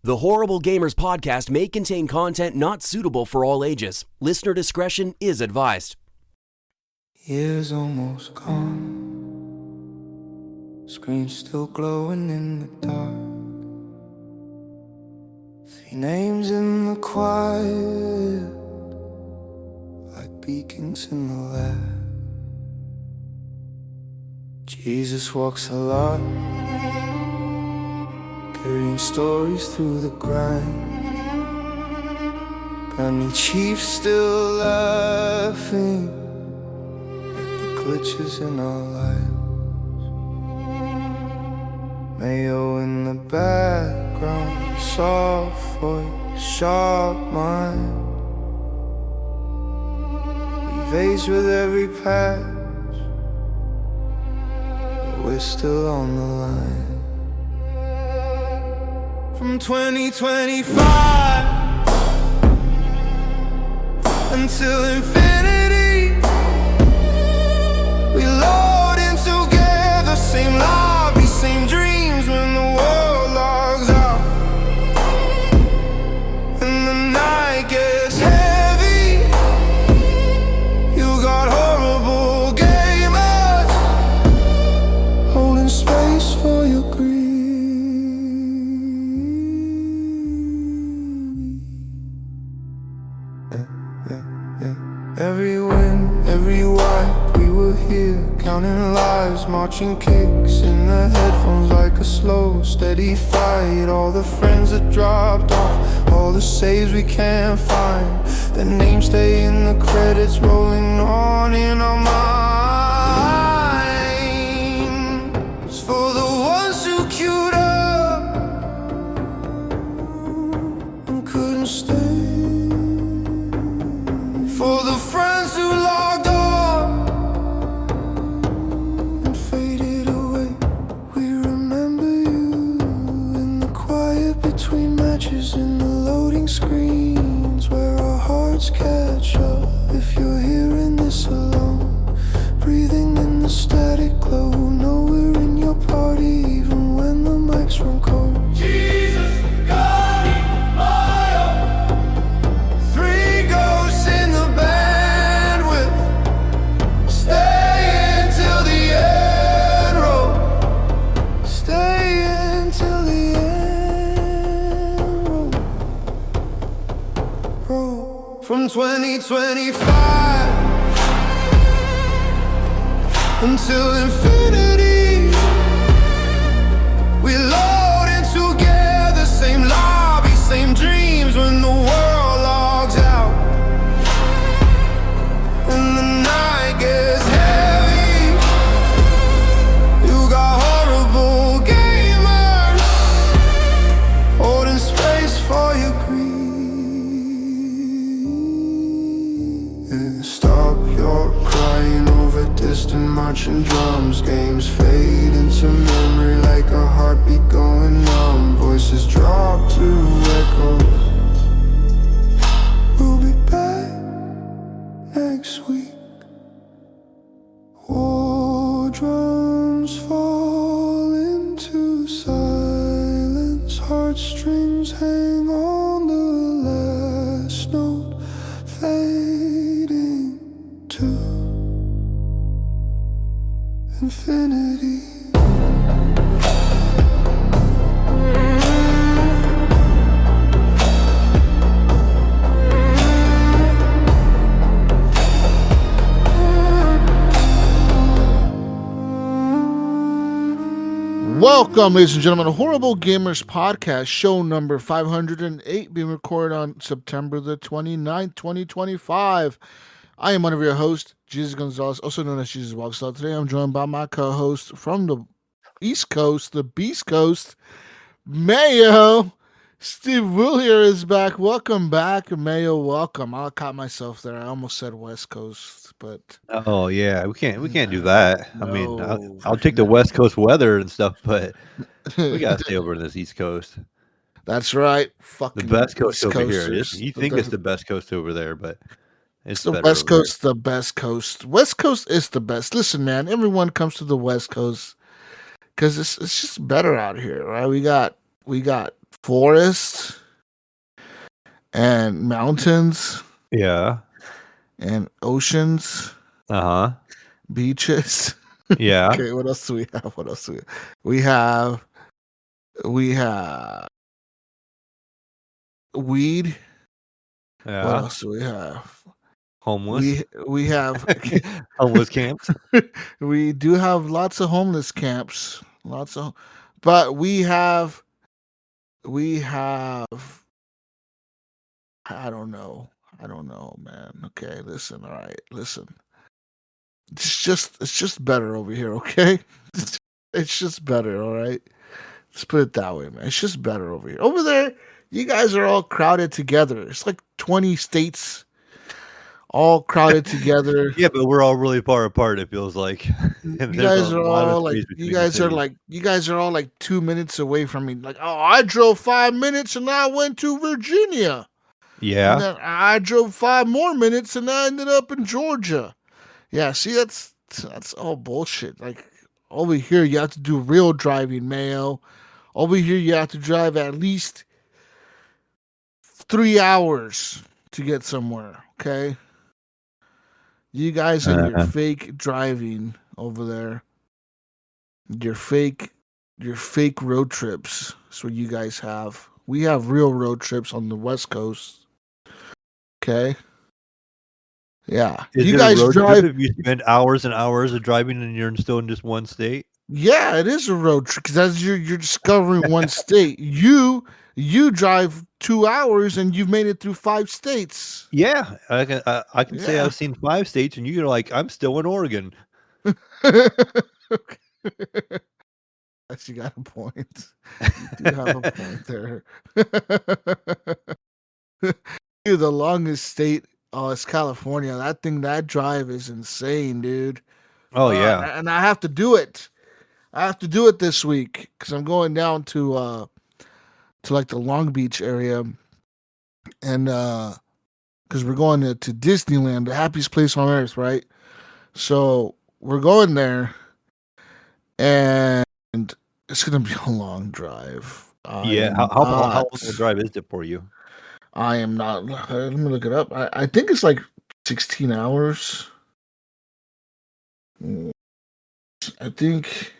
The Horrible Gamers podcast may contain content not suitable for all ages. Listener discretion is advised. Years almost gone, screen still glowing in the dark. 3 names in the quiet, like beacons in the lab. Jesus walks a lot, carrying stories through the grind. Gunny chief still laughing at the glitches in our lives. Mayo in the background, soft voice, sharp mind. We've aged with every patch, but we're still on the line. From 2025 until infinity, we load in together, same lobby, same dreams when the world logs out. And the night gets heavy, you got horrible gamers holding space for your greed. Every win, every wipe, we were here, counting lives, marching kicks in the headphones like a slow, steady fight. All the friends that dropped off, all the saves we can't find, their names stay in the credits, rolling on in our minds. For the ones who queued up and couldn't stay, for the friends who logged on and faded away, we remember you in the quiet between matches, in the loading screens where our hearts catch up. If you're hearing this alone, breathing in the static glow, know we're in your party even when the mics run cold. Jesus, God, Mayo. 3 ghosts in the bandwidth, stay until the end roll, stay until the end roll. From 2025 until infinity, we load in together, same lobby, same dreams when the world logs out. And the night gets heavy, you got horrible gamers holding space for your greed. Stop your crying over distant marching drums. Games fade into memory like a heartbeat going numb. Voices drop to echoes. We'll be back next week. War drums fall into silence. Heartstrings hang on the last note, fading to infinity. Welcome, ladies and gentlemen, to Horrible Gamers Podcast, show number 508, being recorded on September the 29th, 2025. I am one of your hosts, Jesus Gonzalez, also known as Jesus Walks Out. Today I'm joined by my co-host from the East Coast, the Beast Coast, Mayo. Steve Willier is back. Welcome back, Mayo. Welcome. I caught myself there. I almost said West Coast, but oh yeah, we can't do that. No, I mean, I'll take the West Coast weather and stuff, but we gotta stay over in this East Coast. That's right. The Fucking best coast East over here. Coasters. You think it's the best coast over there, but It's the West Coast, the best coast. West Coast is the best. Listen, man, everyone comes to the West Coast because it's just better out here, right? We got forests and mountains Yeah. and oceans, beaches. Yeah. Okay, what else do we have? What else do we have? We have weed. Yeah. What else do we have? Homeless. We have Homeless camps. we do have lots of homeless camps. But we have I don't know, man. Okay, listen, all right, listen. It's just better over here, okay? It's just better, all right? Let's put it that way, man. It's just better over here. Over there, you guys are all crowded together. It's like 20 states all crowded together. Yeah, but we're all really far apart, it feels like. You And guys there's a are lot of all like space between the cities. you guys are all like 2 minutes away from me. Like, oh, I drove 5 minutes and I went to Virginia. Yeah. And then I drove 5 more minutes and I ended up in Georgia. Yeah, see, that's all bullshit. Like over here, you have to do real driving, Mayo. Over here, you have to drive at least 3 hours to get somewhere. Okay, you guys and your fake driving over there, your fake road trips. That's what you guys have. We have real road trips on the West Coast. Okay. Yeah. Is You it guys a road drive. trip if you spend hours and hours of driving and you're still in just one state? Yeah, it is a road trip because that's you're discovering one state. You drive 2 hours and you've made it through 5 states. Yeah, I can say Yeah. I've seen 5 states, and you're like, I'm still in Oregon. Yes, you got a point. You do have a point there. Dude, the longest state, oh, it's California. That drive is insane, dude. Oh yeah, and I have to do it. I have to do it this week because I'm going down to like the Long Beach area, and because we're going to Disneyland, the happiest place on earth, right? So we're going there, and it's gonna be a long drive. yeah. How long of a drive is it for you? I am not. Let me look it up. I think it's like 16 hours. I think.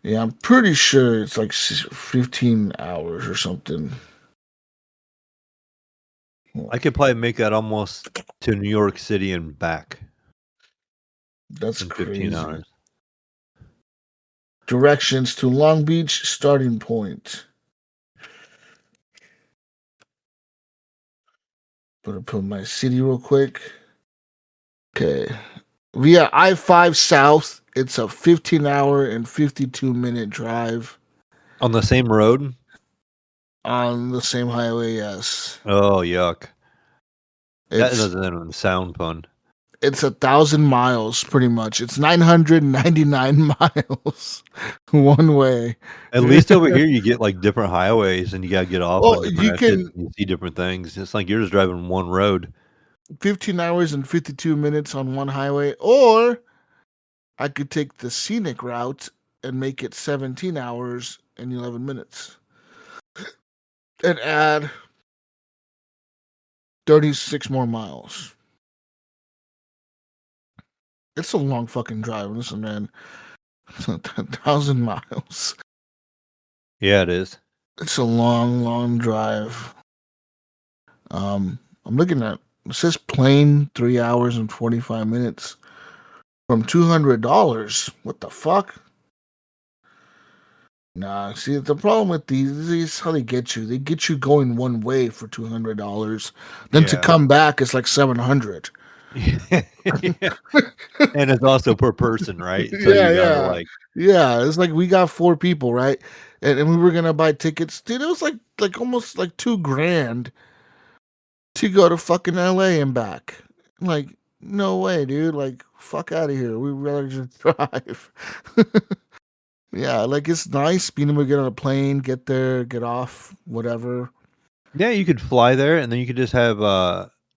Yeah, I'm pretty sure it's like 15 hours or something. I could probably make that almost to New York City and back That's in 15 crazy. hours. Directions to Long Beach starting point. Better put my city real quick. Okay. Via I-5 South, it's a 15-hour and 52-minute drive. On the same road? On the same highway, yes. Oh, yuck. That It's doesn't even sound fun. it's 1,000 miles, pretty much. It's 999 miles one way. At least over here, you get like different highways, and you gotta get off Well, on you different exits, can and you see different things. It's like you're just driving one road. 15 hours and 52 minutes on one highway, or I could take the scenic route and make it 17 hours and 11 minutes and add 36 more miles. It's a long fucking drive. Listen, man. 1,000 miles. Yeah, it is. It's a long, long drive. I'm looking at, it says plane 3 hours and 45 minutes from $200. What the fuck? Nah, see, the problem with these is how they get you. They get you going one way for $200. Then to Yeah. come back, it's like $700. Yeah. And it's also per person, right? So Yeah, you gotta yeah. like, Yeah, it's like we got 4 people, right? And we were gonna buy tickets. Dude, it was like almost like $2,000 to go to fucking LA and back. Like, no way, dude. Like, fuck out of here. We'd rather just drive. Yeah, like it's nice being able to get on a plane, get there, get off, whatever. yeah, you could fly there, and then you could just have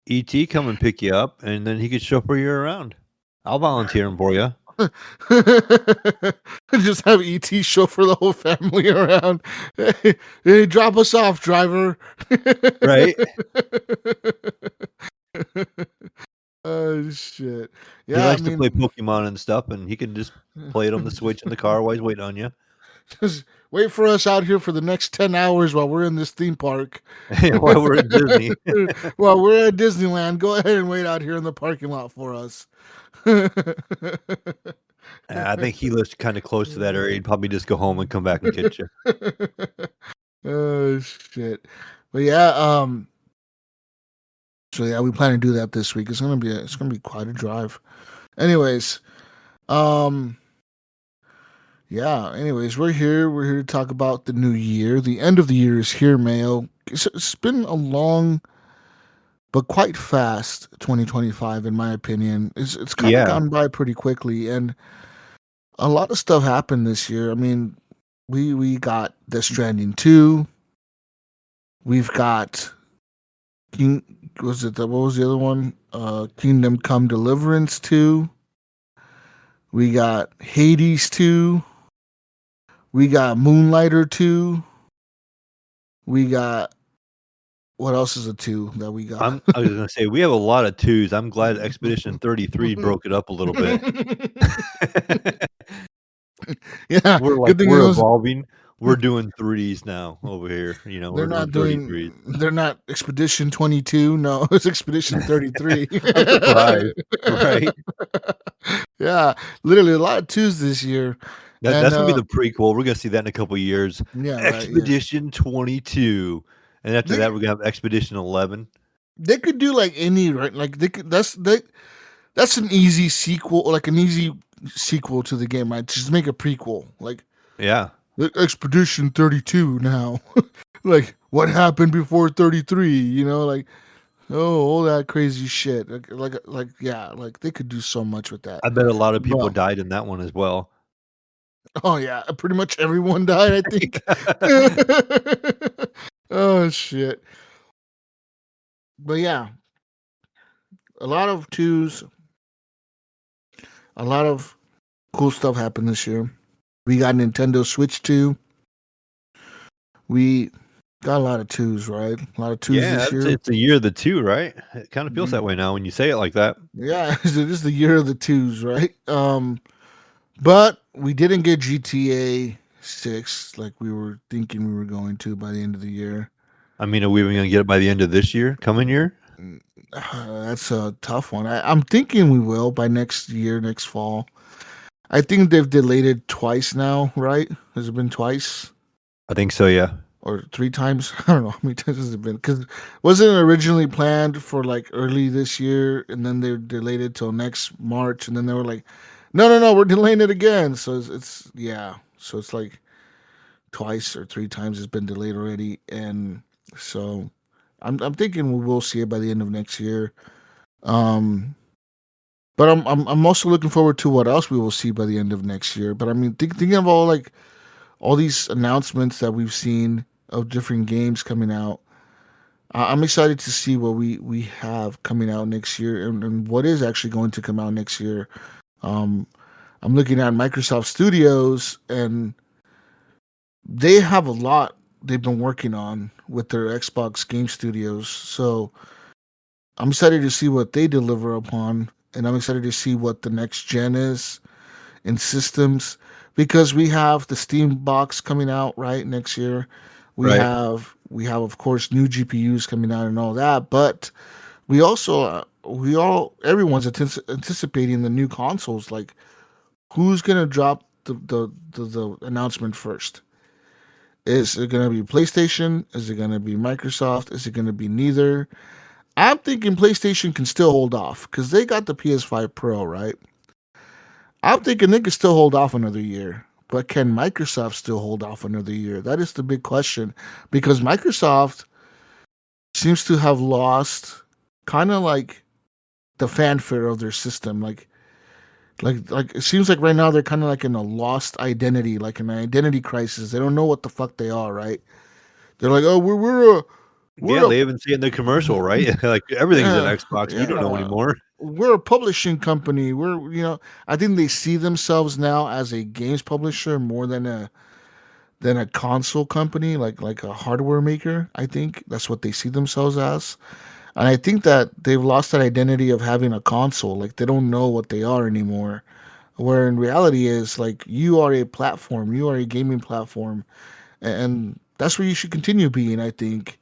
ET come and pick you up, and then he could chauffeur you around. I'll volunteer him for you. Just have ET chauffeur the whole family around. Hey, drop us off, driver. Right? Oh shit! He Yeah, I likes to play mean, Pokemon and stuff, and he can just play it on the Switch in the car while he's waiting on you. just wait for us out here for the next 10 hours while we're in this theme park. While we're at Disney. While we're at Disneyland, go ahead and wait out here in the parking lot for us. I think he lives kind of close to that area. He'd probably just go home and come back and get you. Oh shit! But yeah, so yeah, we plan to do that this week. It's gonna be quite a drive. Anyways, yeah. Anyways, we're here. We're here to talk about the new year. The end of the year is here, Mayo. It's been a long but quite fast 2025, in my opinion. It's kind of Yeah. gone by pretty quickly, and a lot of stuff happened this year. I mean, we got Death Stranding 2. We've got what was the other one? Kingdom Come Deliverance 2. We got Hades 2. We got Moonlighter 2. We got what else is a 2 that we got? I was gonna say we have a lot of 2s. I'm glad Expedition 33 broke it up a little bit. Yeah, good thing we're evolving. We're doing 3s now over here. You know, they're we're not doing doing. 33s. They're not Expedition 22. No, it's Expedition 33. I'm surprised, right? Yeah, literally a lot of 2s this year. That's gonna be the prequel. We're gonna see that in a couple years. Yeah, Expedition 22, and after that, we're gonna have Expedition 11. They could do like any right, like they could. That's an easy sequel, like an easy sequel to the game, right? Just make a prequel, like Yeah. Expedition 32 now. Like what happened before 33? You know, like all that crazy shit. Like yeah, like they could do so much with that. I bet a lot of people Well, died in that one as well. oh yeah, pretty much everyone died, I think. Oh shit. But yeah, a lot of 2s, a lot of cool stuff happened this year. We got Nintendo Switch 2. We got a lot of 2s, right? A lot of 2s this year. It's the year of the 2, right? It kind of feels that way now when you say it like that. Yeah, it is the year of the 2s, right? But we didn't get GTA 6 like we were thinking we were going to by the end of the year. I mean, are we even going to get it by the end of this year, coming year? That's a tough one. I'm thinking we will by next year, next fall. I think they've delayed it twice now, right? Has it been twice? I think so, yeah. Or 3 times? I don't know how many times has it been. Because wasn't it originally planned for like early this year, and then they delayed it till next March, and then they were like, no, we're delaying it again. So it's yeah. So it's like twice or 3 times it's been delayed already, and so I'm thinking we will see it by the end of next year. But I'm also looking forward to what else we will see by the end of next year. But I mean, thinking of all these announcements that we've seen of different games coming out, I'm excited to see what we have coming out next year, and what is actually going to come out next year. I'm looking at Microsoft Studios, and they have a lot they've been working on with their Xbox Game Studios. So I'm excited to see what they deliver upon, and I'm excited to see what the next gen is in systems, because we have the Steam box coming out right next year. We have of course new GPUs coming out and all that, but we also everyone's anticipating the new consoles. Like, who's gonna drop the announcement first? Is it gonna be PlayStation? Is it gonna be Microsoft? Is it gonna be neither? I'm thinking PlayStation can still hold off because they got the PS5 Pro, right? I'm thinking they can still hold off another year. But can Microsoft still hold off another year? That is the big question, because Microsoft seems to have lost kind of like the fanfare of their system. Like it seems like right now they're kind of like in a lost identity, like an identity crisis. They don't know what the fuck they are, right? They're like, oh, we're they even see it in the commercial, right? Like everything's an Xbox. We don't know anymore. we're a publishing company. I think they see themselves now as a games publisher more than a console company, like a hardware maker. I think that's what they see themselves as. And I think that they've lost that identity of having a console. Like they don't know what they are anymore. Where in reality is like you are a platform, you are a gaming platform, and that's where you should continue being, I think.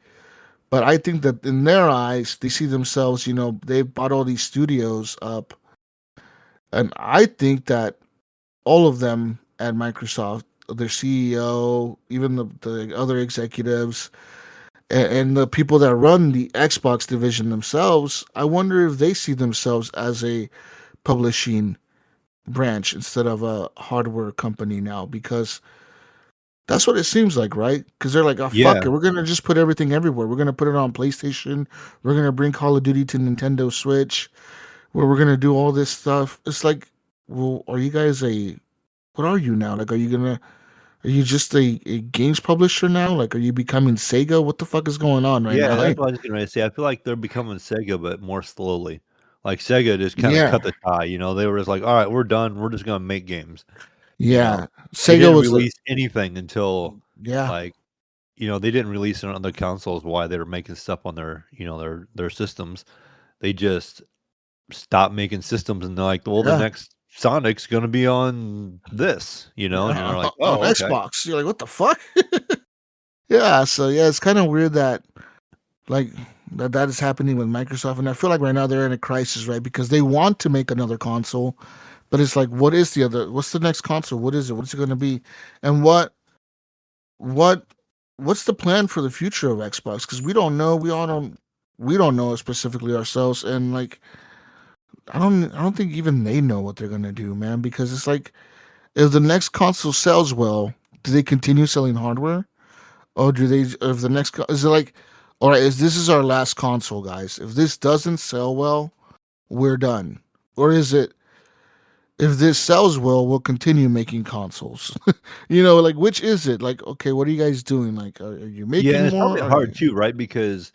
But I think that in their eyes, they see themselves, they've bought all these studios up. And I think that all of them at Microsoft, their CEO, even the other executives, and the people that run the Xbox division themselves, I wonder if they see themselves as a publishing branch instead of a hardware company now, because that's what it seems like, right? Because they're like, oh, fuck Yeah, it. We're going to just put everything everywhere. We're going to put it on PlayStation. We're going to bring Call of Duty to Nintendo Switch, where we're going to do all this stuff. It's like, well, are you guys what are you now? Like, are you just a games publisher now? Like, are you becoming Sega? What the fuck is going on right yeah, now? that's what I was getting ready to say. I feel like they're becoming Sega, but more slowly. Like Sega just kind of Yeah. cut the tie. They were just like, all right, we're done. We're just gonna make games. You know, Yeah. they Sega didn't was release anything until yeah. like they didn't release it on other consoles. Why they were making stuff on their systems. They just stopped making systems, and they're like, well, the Yeah. next Sonic's gonna be on this. And you're like, On oh, okay. Xbox. You're like, what the fuck? Yeah. So, yeah, it's kind of weird that, like, that is happening with Microsoft. And I feel like right now they're in a crisis, right? Because they want to make another console, but it's like, what's the next console? What is it? What's it going to be? And what, what's the plan for the future of Xbox? Because we don't know specifically ourselves. And like, I don't think even they know what they're going to do, man, because it's like, if the next console sells well, do they continue selling hardware? Or do they, if the next, is it like, all right, this is our last console, guys. If this doesn't sell well, we're done. Or is it, if this sells well, we'll continue making consoles? Like, which is it? Like, okay, what are you guys doing? Like, are you Yeah, and making it's more? probably Are hard you, too, right? Because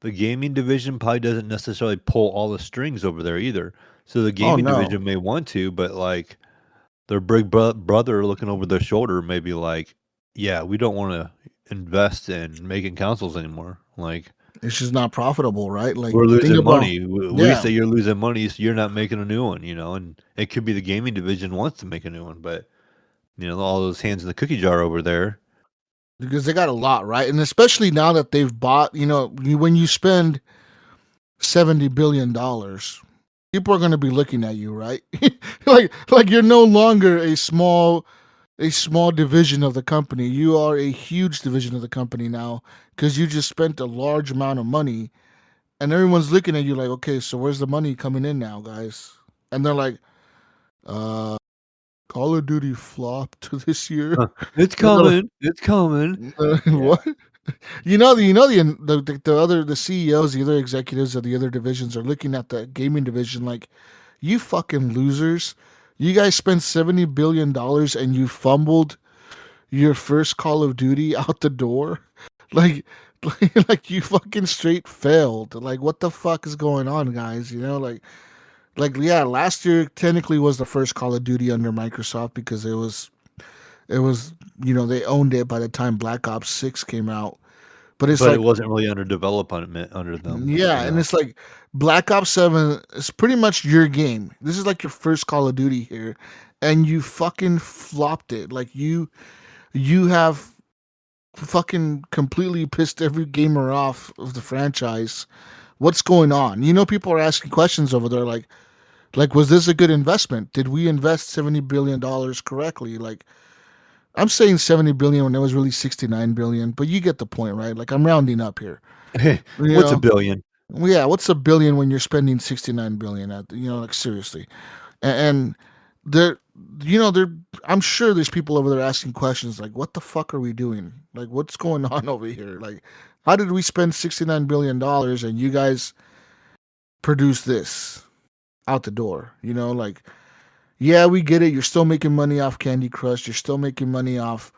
the gaming division probably doesn't necessarily pull all the strings over there either. So the oh, gaming no. division may want to, but like their brother looking over their shoulder may be like, "Yeah, we don't want to invest in making consoles anymore. Like It's just not profitable, right? Like, we're think losing about, money. We yeah. say you're losing money, so you're not making a new one, And it could be the gaming division wants to make a new one, but all those hands in the cookie jar over there. Because they got a lot, right? And especially now that they've bought, when you spend $70 billion, people are going to be looking at you, right? like you're no longer a small division of the company. You are a huge division of the company now because you just spent a large amount of money, and everyone's looking at you like, okay, so where's the money coming in now, guys? And they're like, uh, Call of Duty flopped this year. It's And they're like, coming. It's coming. Yeah. what? The CEOs, the other executives of the other divisions are looking at the gaming division like, you fucking losers. You guys spent $70 billion and you fumbled your first Call of Duty out the door. Like, like you fucking straight failed. Like, what the fuck is going on, guys? Yeah, last year technically was the first Call of Duty under Microsoft because it was they owned it by the time Black Ops 6 came out. But it's But it like, wasn't really under development under them, yeah, and it's like Black Ops 7 is pretty much your game. This is like your first Call of Duty here, and you fucking flopped it. Like you have fucking completely pissed every gamer off of the franchise. What's going on? People are asking questions over there like was this a good investment? Did we invest $70 billion correctly? Like, I'm saying 70 billion when it was really 69 billion, but you get the point, right? Like, I'm rounding up here. You what's a know, billion? Well, yeah, what's a billion when you're spending 69 billion at, like, seriously. And there, there, I'm sure there's people over there asking questions like, what the fuck are we doing? Like, what's going on over here? Like, how did we spend $69 billion and you guys produce this out the door? Like, yeah, we get it. You're still making money off Candy Crush. You're still making money off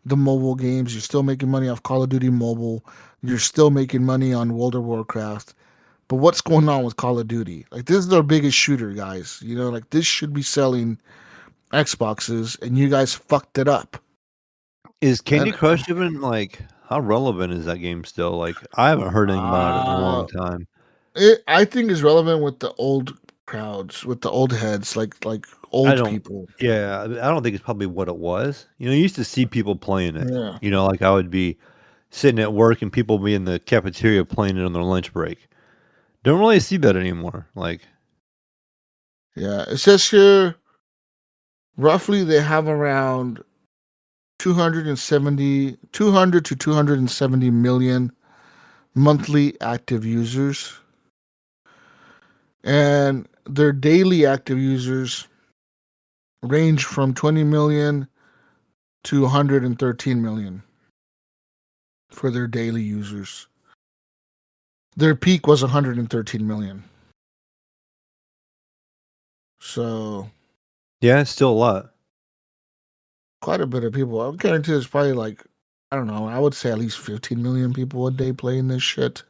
the mobile games. You're still making money off Call of Duty Mobile. You're still making money on World of Warcraft. But what's going on with Call of Duty? Like, this is their biggest shooter, guys. You know, like, this should be selling Xboxes, and you guys fucked it up. Is Candy And Crush even like how relevant is that game still? Like I haven't heard anything about it in a long time. I think is relevant with the old crowds, with the old heads, like I old don't. people. Yeah, I don't think it's probably what it was. You used to see people playing it. Yeah, Like I would be sitting at work and people be in the cafeteria playing it on their lunch break. Don't really see that anymore. Like, yeah. It says here roughly they have around 200 to 270 million monthly active users, and their daily active users range from 20 million to 113 million for their daily users. Their peak was 113 million. So yeah, it's still a lot. quite a bit of people. I guarantee there's probably like, I don't know, I would say at least 15 million people a day playing this shit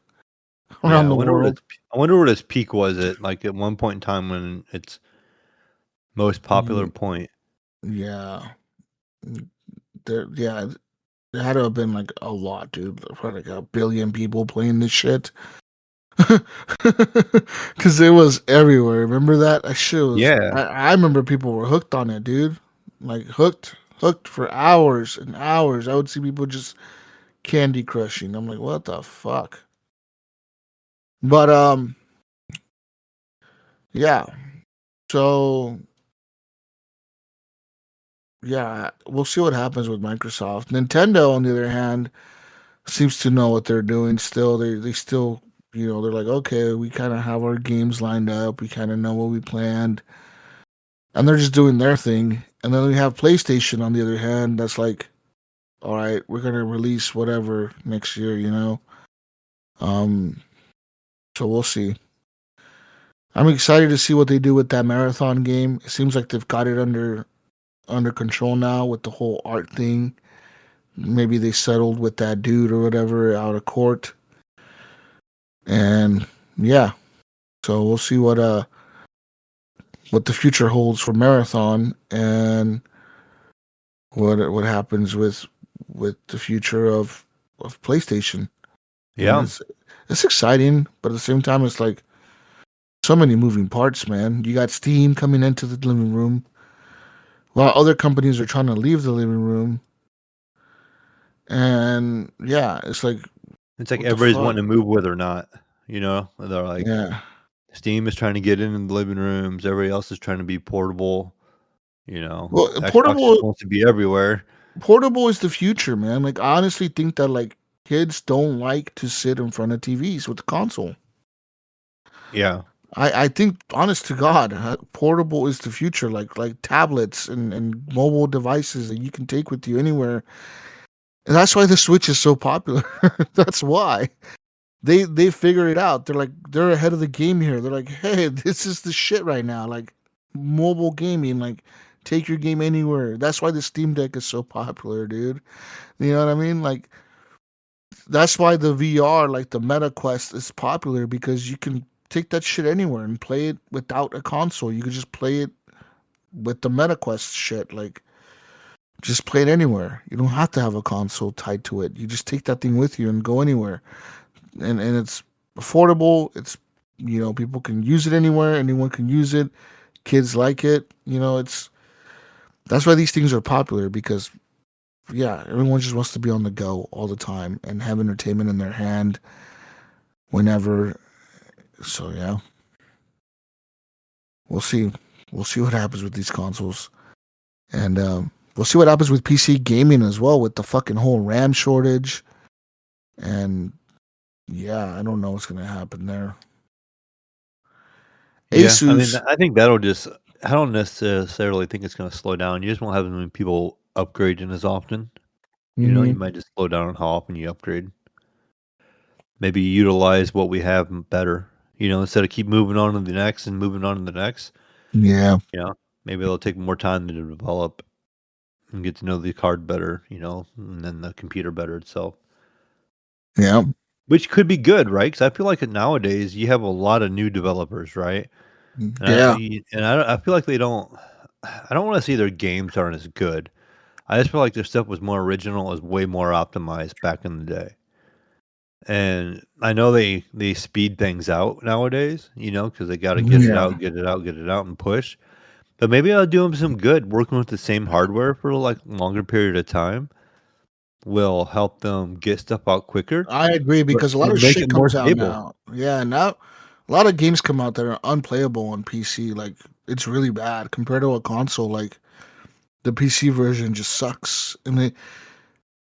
Yeah, around the world. I wonder what its peak was at one point in time when its most popular Ye- point. Yeah. Yeah, there had to have been like a lot, dude. Probably like a billion people playing this shit. Because it was everywhere. Remember that? That shit was. Yeah, I remember people were hooked on it, dude. Like hooked for hours and hours. I would see people just candy crushing. I'm like, what the fuck? But yeah. So yeah, we'll see what happens with Microsoft. Nintendo, on the other hand, seems to know what they're doing. Still, they still, they're like, okay, we kind of have our games lined up. We kind of know what we planned, and they're just doing their thing. And then we have PlayStation, on the other hand, that's like, all right, we're gonna release whatever next year. Um, so we'll see. I'm excited to see what they do with that marathon game. It seems like they've got it under control now with the whole art thing. Maybe they settled with that dude or whatever out of court. And yeah, so we'll see what the future holds for marathon, and what happens with the future of PlayStation. And yeah. it's exciting, but at the same time it's like so many moving parts, man. You got Steam coming into the living room while other companies are trying to leave the living room. And yeah, it's like, It's like what the everybody's fuck? wanting to move with or not. They're like Yeah. Steam is trying to get in the living rooms. Everybody else is trying to be portable. Well, Xbox just wants to be everywhere. portable is the future, man. Like, I honestly think that like kids don't like to sit in front of TVs with the console. Yeah, I think, honest to God, portable is the future. Like tablets and mobile devices that you can take with you anywhere. And that's why the Switch is so popular. That's why they figure it out. They're ahead of the game here. They're like, hey, this is the shit right now. Like mobile gaming, like take your game anywhere. That's why the Steam Deck is so popular, dude. You know what I mean? Like that's why the VR, like the Meta Quest, is popular because you can take that shit anywhere and play it without a console. You could just play it with the Meta Quest shit. Like, just play it anywhere. You don't have to have a console tied to it. You just take that thing with you and go anywhere. And it's affordable. It's people can use it anywhere. Anyone can use it. Kids like it. That's why these things are popular because yeah, everyone just wants to be on the go all the time and have entertainment in their hand whenever. So yeah, we'll see. We'll see what happens with these consoles, and we'll see what happens with PC gaming as well with the fucking whole RAM shortage. And yeah, I don't know what's gonna happen there. yeah. I mean, Asus. I think that'll just. I don't necessarily think it's going to slow down. You just won't have as many people upgrading as often. You Mhm. might just slow down on how often you upgrade. Maybe utilize what we have better. Instead of keep moving on to the next and moving on to the next. Yeah, Maybe it'll take more time to develop and get to know the card better. And then the computer better itself. yeah. which could be good, right? Because I feel like nowadays you have a lot of new developers, right? And Yeah. I feel like they don't. I don't want to say their games aren't as good. I just feel like their stuff was more original, is way more optimized back in the day. And I know they speed things out nowadays, because they got to get it Yeah. out, get it out, get it out, and push. But maybe I'll do them some good. Working with the same hardware for like longer period of time will help them get stuff out quicker, I agree but because a lot but of make shit it more comes out stable. now. Yeah, now a lot of games come out that are unplayable on PC. Like it's really bad compared to a console. Like the PC version just sucks, and it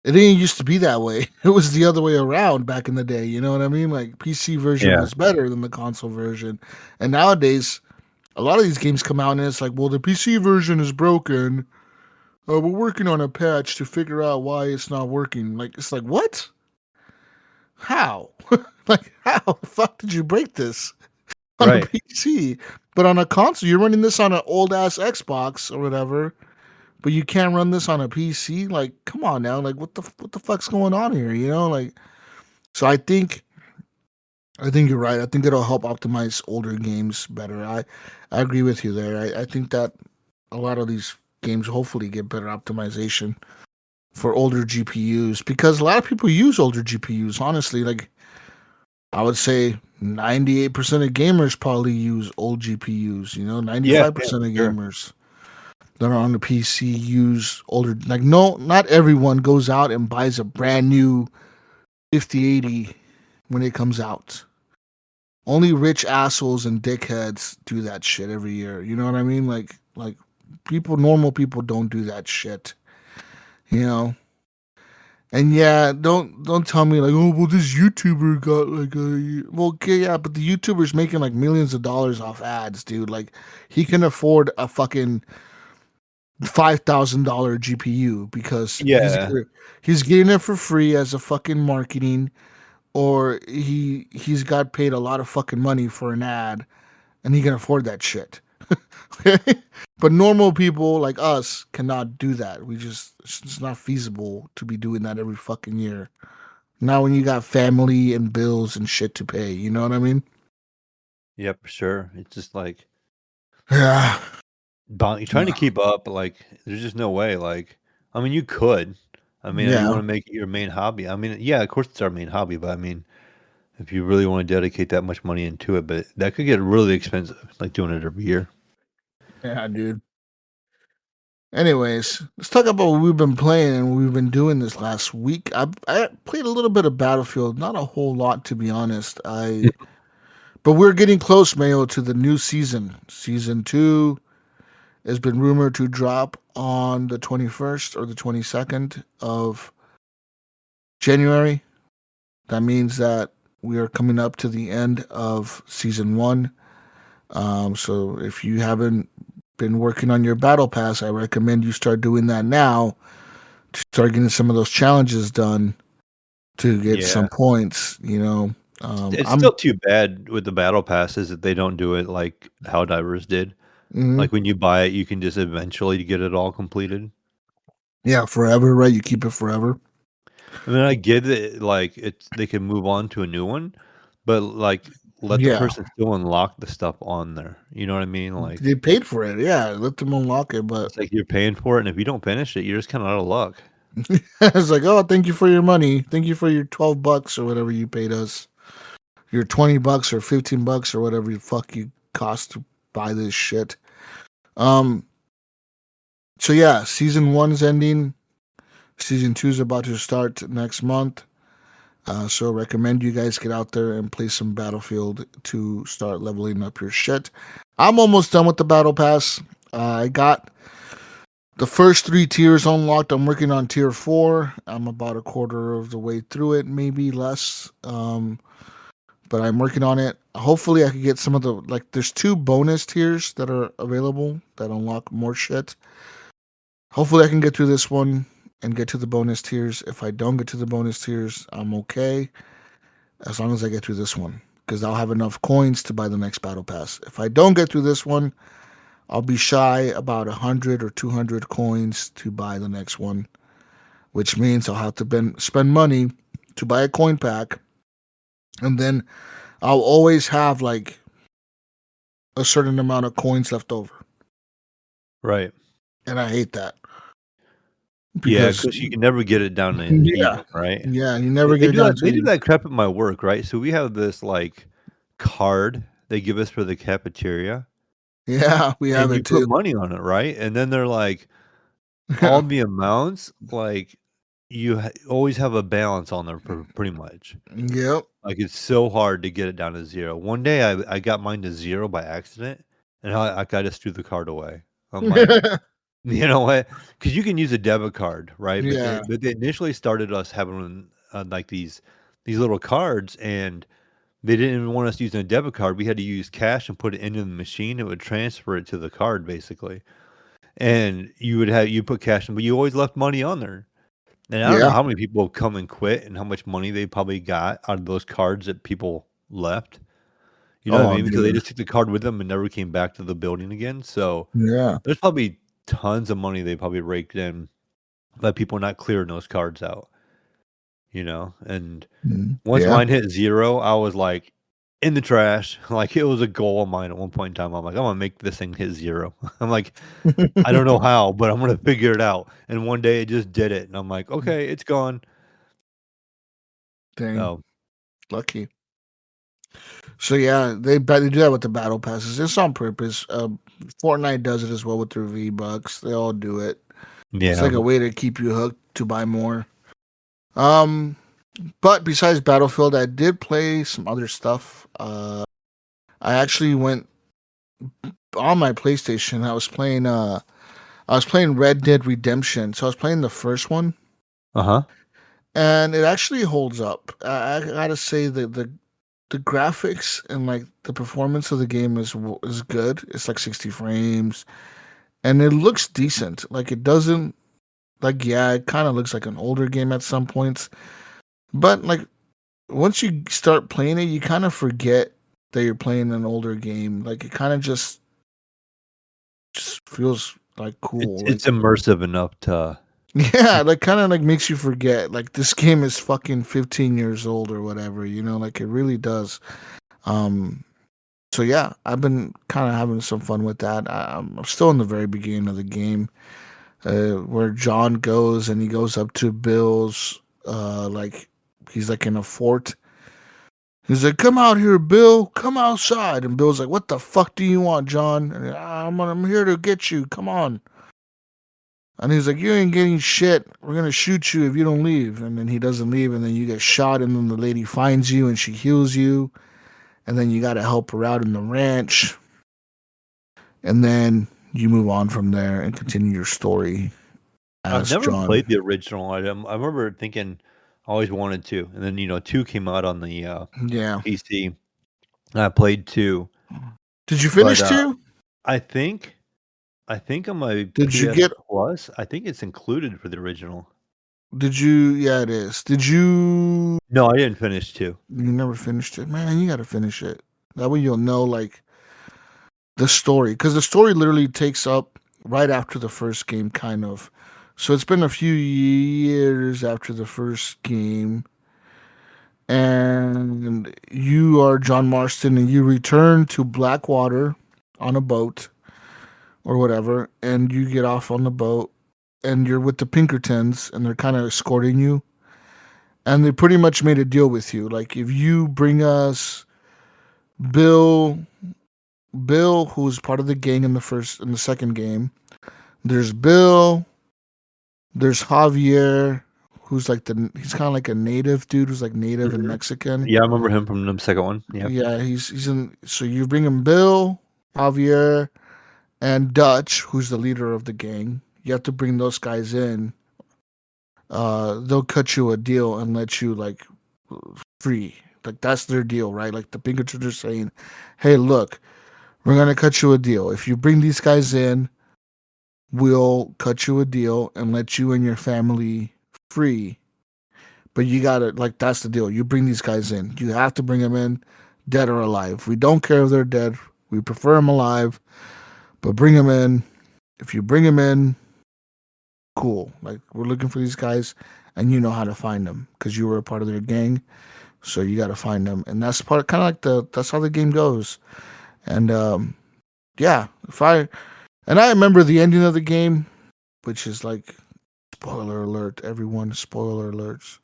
didn't used to be that way. It was the other way around back in the day. You know what I mean? Like PC version Yeah, was better than the console version, and nowadays a lot of these games come out and it's like, well, the PC version is broken. We're working on a patch to figure out why it's not working. Like it's like what? How? Like how the fuck did you break this on a right. PC? But on a console, you're running this on an old ass Xbox or whatever. But you can't run this on a PC. Like, come on now. Like, what the fuck's going on here? You know, like. So I think you're right. I think it'll help optimize older games better. I agree with you there. I think that a lot of these games hopefully get better optimization for older GPUs because a lot of people use older GPUs. Honestly, like I would say 98% of gamers probably use old GPUs, you know, Yeah, yeah, 95% for of sure. gamers that are on the PC use older. Like, no, not everyone goes out and buys a brand new 5080 when it comes out. Only rich assholes and dickheads do that shit every year. You know what I mean? Like people, normal people don't do that shit, you know? And yeah, don't tell me like, oh well, this YouTuber got like a well, okay, yeah, but the YouTuber's making like millions of dollars off ads, dude. Like, he can afford a fucking $5,000 GPU because Yeah, he's getting it for free as a fucking marketing, or he's got paid a lot of fucking money for an ad, and he can afford that shit. But normal people like us cannot do that. It's not feasible to be doing that every fucking year. Not when you got family and bills and shit to pay. You know what I mean? yeah, for sure. It's just like Yeah. you're trying to keep up, but like there's just no way. Like, I mean, you could. I mean, if you Yeah. want to make it your main hobby. I mean, yeah, of course it's our main hobby, but I mean, if you really want to dedicate that much money into it, but that could get really expensive, like doing it every year. Yeah, dude. Anyways, let's talk about what we've been playing and what we've been doing this last week. I played a little bit of Battlefield, not a whole lot to be honest. But we're getting close, Mayo, to the new season. Season 2 has been rumored to drop on the 21st or the 22nd of January. That means that we are coming up to the end of season 1. So if you haven't been working on your battle pass, I recommend you start doing that now to start getting some of those challenges done to get Yeah. some points. It's I'm still too bad with the battle passes that they don't do it like how Divers did. mhm. Like when you buy it, you can just eventually get it all completed. Yeah, forever, right? You keep it forever. I mean, I get it, like it's they can move on to a new one, but like let the Yeah, person still unlock the stuff on there. You know what I mean? Like they paid for it. Yeah, let them unlock it, but it's like you're paying for it, and if you don't finish it, you're just kind of out of luck. it's like, oh, thank you for your money. Thank you for your $12 or whatever you paid us. Your $20 or $15 or whatever the fuck you cost to buy this shit. Um. So yeah, season 1's ending. Season 2 is about to start next month. So recommend you guys get out there and play some Battlefield to start leveling up your shit. I'm almost done with the battle pass. I got the first 3 tiers unlocked. I'm working on tier 4. I'm about a quarter of the way through it, maybe less. But I'm working on it. Hopefully, I could get some of the like. There's 2 bonus tiers that are available that unlock more shit. Hopefully, I can get through this one and get to the bonus tiers. If I don't get to the bonus tiers, I'm okay as long as I get through this one because I'll have enough coins to buy the next battle pass. If I don't get through this one, I'll be shy about 100 or 200 coins to buy the next one, which means I'll have to spend money to buy a coin pack and then I'll always have like a certain amount of coins left over, Right. and I hate that Yeah, because because you can never get it down to yeah, even, right? yeah, you They never they get it do down that to they do even. that crap at my work, right? So we have this, like, card they give us for the cafeteria, Yeah, we have and you it put too. money on it, right? And then they're like, all the amounts, like, you always have a balance on there pretty much. Yep. Like, it's so hard to get it down to 0. One day, I got mine to 0 by accident, and I just threw the card away. I'm like, "You know what? Because you can use a debit card, right?" But they Yeah. but they initially started us having, like, these little cards, and they didn't even want us using a debit card. We had to use cash and put it into the machine. It would transfer it to the card, basically, and you put cash in, but you always left money on there. And I don't know Yeah. how many people have come and quit and how much money they probably got out of those cards that people left. You know what I Oh, mean? Because they dude. just took the card with them and never came back to the building again. So Yeah. there's probably tons of money they probably raked in by people not clearing those cards out, you know? And once Yeah. mine hit 0, I was like in the trash. Like it was a goal of mine at one point in time. I'm like, I'm gonna make this thing hit 0. I'm like, I don't know how, but I'm gonna figure it out. And one day it just did it. And I'm like, okay, it's gone. Dang. Oh, Lucky. So yeah, they do that with the battle passes. It's on purpose. Fortnite does it as well with their V-Bucks. They all do it. It's yeah. like a way to keep you hooked to buy more. Um, but besides Battlefield, I did play some other stuff. I actually went on my PlayStation. I was playing Red Dead Redemption. So I was playing the first one, Uh-huh. and it actually holds up. I gotta say that the graphics and like the performance of the game is good. It's like 60 frames, and it looks decent. Like it doesn't like yeah, it kind of looks like an older game at some points, but like once you start playing it, you kind of forget that you're playing an older game. Like it kind of just feels like cool. Like It's immersive enough to yeah, like kind of like makes you forget like this game is fucking 15 years old or whatever, you know, like it really does. Um so yeah, I've been kind of having some fun with that. I'm still in the very beginning of the game, where John goes and he goes up to Bill's, like he's like in a fort. He's like, "Come out here, Bill. Come outside." And Bill's like, "What the fuck do you want, John?" And I'm here to get you. Come on. And he's like, "You ain't getting shit. We're gonna shoot you if you don't leave." And then he doesn't leave, and then you get shot, and then the lady finds you and she heals you, and then you gotta help her out in the ranch, and then you move on from there and continue your story I've as never John. played the original item. I remember thinking I always wanted to, and then, 2 came out on the, Yeah. PC, and I played 2, Did you but, finish too? I think I think on my Did you PS get? Plus, I think it's included for the original. Did you? Yeah, it is. Did you? No, I didn't finish 2. You never finished it, man. You gotta finish it. That way you'll know like the story, because the story literally takes up right after the first game, kind of. So it's been a few years after the first game, and you are John Marston, and you return to Blackwater on a boat or whatever, and you get off on the boat, and you're with the Pinkertons, and they're kind of escorting you, and they pretty much made a deal with you, like if you bring us Bill, who's part of the gang in the second game. There's Bill. There's Javier, who's like he's kind of like a native dude who's like native and Mhm. Mexican. Yeah, I remember him from the second one. Yeah. Yeah, he's in. So you bring him Bill, Javier, and Dutch, who's the leader of the gang. You have to bring those guys in. They'll cut you a deal and let you like free. Like that's their deal, right? Like the Pinkertons are saying, "Hey, look, we're gonna cut you a deal. If you bring these guys in, we'll cut you a deal and let you and your family free. But you gotta like that's the deal. You bring these guys in. You have to bring them in, dead or alive. We don't care if they're dead. We prefer them alive, but bring them in. If you bring them in, cool. Like we're looking for these guys, and you know how to find them because you were a part of their gang. So you got to find them, and that's part kind of like that's how the game goes. And yeah, I remember the ending of the game, which is like spoiler alert, everyone, spoiler alerts.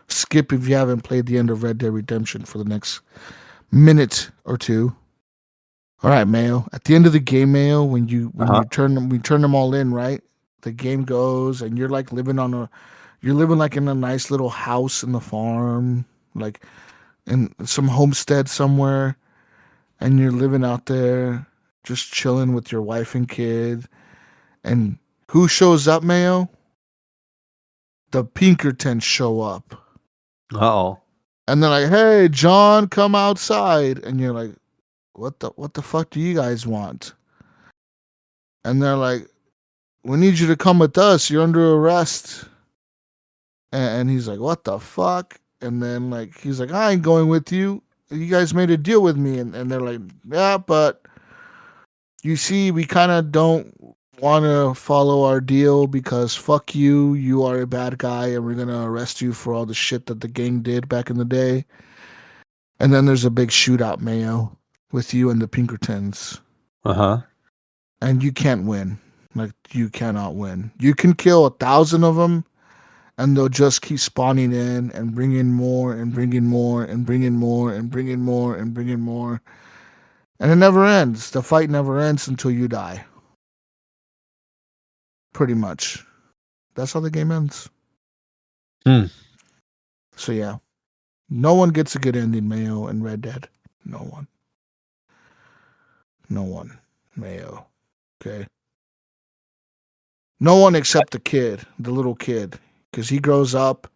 Skip if you haven't played the end of Red Dead Redemption for the next minute or two. All right, Mayo. At the end of the game, Mayo, when you turn them all in, right? The game goes, and you're like you're living like in a nice little house in the farm, like in some homestead somewhere, and you're living out there, just chilling with your wife and kid. And who shows up, Mayo? The Pinkertons show up, Uh-oh. and they're like, "Hey, John, come outside," and you're like, what the fuck do you guys want? And they're like, we need you to come with us. You're under arrest. And he's like, what the fuck? And then like he's like, I ain't going with you. You guys made a deal with me. And they're like, yeah, but you see, we kind of don't want to follow our deal because fuck you. You are a bad guy and we're going to arrest you for all the shit that the gang did back in the day. And then there's a big shootout, Mayo, with you and the Pinkertons. Uh-huh. And you can't win. Like, you cannot win. You can kill 1,000 of them, and they'll just keep spawning in and bringing more and bringing more and bringing more and bringing more and bringing more. And it never ends. The fight never ends until you die. Pretty much. That's how the game ends. So, yeah. No one gets a good ending, Mayo, in Red Dead. No one. No one. Mayo. Okay. No one except the kid, the little kid, because he grows up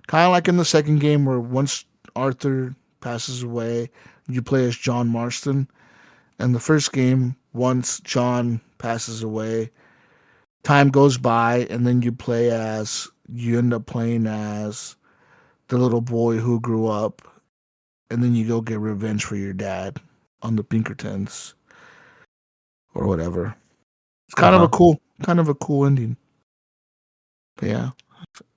kind of like in the second game where once Arthur passes away, you play as John Marston. And the first game, once John passes away, time goes by, and then you end up playing as the little boy who grew up, and then you go get revenge for your dad on the Pinkertons or whatever. It's kind of a cool ending. But yeah.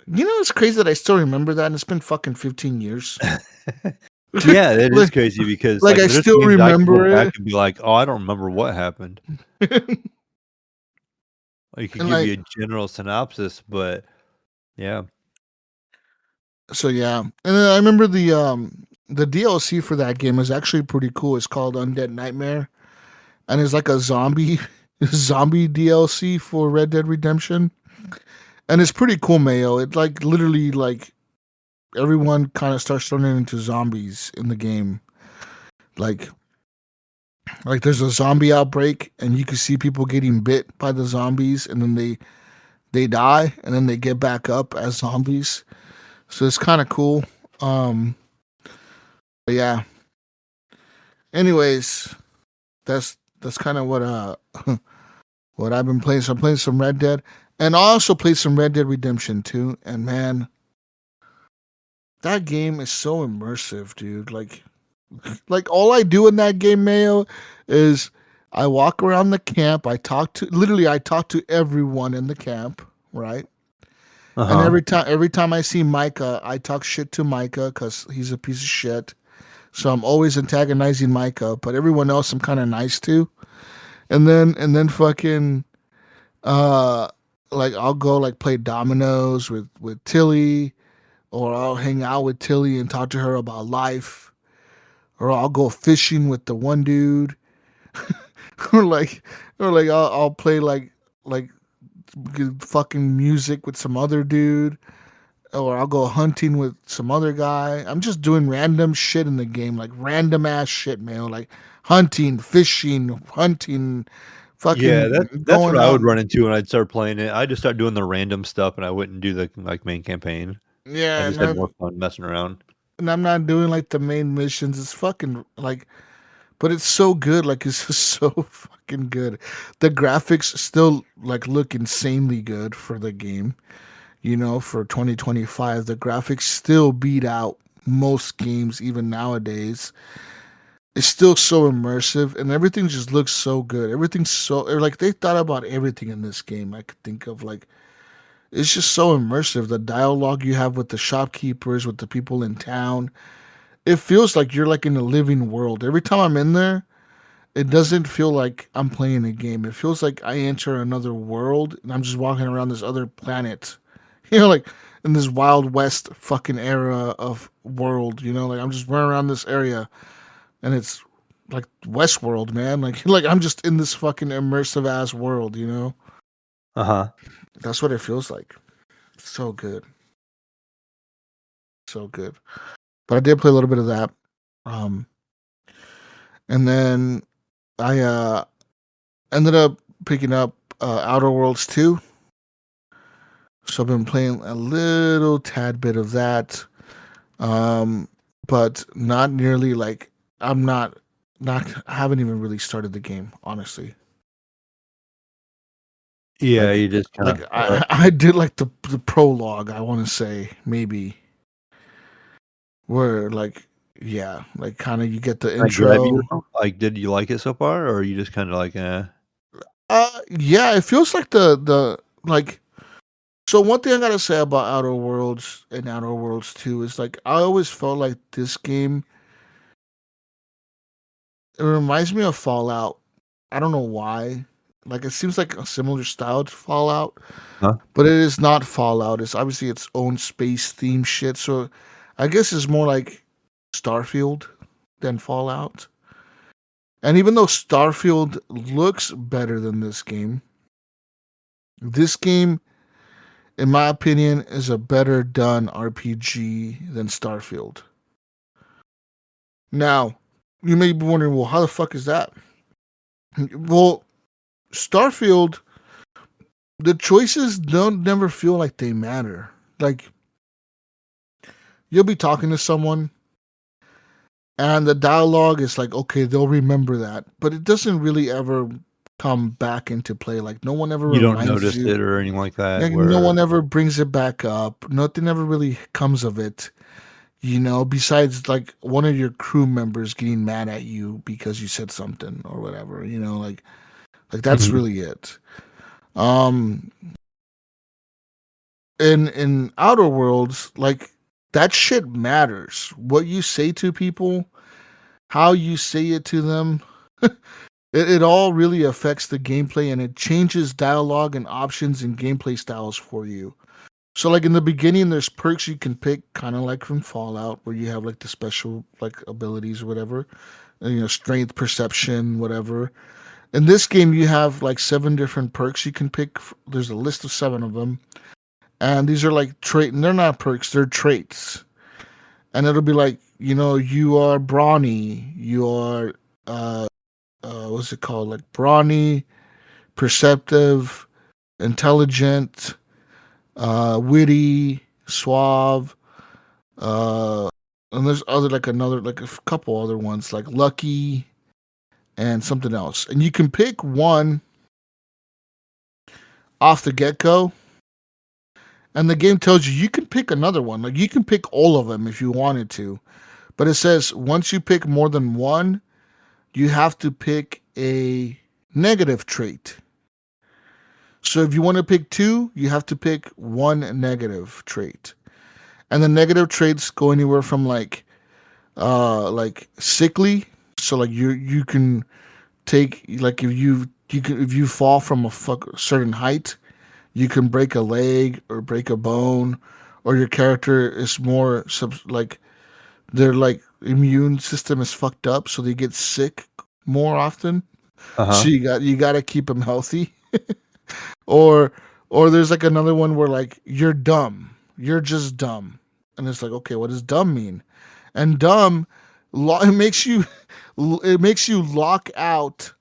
You know, it's crazy that I still remember that, and it's been fucking 15 years. Yeah, it is crazy because like I still remember it. I could be like, oh, I don't remember what happened. I could give you a general synopsis, but yeah. So yeah, and then I remember the DLC for that game is actually pretty cool. It's called Undead Nightmare, and it's like a zombie DLC for Red Dead Redemption, and it's pretty cool, Mayo. It like literally like everyone kind of starts turning into zombies in the game, like there's a zombie outbreak, and you can see people getting bit by the zombies, and then they die, and then they get back up as zombies. So it's kind of cool. But yeah. Anyways, that's kind of what what I've been playing. So I'm playing some Red Dead, and I also played some Red Dead Redemption 2. And man, that game is so immersive, dude. Like all I do in that game, Mayo, is I walk around the camp. I talk to everyone in the camp, right? And every time I see Micah, I talk shit to Micah because he's a piece of shit. So I'm always antagonizing Micah, but everyone else I'm kind of nice to. And then fucking like I'll go like play dominoes with Tilly, or I'll hang out with Tilly and talk to her about life, or I'll go fishing with the one dude, or I'll play like fucking music with some other dude, or I'll go hunting with some other guy. I'm just doing random shit in the game, like random ass shit, man. Like hunting, fishing, fucking. Yeah, that's what I would run into when I'd start playing it. I'd just start doing the random stuff, and I wouldn't do the like main campaign. Yeah, I just had more fun messing around. And I'm not doing like the main missions. It's fucking like, but it's so good. Like it's just so fucking good. The graphics still like look insanely good for the game. You know, for 2025, the graphics still beat out most games even nowadays. It's still so immersive, and everything just looks so good. Everything's so like they thought about everything in this game. I could think of like it's just so immersive. The dialogue you have with the shopkeepers, with the people in town, it feels like you're like in a living world. Every time I'm in there, it doesn't feel like I'm playing a game. It feels like I enter another world and I'm just walking around this other planet. Like in this Wild West fucking era of world, like I'm just running around this area and it's like Westworld, man. Like I'm just in this fucking immersive ass world. Uh-huh. That's what it feels like. So good. So good. But I did play a little bit of that. Um and then I ended up picking up Outer Worlds 2. So I've been playing a little tad bit of that. But not nearly like I'm not I haven't even really started the game, honestly. Yeah, Like you just like kinda I did like the prologue, I want to say, maybe, where like yeah, like kind of you get the kinda grab you intro. though? Like, did you like it so far, or are you just kinda like, eh? Yeah, it feels like the like so one thing I gotta say about Outer Worlds and Outer Worlds 2 is like I always felt like this game, it reminds me of Fallout. I don't know why. Like it seems like a similar style to Fallout, Huh? but it is not Fallout. It's obviously its own space theme shit. So I guess it's more like Starfield than Fallout. And even though Starfield looks better than this game, in my opinion, is a better done RPG than Starfield. Now, you may be wondering, well, how the fuck is that? Well, Starfield, the choices don't never feel like they matter. Like you'll be talking to someone and the dialogue is like, okay, they'll remember that, but it doesn't really ever come back into play. Like no one ever You don't reminds notice you. it or anything like that Like no where one ever brings it back up. Nothing ever really comes of it. Besides like one of your crew members getting mad at you because you said something or whatever. Like that's Mhm. really it. Um, in Outer Worlds, like that shit matters. What you say to people, how you say it to them, it all really affects the gameplay and it changes dialogue and options and gameplay styles for you. So like in the beginning, there's perks you can pick, kind of like from Fallout, where you have like the special like abilities or whatever, strength, perception, whatever. In this game, you have like 7 different perks you can pick. There's a list of 7 of them, and these are like trait. And they're not perks; they're traits. And it'll be like, you are brawny, you are what's it called? Like brawny, perceptive, intelligent, witty, suave, uh, and there's other like another like a couple other ones like lucky and something else. And you can pick one off the get go, and the game tells you can pick another one. Like you can pick all of them if you wanted to, but it says once you pick more than one, you have to pick a negative trait. So if you want to pick two, you have to pick one negative trait. And the negative traits go anywhere from like sickly. So like you can take like if you fall from a certain height, you can break a leg or break a bone, or your character is more like their like immune system is fucked up, so they get sick more often. So Uh-huh. you got to keep them healthy. or or there's like another one where like you're dumb, you're just dumb, and it's like, okay, what does dumb mean? And dumb, it makes you it makes you lock out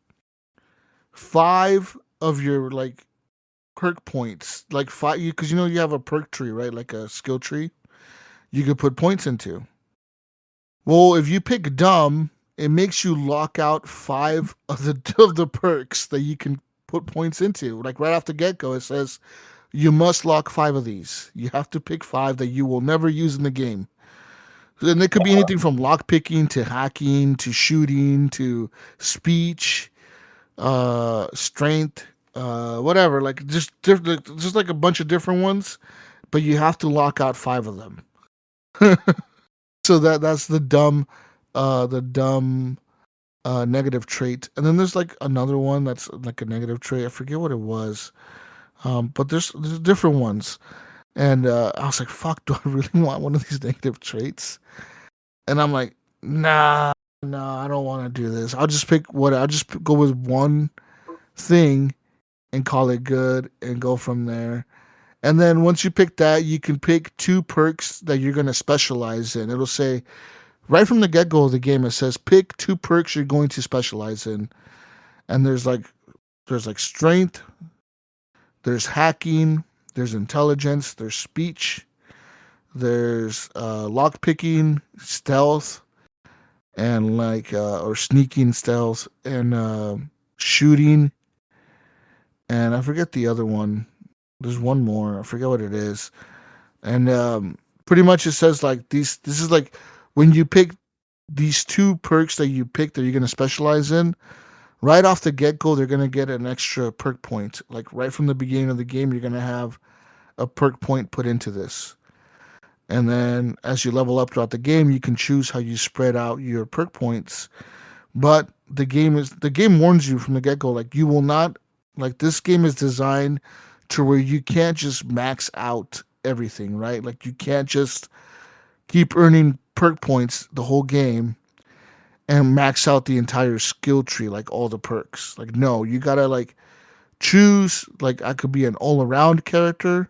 5 of your like perk points, like five, because you have a perk tree, right? Like a skill tree you could put points into. Well, if you pick dumb, it makes you lock out 5 of the perks that you can put points into. Like right off the get go, it says you must lock 5 of these. You have to pick 5 that you will never use in the game. And it could be anything from lock picking to hacking to shooting to speech, strength, whatever. Like just like a bunch of different ones, but you have to lock out 5 of them. So that's the dumb negative trait. And then there's like another one that's like a negative trait. I forget what it was. But there's different ones. And I was like, fuck, do I really want one of these negative traits? And I'm like, nah, I don't want to do this. I'll just go with one thing and call it good and go from there. And then once you pick that, you can pick 2 perks that you're going to specialize in. It'll say right from the get go of the game, it says pick 2 perks you're going to specialize in. And there's like strength, there's hacking, there's intelligence, there's speech, there's lock picking, stealth, and or sneaking stealth, and shooting, and I forget the other one. There's one more. I forget what it is. And pretty much it says like these. This is like when you pick these 2 perks that you pick that you're gonna specialize in. Right off the get go, they're gonna get an extra perk point. Like right from the beginning of the game, you're gonna have a perk point put into this. And then as you level up throughout the game, you can choose how you spread out your perk points. But the game warns you from the get go, like you will not like this game is designed to where you can't just max out everything, right? Like you can't just keep earning perk points the whole game and max out the entire skill tree, like all the perks. Like no, you gotta like choose. Like I could be an all around character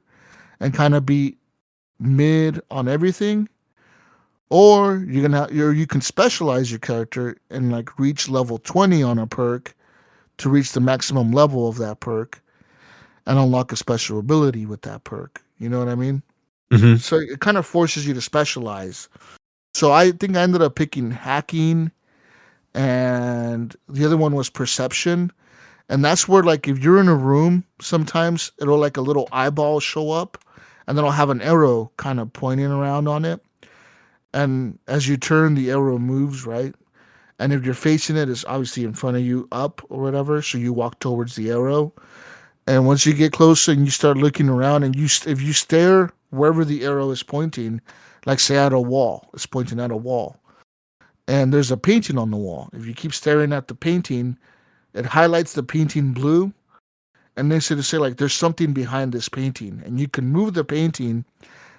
and kind of be mid on everything, or you can specialize your character and like reach level 20 on a perk to reach the maximum level of that perk and unlock a special ability with that perk. You know what I mean? Mm-hmm. So it kind of forces you to specialize. So I think I ended up picking hacking, and the other one was perception. And that's where like if you're in a room, sometimes it'll like a little eyeball show up and then I'll have an arrow kind of pointing around on it. And as you turn, the arrow moves, right? And if you're facing it, it's obviously in front of you up or whatever. So you walk towards the arrow. And once you get closer and you start looking around, and if you stare wherever the arrow is pointing, like say at a wall, it's pointing at a wall, and there's a painting on the wall. If you keep staring at the painting, it highlights the painting blue, and they say like there's something behind this painting, and you can move the painting,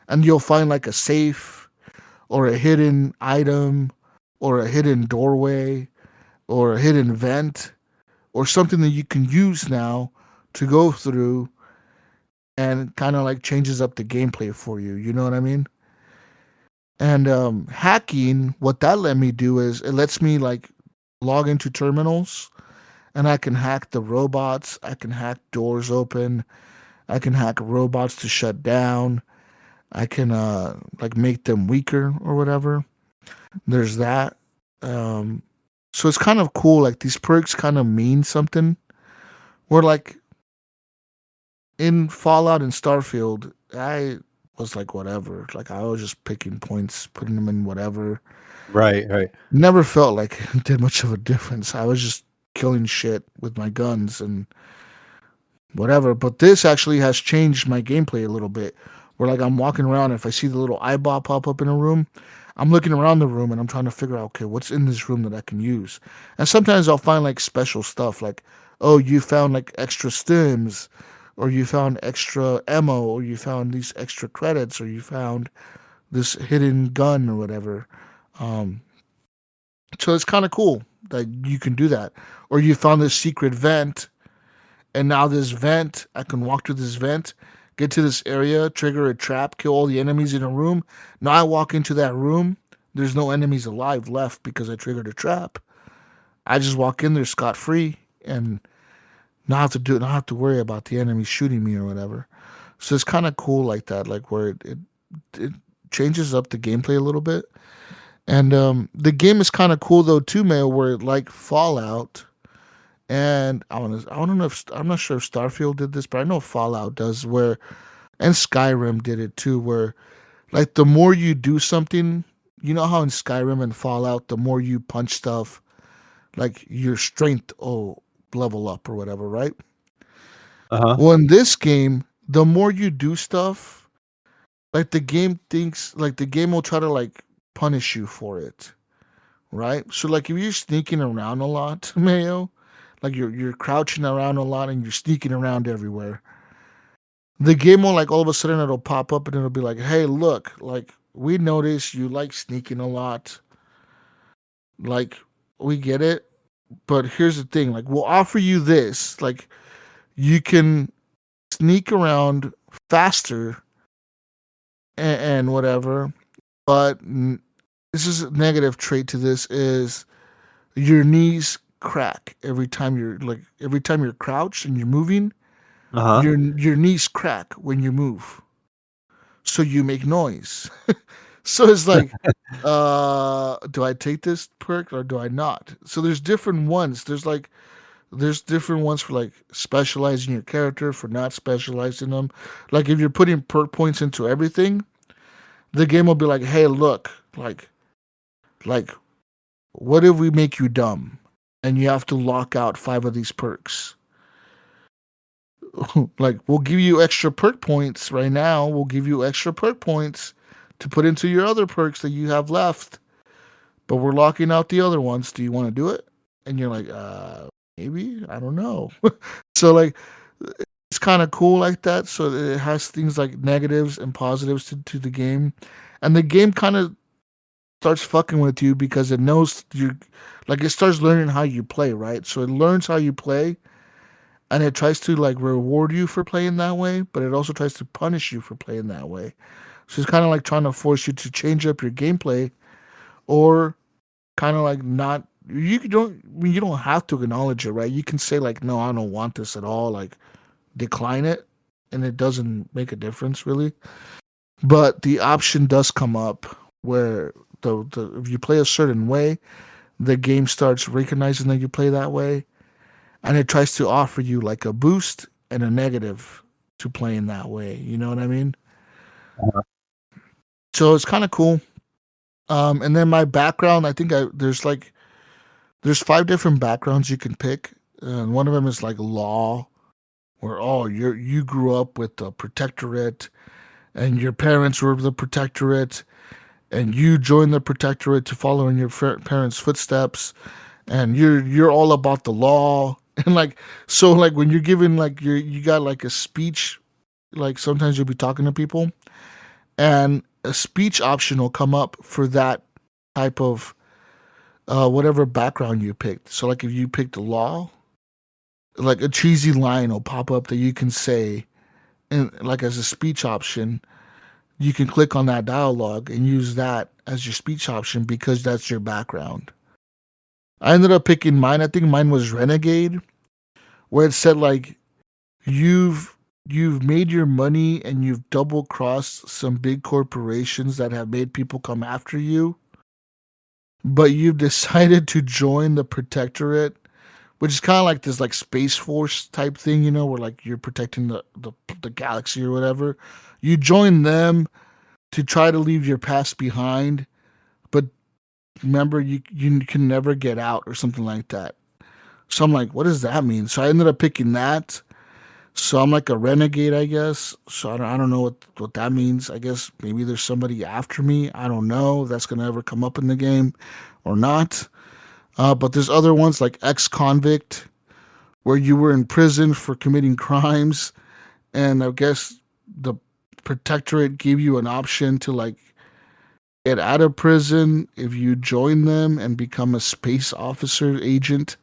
and you'll find like a safe, or a hidden item, or a hidden doorway, or a hidden vent, or something that you can use now to go through and kind of like changes up the gameplay for you. You know what I mean? And hacking, what that let me do is it lets me like log into terminals and I can hack the robots. I can hack doors open. I can hack robots to shut down. I can like make them weaker or whatever. There's that. So it's kind of cool. Like these perks kind of mean something. Where like in Fallout and Starfield, I was like whatever. Like I was just picking points, putting them in whatever. Right. Never felt like it did much of a difference. I was just killing shit with my guns and whatever. But this actually has changed my gameplay a little bit. Where like I'm walking around, if I see the little eyeball pop up in a room, I'm looking around the room and I'm trying to figure out, okay, what's in this room that I can use. And sometimes I'll find like special stuff, like, oh, you found like extra stims, or you found extra ammo, or you found these extra credits, or you found this hidden gun or whatever. So it's kind of cool that you can do that. Or you found this secret vent, and now this vent, I can walk through this vent, get to this area, trigger a trap, kill all the enemies in a room. Now I walk into that room, there's no enemies alive left because I triggered a trap. I just walk in there scot free and not have to worry about the enemies shooting me or whatever. So it's kind of cool like that, like where it changes up the gameplay a little bit. And the game is kind of cool though too, Mayo, where like Fallout, and I don't know if I'm not sure if Starfield did this, but I know Fallout does, where and Skyrim did it too, where like the more you do something, you know how in Skyrim and Fallout, the more you punch stuff, like your strength will level up or whatever, right? Uh-huh. Well, in this game, the more you do stuff, like the game will try to like punish you for it, right? So like if you're sneaking around a lot, Mayo, like you're crouching around a lot and you're sneaking around everywhere, the game will like all of a sudden it'll pop up and it'll be like, hey, look, like we notice you like sneaking a lot. Like we get it, but here's the thing, like we'll offer you this. Like you can sneak around faster and whatever, but this is a negative trait to this is your knees crack every time you're crouched and you're moving, Uh huh. your knees crack when you move. So you make noise. So it's like, do I take this perk or do I not? So there's different ones. There's different ones for like specializing your character, for not specializing them. Like if you're putting perk points into everything, the game will be like, hey, look, like what if we make you dumb and you have to lock out 5 of these perks? Like we'll give you extra perk points right now. We'll give you extra perk points to put into your other perks that you have left, but we're locking out the other ones. Do you want to do it? And you're like, maybe, I don't know. So like it's kind of cool like that. So it has things like negatives and positives to the game, and the game kind of starts fucking with you because it knows you, like it starts learning how you play, right? So it learns how you play, and it tries to like reward you for playing that way, but it also tries to punish you for playing that way. So it's kind of like trying to force you to change up your gameplay, or kind of like not. You don't have to acknowledge it, right? You can say like, no, I don't want this at all. Like decline it, and it doesn't make a difference really. But the option does come up where the if you play a certain way, the game starts recognizing that you play that way, and it tries to offer you like a boost and a negative to playing that way. You know what I mean? So it's kind of cool. And then my background, I think there's 5 different backgrounds you can pick, and one of them is like law, where you grew up with the protectorate, and your parents were the protectorate, and you joined the protectorate to follow in your parents' footsteps, and you're all about the law. And like so like when you're giving like you got like a speech, like sometimes you'll be talking to people, and a speech option will come up for that type of whatever background you picked. So like if you picked law, like a cheesy line will pop up that you can say, and like as a speech option, you can click on that dialogue and use that as your speech option because that's your background. I ended up picking mine. I think mine was Renegade, where it said like you've made your money and you've double crossed some big corporations that have made people come after you, but you've decided to join the protectorate, which is kind of like this like space force type thing, you know, where like you're protecting the galaxy or whatever. You join them to try to leave your past behind, but remember you can never get out or something like that. So I'm like, what does that mean? So I ended up picking that. So I'm like a renegade, I guess. So I don't know what that means. I guess maybe there's somebody after me. I don't know if that's gonna ever come up in the game or not. But there's other ones like ex-convict, where you were in prison for committing crimes, and I guess the protectorate gave you an option to like get out of prison if you join them and become a space officer agent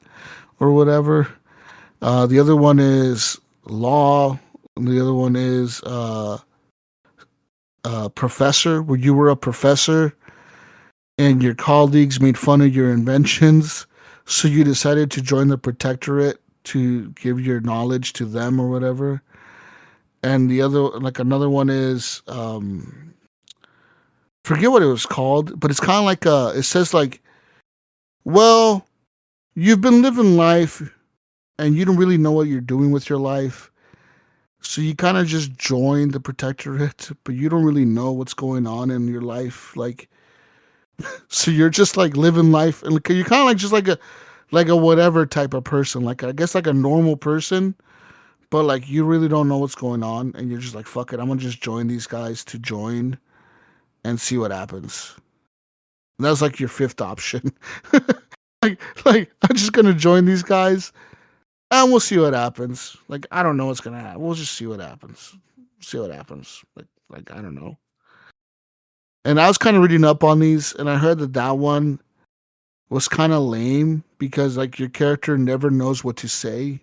or whatever. The other one is law. And the other one is professor, where you were a professor and your colleagues made fun of your inventions. So you decided to join the protectorate to give your knowledge to them or whatever. And the other, like another one is, forget what it was called, but it's kind of like it says like, well, you've been living life and you don't really know what you're doing with your life. So you kind of just join the protectorate, but you don't really know what's going on in your life. Like, so you're just like living life, and you're kind of like just like a whatever type of person. Like I guess like a normal person, but like you really don't know what's going on, and you're just like, fuck it, I'm gonna just join these guys to join and see what happens. And that's like your fifth option. like I'm just gonna join these guys and we'll see what happens. Like I don't know what's gonna happen. We'll just see what happens. See what happens. Like I don't know. And I was kind of reading up on these, and I heard that one was kind of lame because like your character never knows what to say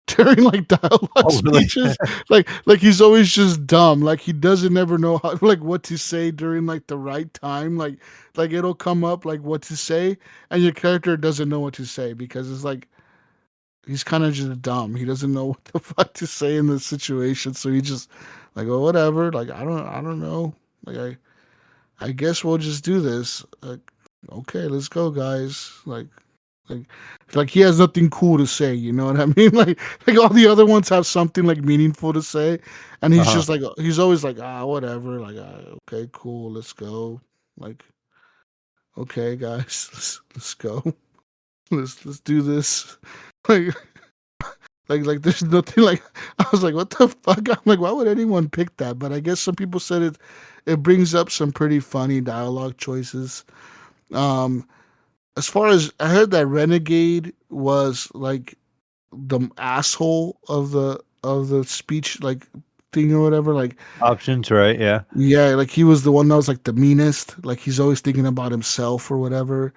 during like dialogue Oh, really? speeches. like he's always just dumb. Like he doesn't ever know how like what to say during like the right time. Like it'll come up like what to say, and your character doesn't know what to say because it's like he's kind of just dumb. He doesn't know what the fuck to say in this situation, so he just like, oh, whatever. Like I don't know. Like I guess we'll just do this. Like, okay, let's go, guys. Like, like he has nothing cool to say. You know what I mean? Like all the other ones have something like meaningful to say, and he's Uh-huh. just like he's always like whatever. Like okay, cool, let's go. Like okay, guys, let's go. Let's do this. Like like there's nothing like I was like what the fuck. I'm like why would anyone pick that? But I guess some people said it brings up some pretty funny dialogue choices. Um, as far as I heard that Renegade was like the asshole of the speech like thing or whatever. Like Options, right? Yeah. yeah, like he was the one that was like the meanest. Like he's always thinking about himself or whatever.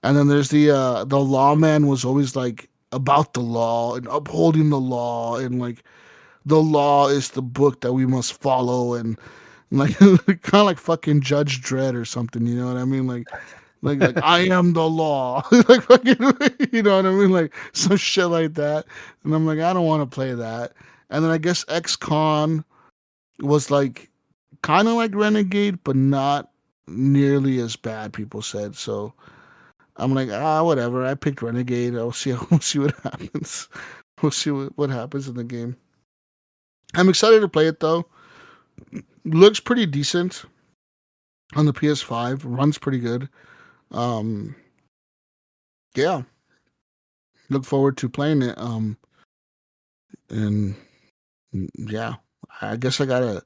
And then there's the lawman was always like about the law and upholding the law and like the law is the book that we must follow and like kind of like fucking Judge Dredd or something, you know what I mean? Like I am the law, like fucking, you know what I mean? Like some shit like that. And I'm like, I don't want to play that. And then I guess ex-con was like kind of like Renegade, but not nearly as bad. People said so. I'm like, whatever. I picked Renegade. I'll see. We'll see what happens. We'll see what happens in the game. I'm excited to play it though. Looks pretty decent on the PS5. Runs pretty good. Um, yeah. Look forward to playing it. And yeah, I guess I gotta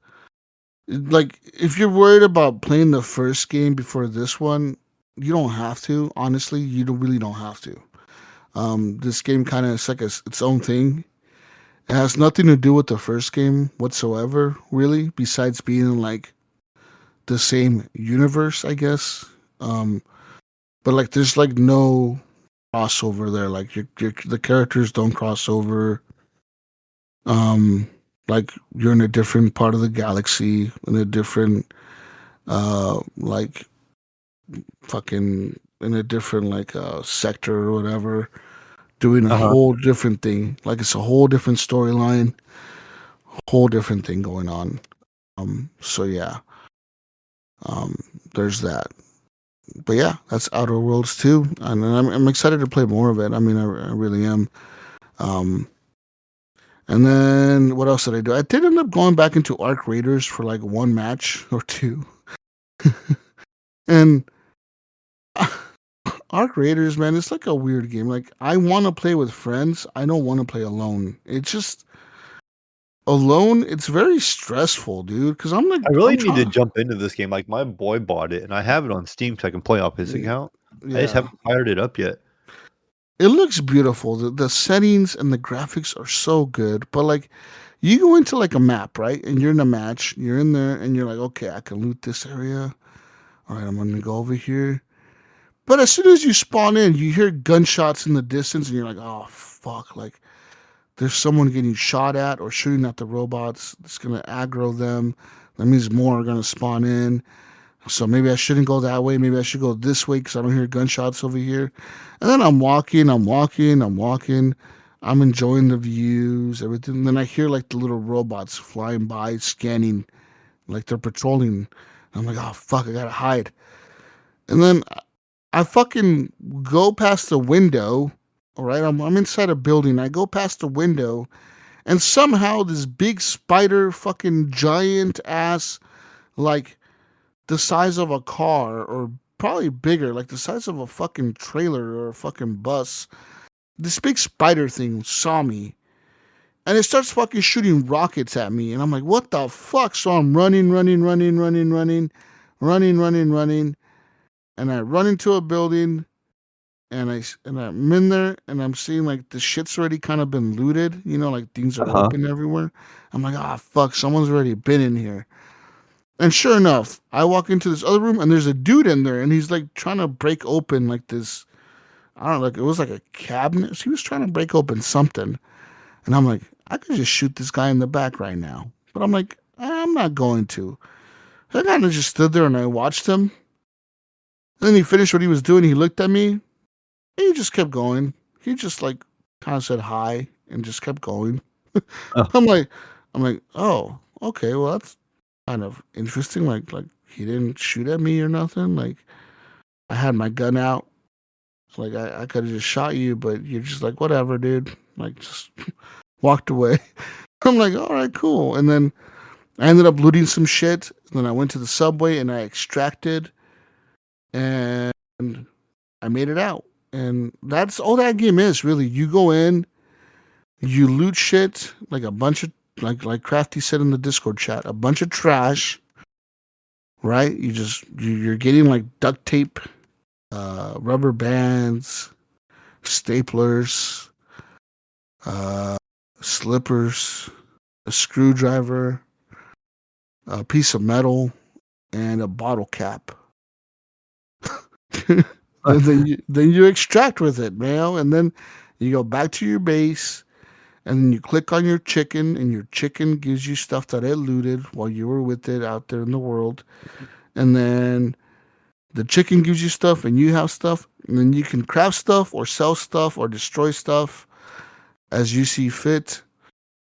like if you're worried about playing the first game before this one, you don't have to. Honestly, you really don't have to. This game kind of is like its own thing. It has nothing to do with the first game whatsoever, really, besides being in like the same universe, I guess. Um, but like there's like no crossover there. Like the characters don't cross over. Um, like you're in a different part of the galaxy, in a different like fucking in a different like sector or whatever, doing a Uh-huh. whole different thing. Like it's a whole different storyline, whole different thing going on. So yeah, um, there's that. But yeah, that's Outer Worlds 2, and I'm excited to play more of it. I mean, I really am. Um, and then what else did I do? I did end up going back into Arc Raiders for like one match or two, and Arc Raiders, man, it's like a weird game. Like I want to play with friends. I don't want to play alone. It's just alone. It's very stressful, dude. Because I'm like I really I'm need to trying. jump into this game. Like my boy bought it, and I have it on Steam so I can play off his account. I just Yeah, haven't fired it up yet. it looks beautiful. The settings and the graphics are so good. But like, you go into like a map, right? And you're in a match. You're in there, and you're like, okay, I can loot this area. All right, I'm gonna go over here. But as soon as you spawn in, you hear gunshots in the distance, and you're like, oh fuck, like there's someone getting shot at or shooting at the robots. It's gonna aggro them. That means more are gonna spawn in. So maybe I shouldn't go that way. Maybe I should go this way because I don't hear gunshots over here. And then I'm walking, I'm walking, I'm walking. I'm enjoying the views, everything. And then I hear like the little robots flying by, scanning, like they're patrolling. I'm like, oh fuck, I gotta hide. And then I fucking go past the window. All right, I'm inside a building. I go past the window, and somehow this big spider, fucking giant ass, like the size of a car or probably bigger, like the size of a fucking trailer or a fucking bus. This big spider thing saw me and it starts fucking shooting rockets at me. And I'm like, what the fuck? So I'm running, running, running, running, running, running, running, running. and I run into a building, and I'm in there, and I'm seeing like the shit's already kind of been looted. You know, like things are Uh-huh. open everywhere. I'm like, ah, fuck, someone's already been in here. And sure enough, I walk into this other room, and there's a dude in there, and he's like trying to break open like this. I don't know, like it was like a cabinet. He was trying to break open something, and I'm like, I could just shoot this guy in the back right now. But I'm like, I'm not going to. I kind of just stood there and I watched him. And then he finished what he was doing. He looked at me. And he just kept going. He just like kind of said hi and just kept going. Oh, I'm like, oh, okay. Well, that's kind of interesting. Like he didn't shoot at me or nothing. Like I had my gun out. Like I could have just shot you, but you're just like whatever, dude. Like just walked away. I'm like, all right, cool. And then I ended up looting some shit. And then I went to the subway and I extracted, and I made it out. And that's all that game is, really. You go in, you loot shit, like a bunch of, like Crafty said in the Discord chat, a bunch of trash, right? You're getting like duct tape, rubber bands, staplers, uh, slippers, a screwdriver, a piece of metal, and a bottle cap. And then you extract with it, man, and then you go back to your base, and then you click on your chicken, and your chicken gives you stuff that it looted while you were with it out there in the world, and then the chicken gives you stuff, and you have stuff, and then you can craft stuff or sell stuff or destroy stuff as you see fit.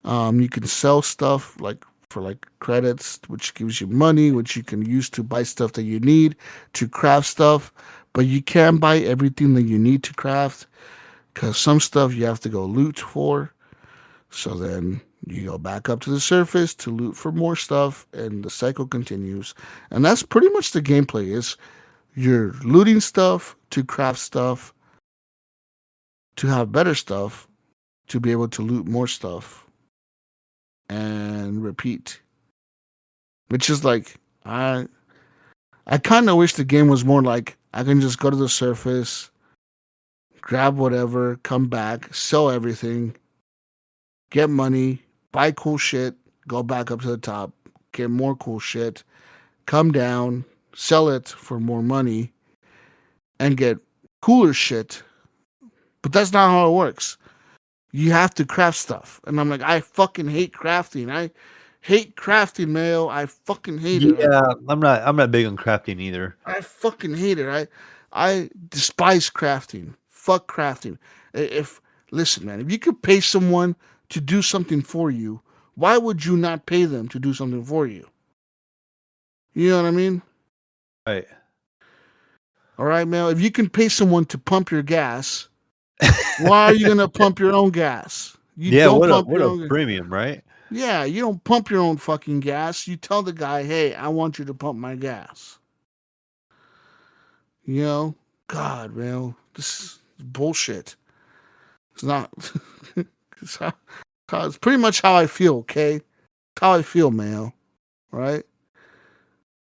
You can sell stuff like for like credits, which gives you money, which you can use to buy stuff that you need to craft stuff. But you can't buy everything that you need to craft because some stuff you have to go loot for. So then you go back up to the surface to loot for more stuff, and the cycle continues. And that's pretty much the gameplay. Is you're looting stuff to craft stuff, to have better stuff, to be able to loot more stuff, and repeat. Which is like I kind of wish the game was more like I can just go to the surface, grab whatever, come back, sell everything, get money, buy cool shit, go back up to the top, get more cool shit, come down, sell it for more money, and get cooler shit. But that's not how it works. You have to craft stuff. And I'm like, I fucking hate crafting. I hate crafting, Mayo. I fucking hate it. yeah, I'm not big on crafting either. I fucking hate it. I despise crafting. Fuck crafting. If listen, man, if you could pay someone to do something for you, why would you not pay them to do something for you? You know what I mean? Right. All right, man. If you can pay someone to pump your gas, why are you gonna pump your own gas? You Yeah, don't pump what your a own. premium, right? Yeah, you don't pump your own fucking gas. You tell the guy, hey, I want you to pump my gas. You know? God, man. This is bullshit. It's not. It's pretty much how I feel, okay? It's how I feel, man. Right?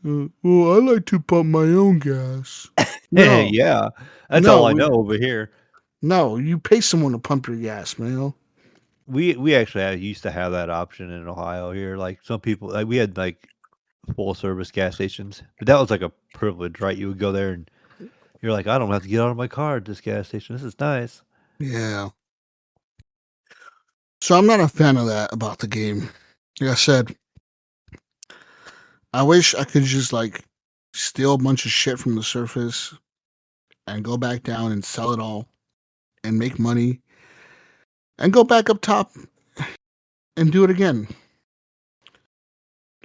Well, I like to pump my own gas. No, Yeah, that's all no, I know over here. no. You pay someone to pump your gas, man. We actually used to have that option in Ohio here. Like some people, like we had like full service gas stations, but that was like a privilege, right? You would go there and you're like, I don't have to get out of my car at this gas station. This is nice. Yeah. So I'm not a fan of that about the game. Like I said, I wish I could just like steal a bunch of shit from the surface and go back down and sell it all and make money and go back up top and do it again.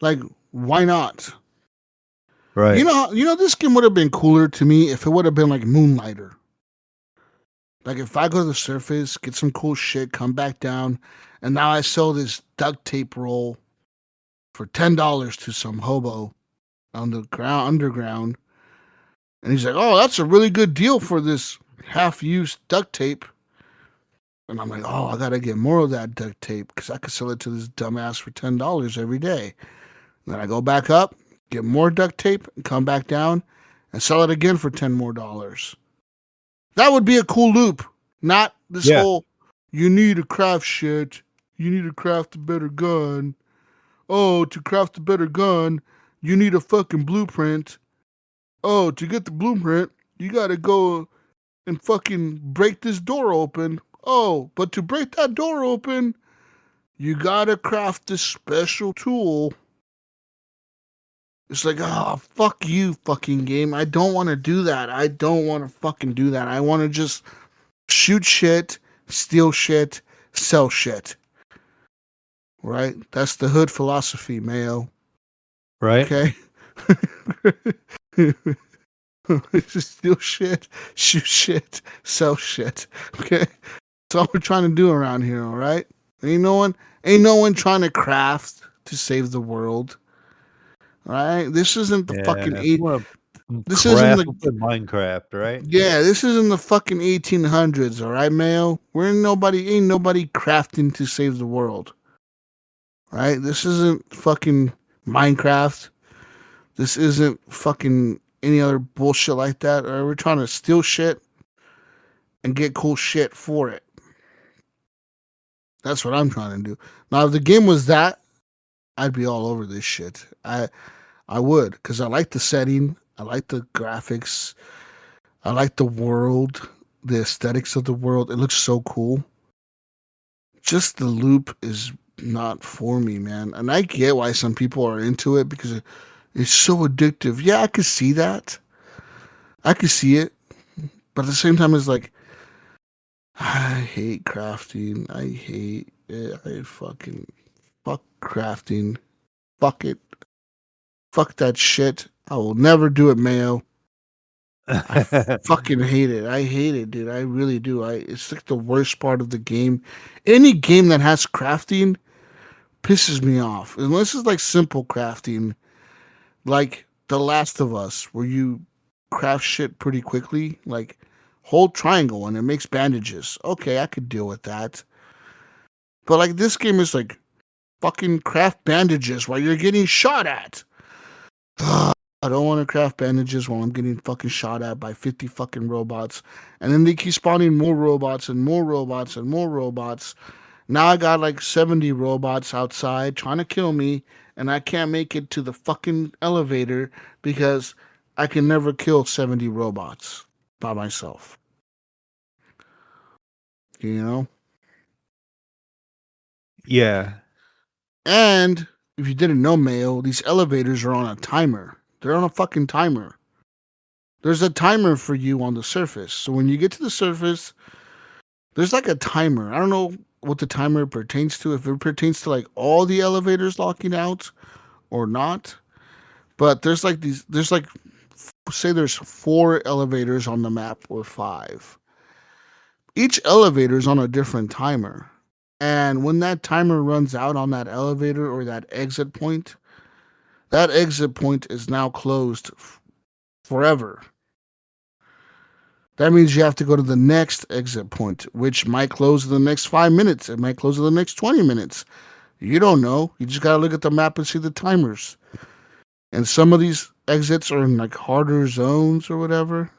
Like, why not? Right. You know, this game would have been cooler to me if it would have been like Moonlighter. Like, if I go to the surface, get some cool shit, come back down, and now I sell this duct tape roll for $10 to some hobo on the underground, and he's like, "Oh, that's a really good deal for this half-used duct tape." And I'm like, "Oh, I gotta get more of that duct tape because I could sell it to this dumbass for $10 every day." And then I go back up, get more duct tape, and come back down, and sell it again for $10 more. That would be a cool loop. Not this whole, you need to craft shit. You need to craft a better gun. Oh, to craft a better gun, you need a fucking blueprint. Oh, to get the blueprint, you gotta go and fucking break this door open. Oh, but to break that door open, you gotta craft this special tool. It's like, oh, fuck you, fucking game. I don't want to do that. I don't want to fucking do that. I want to just shoot shit, steal shit, sell shit. Right? That's the hood philosophy, Mayo. Right? Okay? Just steal shit, shoot shit, sell shit. Okay? That's all we're trying to do around here, all right? Ain't no one trying to craft to save the world. All right? This isn't the fucking this isn't the Minecraft, right? Yeah, this isn't the fucking 1800s, all right, Mayo? Ain't nobody crafting to save the world. All right? This isn't fucking Minecraft. This isn't fucking any other bullshit like that. All right? We're trying to steal shit and get cool shit for it. That's what I'm trying to do. Now, if the game was that, I'd be all over this shit. I would, because I like the setting. I like the graphics. I like the world, the aesthetics of the world. It looks so cool. Just the loop is not for me, man. And I get why some people are into it because it's so addictive. Yeah, I could see that. I could see it. But at the same time, it's like, I hate crafting. I hate it. I fucking fuck crafting. Fuck it. Fuck that shit. I will never do it, Mayo. I fucking hate it. I hate it, dude. I really do. It's like the worst part of the game. Any game that has crafting pisses me off. Unless it's like simple crafting, like The Last of Us, where you craft shit pretty quickly, like hold triangle and it makes bandages. Okay, I could deal with that. But like this game is like fucking craft bandages while you're getting shot at. I don't want to craft bandages while I'm getting fucking shot at by 50 fucking robots. And then they keep spawning more robots and more robots and more robots. Now I got like 70 robots outside trying to kill me, and I can't make it to the fucking elevator because I can never kill 70 robots by myself. You know? Yeah. And if you didn't know, Mayo, these elevators are on a timer. They're on a fucking timer. There's a timer for you on the surface. So when you get to the surface, there's like a timer. I don't know what the timer pertains to, if it pertains to like all the elevators locking out or not. But there's like say there's 4 elevators on the map or 5. Each elevator is on a different timer. And when that timer runs out on that elevator or that exit point is now closed forever. That means you have to go to the next exit point, which might close in the next 5 minutes. It might close in the next 20 minutes. You don't know. You just got to look at the map and see the timers. And some of these exits are in like harder zones or whatever.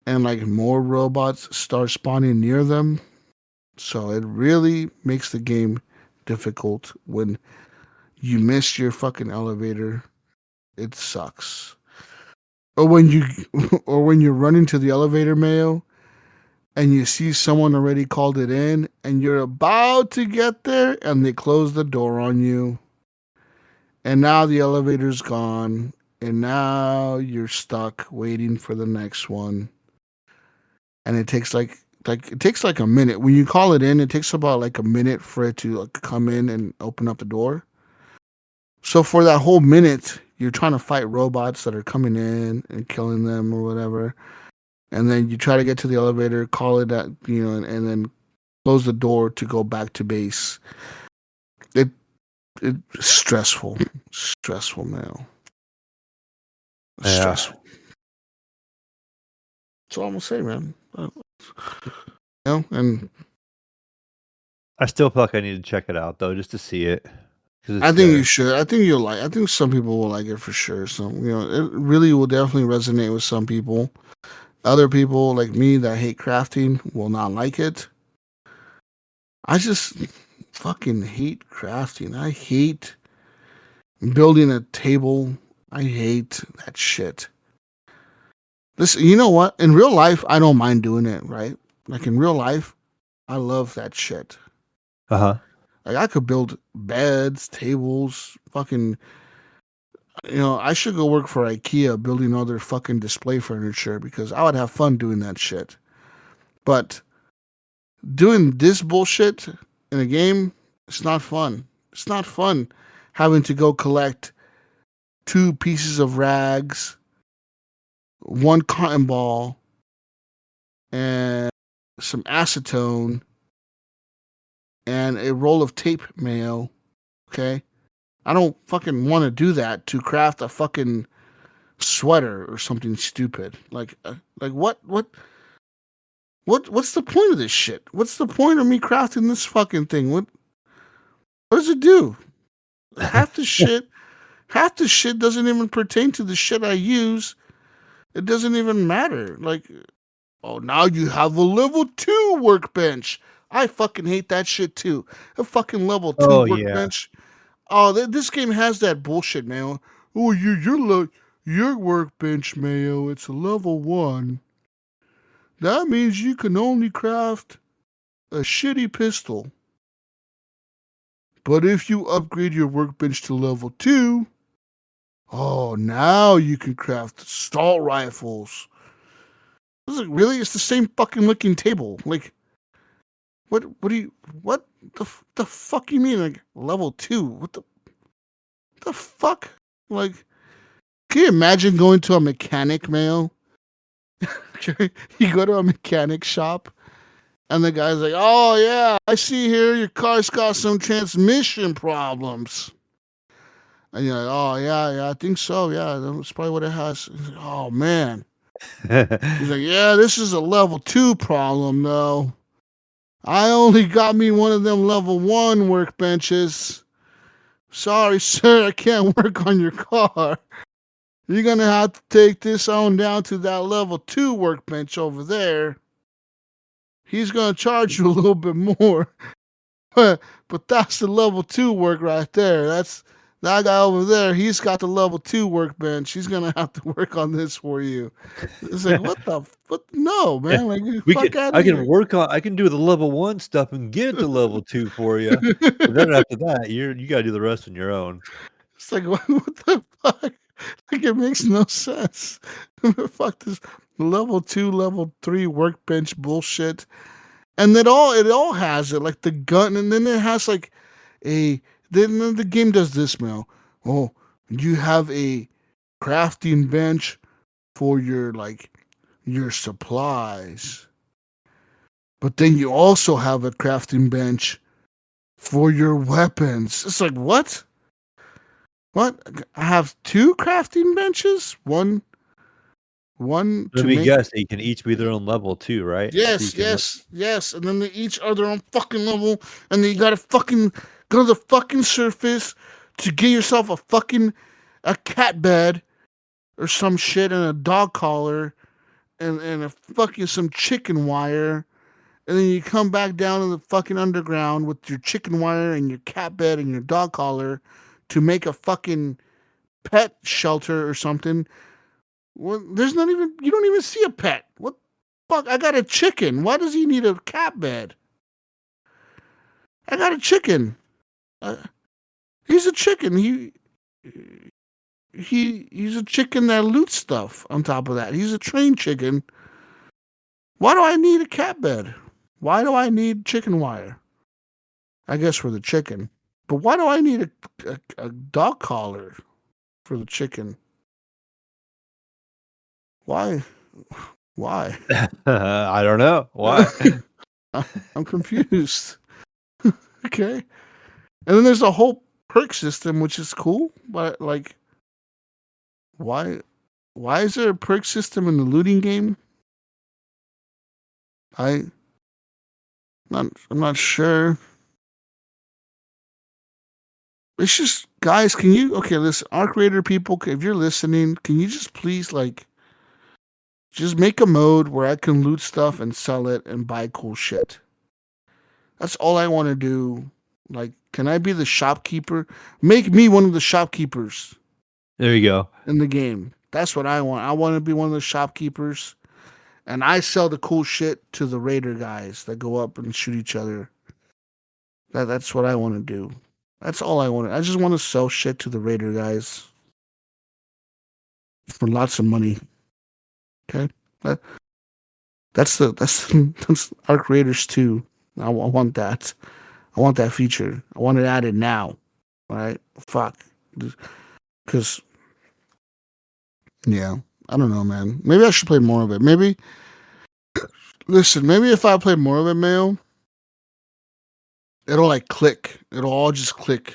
And like more robots start spawning near them. So it really makes the game difficult when you miss your fucking elevator. It sucks. Or when you're running to the elevator, Mayo, and you see someone already called it in and you're about to get there and they close the door on you. And now the elevator's gone and now you're stuck waiting for the next one. And it takes like a minute. When you call it in, it takes about like a minute for it to like come in and open up the door. So for that whole minute, you're trying to fight robots that are coming in and killing them or whatever. And then you try to get to the elevator, call it at, and then close the door to go back to base. It's stressful. Stressful, man. Stressful. That's all I'm gonna say, man. And I still feel like I need to check it out though, just to see it. because I it's think you there. should. I think you'll like. I think some people will like it for sure. So it really will definitely resonate with some people. Other people like me that hate crafting will not like it. I just fucking hate crafting. I hate building a table. I hate that shit. This, you know what? In real life, I don't mind doing it. Right? Like in real life, I love that shit. Uh huh. Like I could build beds, tables, fucking. I should go work for IKEA building all their fucking display furniture because I would have fun doing that shit. But doing this bullshit in a game, it's not fun. It's not fun having to go collect two pieces of rags, one cotton ball, and some acetone, and a roll of tape mayo. Okay? I don't fucking want to do that to craft a fucking sweater or something stupid. Like what's the point of this shit? What's the point of me crafting this fucking thing? What does it do? Half the shit half the shit doesn't even pertain to the shit I use. It doesn't even matter. Like, oh, now you have a level 2 workbench. I fucking hate that shit too. A fucking level 2 Oh yeah. workbench. Oh, this game has that bullshit, man. Oh, your workbench, Mayo. It's a level 1. That means you can only craft a shitty pistol. But if you upgrade your workbench to level 2, oh, now you can craft assault rifles. It's like, really? It's the same fucking looking table. Like, what the fuck you mean? Like, level 2? What the fuck? Like, can you imagine going to a mechanic, Mayo? Okay, you go to a mechanic shop, and the guy's like, oh, yeah, I see here your car's got some transmission problems. And you're like, oh, yeah, I think so. Yeah, that's probably what it has. He's like, oh, man. He's like, yeah, this is a level 2 problem, though. I only got me one of them level 1 workbenches. Sorry, sir, I can't work on your car. You're going to have to take this on down to that level 2 workbench over there. He's going to charge you a little bit more. But that's the level 2 work right there. That's that guy over there. He's got the level 2 workbench. He's gonna have to work on this for you. It's like what? No, Yeah. man. Like We fuck can out of I can here. work on I can do the level 1 stuff and get it to level 2 for you. But then after that, you gotta do the rest on your own. It's like what the fuck? Like it makes no sense. Fuck this level 2, level 3 workbench bullshit. And it all has it like the gun, and then it has like a then the game does this, Mel. Oh, you have a crafting bench for your supplies, but then you also have a crafting bench for your weapons. It's like what? What? I have two crafting benches. One Let to me make. guess, they can each be their own level too, right? So you Yes, can yes, yes. And then they each are their own fucking level, and then you gotta fucking go to the fucking surface to get yourself a cat bed or some shit and a dog collar and a fucking some chicken wire. And then you come back down in the fucking underground with your chicken wire and your cat bed and your dog collar to make a fucking pet shelter or something. Well, there's not even you don't even see a pet. What fuck? I got a chicken. Why does he need a cat bed? I got a chicken. Uh, he's a chicken. He's a chicken that loots stuff. On top of that, he's a trained chicken. Why do I need a cat bed? Why do I need chicken wire? I guess for the chicken. But why do I need a dog collar for the chicken? Why? Why? I don't know. Why? I'm confused. Okay. And then there's a whole perk system, which is cool, but like, why? Why is there a perk system in the looting game? I'm not sure. It's just, guys, can you, okay, listen, Arc Raider people, if you're listening, can you just please, like, just make a mode where I can loot stuff and sell it and buy cool shit. That's all I want to do. Like, can I be the shopkeeper? Make me one of the shopkeepers There you go. in the game. That's what I want. I want to be one of the shopkeepers, and I sell the cool shit to the raider guys that go up and shoot each other. That's what I want to do. That's all I want. I just want to sell shit to the raider guys for lots of money. Okay, that, that's Arc Raiders 2. I want that. I want that feature. I want it added now. All right, fuck, because yeah, I don't know, man. Maybe I should play more of it. Maybe listen. Maybe if I play more of it, Mayo, it'll like click. It'll all just click.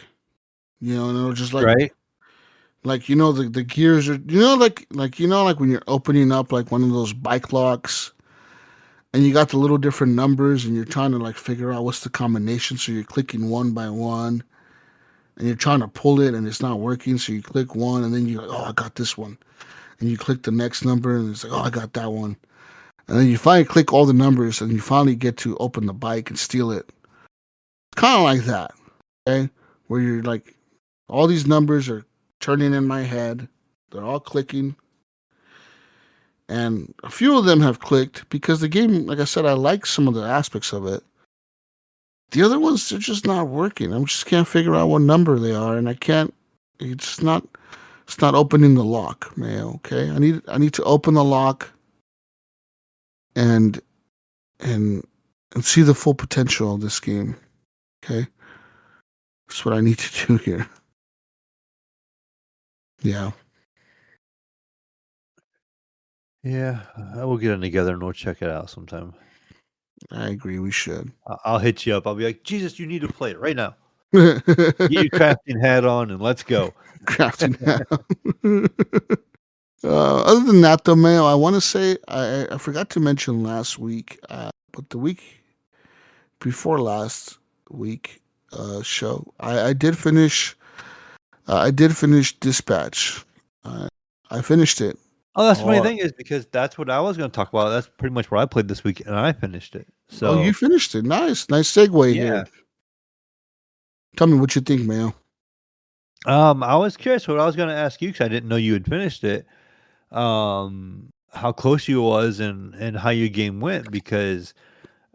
You know, and it'll just Right? like you know the gears are like when you're opening up like one of those bike locks and you got the little different numbers and you're trying to like figure out what's the combination, so you're clicking one by one and you're trying to pull it and it's not working, so you click one and then you're like, oh, I got this one, and you click the next number and it's like, oh, I got that one, and then you finally click all the numbers and you finally get to open the bike and steal it. It's kind of like that, okay, where you're like, all these numbers are turning in my head, they're all clicking, and a few of them have clicked because the game, like I said, I like some of the aspects of it. The other ones, they're just not working. I just can't figure out what number they are, and I can't. It's not. It's not opening the lock, Mayo. Okay, I need to open the lock and and and see the full potential of this game. Okay, that's what I need to do here. Yeah, Yeah, I will get it together and we'll check it out sometime. I agree. We should. I'll hit you up. I'll be like, Jesus, you need to play it right now. Get your crafting hat on and let's go. Crafting now. Other than that, though, Mayo, I want to say I forgot to mention last week, but the week before last week show, I did finish. I did finish Dispatch. I finished it. Oh, that's the funny Oh, thing is because that's what I was going to talk about. That's pretty much what I played this week, and I finished it. oh, you So finished it. Nice, nice segue yeah, here. Tell me what you think, Mayo. I was curious what I was going to ask you because I didn't know you had finished it. How close you was and how your game went, because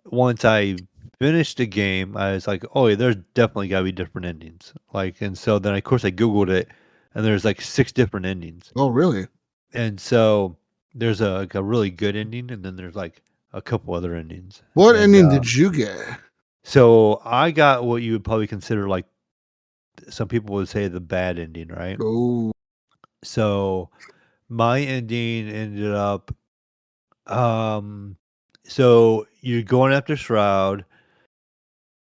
once I finished the game, I was like, oh, yeah, there's definitely got to be different endings. Like, and so then of course I Googled it, and there's like 6 different endings. Oh, really? And so there's like a really good ending, and then there's like a couple other endings. What And ending did you get? so I got what you would probably consider like some people would say the bad ending, right? Oh, So my ending ended up so you're going after Shroud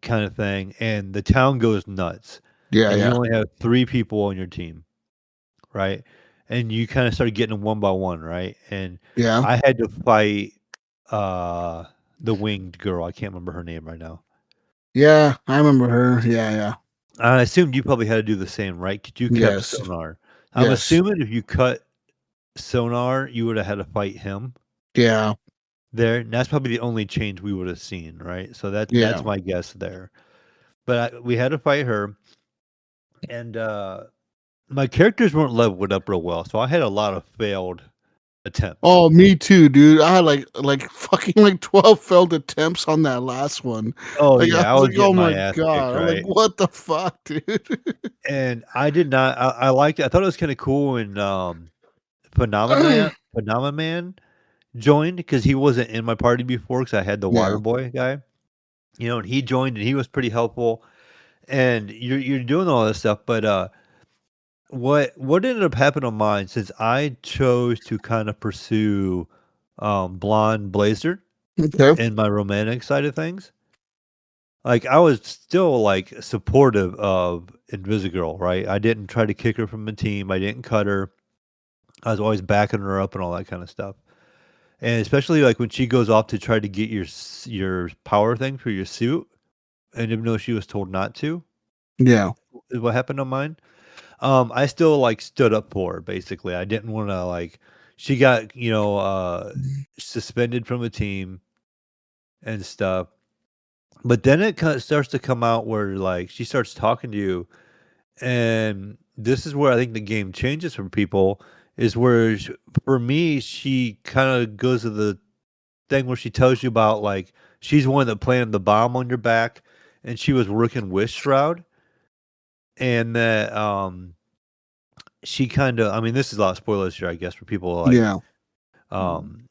kind of thing, and the town goes nuts. yeah, And you yeah, only have 3 people on your team, right? And you kind of started getting them one by one, right? And yeah, I had to fight the winged girl. I can't remember her name right now. yeah. I remember her. Yeah, yeah. I assumed you probably had to do the same, right? 'Cause you kept Yes, Sonar. I'm yes. assuming if you cut Sonar, you would have had to fight him Yeah, there. And that's probably the only change we would have seen, right? So that's yeah. my guess there. But we had to fight her, and my characters weren't leveled up real well, so I had a lot of failed attempts. Oh, me too, dude. I had like fucking like 12 failed attempts on that last one. Oh Like I yeah, I was was like, oh getting my my ass kicked, god. I'm like, right? what the fuck, dude? And I did not. I liked it. I thought it was kind of cool when Phenomenon joined, because he wasn't in my party before because I had the water Yeah. boy guy, and he joined and he was pretty helpful. And you're doing all this stuff, but what ended up happening on mine, since I chose to kind of pursue Blonde Blazer Okay. in my romantic side of things, like I was still like supportive of Invisigirl, right? I didn't try to kick her from the team. I didn't cut her. I was always backing her up and all that kind of stuff. And especially like when she goes off to try to get your power thing for your suit, and even though she was told not to, Yeah. is what happened on mine. I still like stood up for her. Basically, I didn't want to like. She got suspended from the team and stuff. But then it kind of starts to come out where like she starts talking to you, and this is where I think the game changes for people. Is where for me she kind of goes to the thing where she tells you about like she's the one that planted the bomb on your back, and she was working with Shroud, and that she kind of I mean this is a lot of spoilers here I guess for people like Yeah.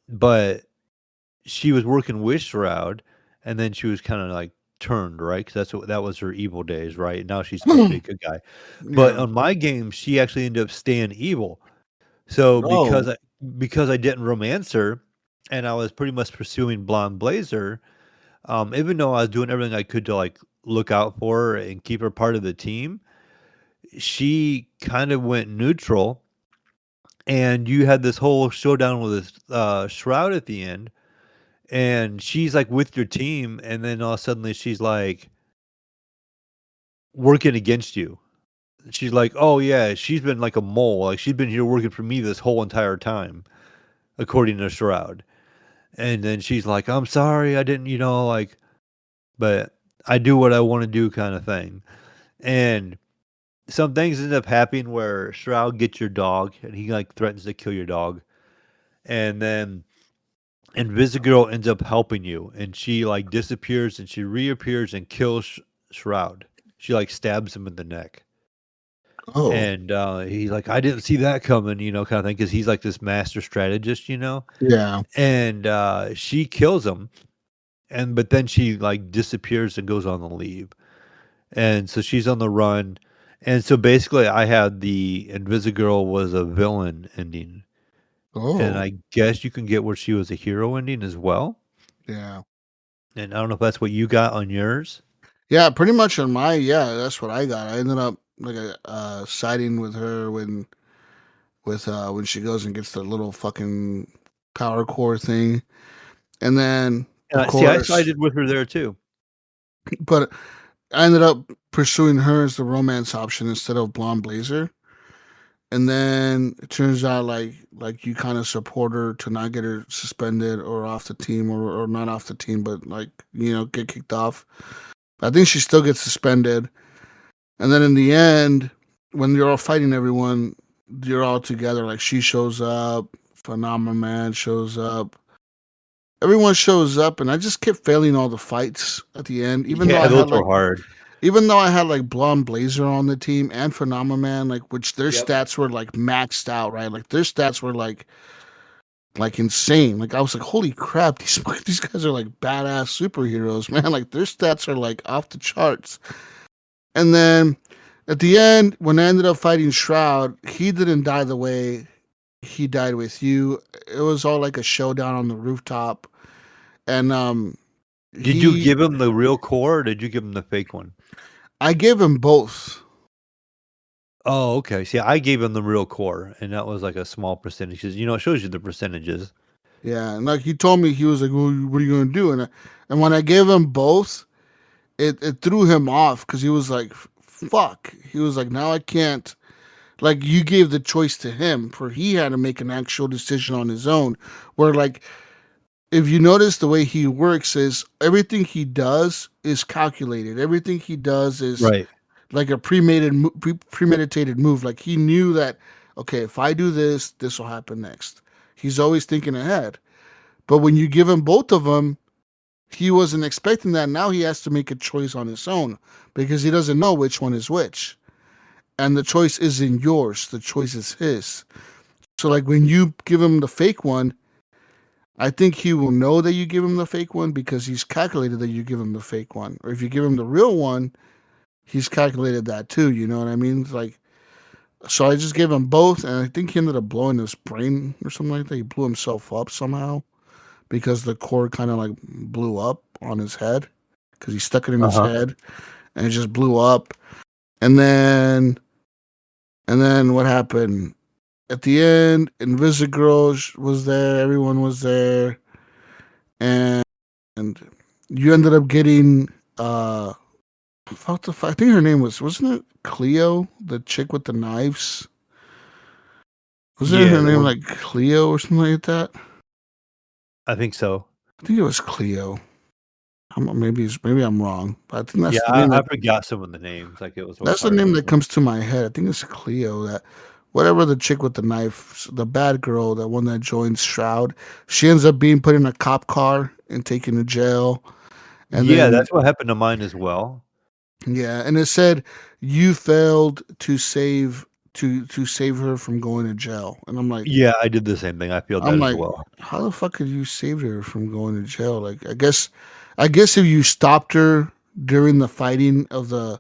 but she was working with Shroud, and then she was kind of like turned right because that was her evil days, right? Now she's supposed to be a good guy, but Yeah. on my game she actually ended up staying evil. So Oh. because I didn't romance her, and I was pretty much pursuing Blonde Blazer, even though I was doing everything I could to like look out for her and keep her part of the team, she kind of went neutral, and you had this whole showdown with this Shroud at the end, and she's like with your team, and then all suddenly she's like working against you. She's like, "Oh yeah, she's been like a mole. Like she's been here working for me this whole entire time," according to Shroud. And then she's like, "I'm sorry, I didn't, like, but I do what I want to do," kind of thing. And some things end up happening where Shroud gets your dog, and he like threatens to kill your dog, and then Invisigirl ends up helping you, and she like disappears, and she reappears and kills Shroud. She like stabs him in the neck. Oh. And he's like, I didn't see that coming, kind of thing, because he's like this master strategist. Yeah. And she kills him, but then she like disappears and goes on the leave, and so she's on the run, and so basically, I had the Invisigirl was a villain ending, and Oh. I guess you can get where she was a hero ending as well. Yeah. And I don't know if that's what you got on yours. Yeah, pretty much on my that's what I got. I ended up like siding with her when she goes and gets the little fucking power core thing. And then And of I see, I course, sided with her there too. but I ended up pursuing her as the romance option instead of Blonde Blazer. And then it turns out like you kind of support her to not get her suspended or off the team or not off the team, but like get kicked off. I think she still gets suspended. And then in the end, when you're all fighting everyone, you're all together. Like she shows up, Phenomenal Man shows up, everyone shows up, and I just kept failing all the fights at the end. Yeah, those were hard. Even though I had like Blonde Blazer on the team and Phenomenal Man, like which their Yep. stats were like maxed out, right? Like their stats were like insane. Like I was like, holy crap, these guys are like badass superheroes, man. Like their stats are like off the charts. And then at the end, when I ended up fighting Shroud, he didn't die the way he died with you. It was all like a showdown on the rooftop. And Did you give him the real core, or did you give him the fake one? I gave him both. Oh, okay. See, I gave him the real core, and that was like a small percentage. 'Cause, it shows you the percentages. Yeah, and like he told me, he was like, well, "What are you gonna do?" And when I gave him both, it threw him off because he was like, "Fuck!" He was like, "Now I can't." Like you gave the choice to him, for he had to make an actual decision on his own. Where like, if you notice the way he works is everything he does is calculated. Everything he does is Right. like a premeditated move. Like he knew that, okay, if I do this, this will happen next. He's always thinking ahead. But when you give him both of them, he wasn't expecting that. Now he has to make a choice on his own because he doesn't know which one is which. And the choice isn't yours. The choice is his. So like when you give him the fake one, I think he will know that you give him the fake one because he's calculated that you give him the fake one. Or if you give him the real one, he's calculated that too. You know what I mean? It's like, so I just gave him both, and I think he ended up blowing his brain or something like that. He blew himself up somehow because the cord kind of like blew up on his head because he stuck it in his head, and it just blew up. And then what happened? At the end, Invisigirl was there. Everyone was there, and you ended up getting I think her name wasn't it Cleo, the chick with the knives? Wasn't Yeah, her name like Cleo or something like that? I think so. I think it was Cleo. Maybe I'm wrong, but I think Yeah, that's the name I forgot some of the names. Like it was that's the hard to name that remember. comes to my head. I think it's Cleo. That whatever the chick with the knife, the bad girl, that one that joins Shroud, she ends up being put in a cop car and taken to jail. And Yeah, then that's what happened to mine as well. yeah, and it said you failed to save her from going to jail. And Yeah, I did the same thing. I feel I'm that as like, well. how the fuck could you save her from going to jail? Like, I guess if you stopped her during the fighting of the,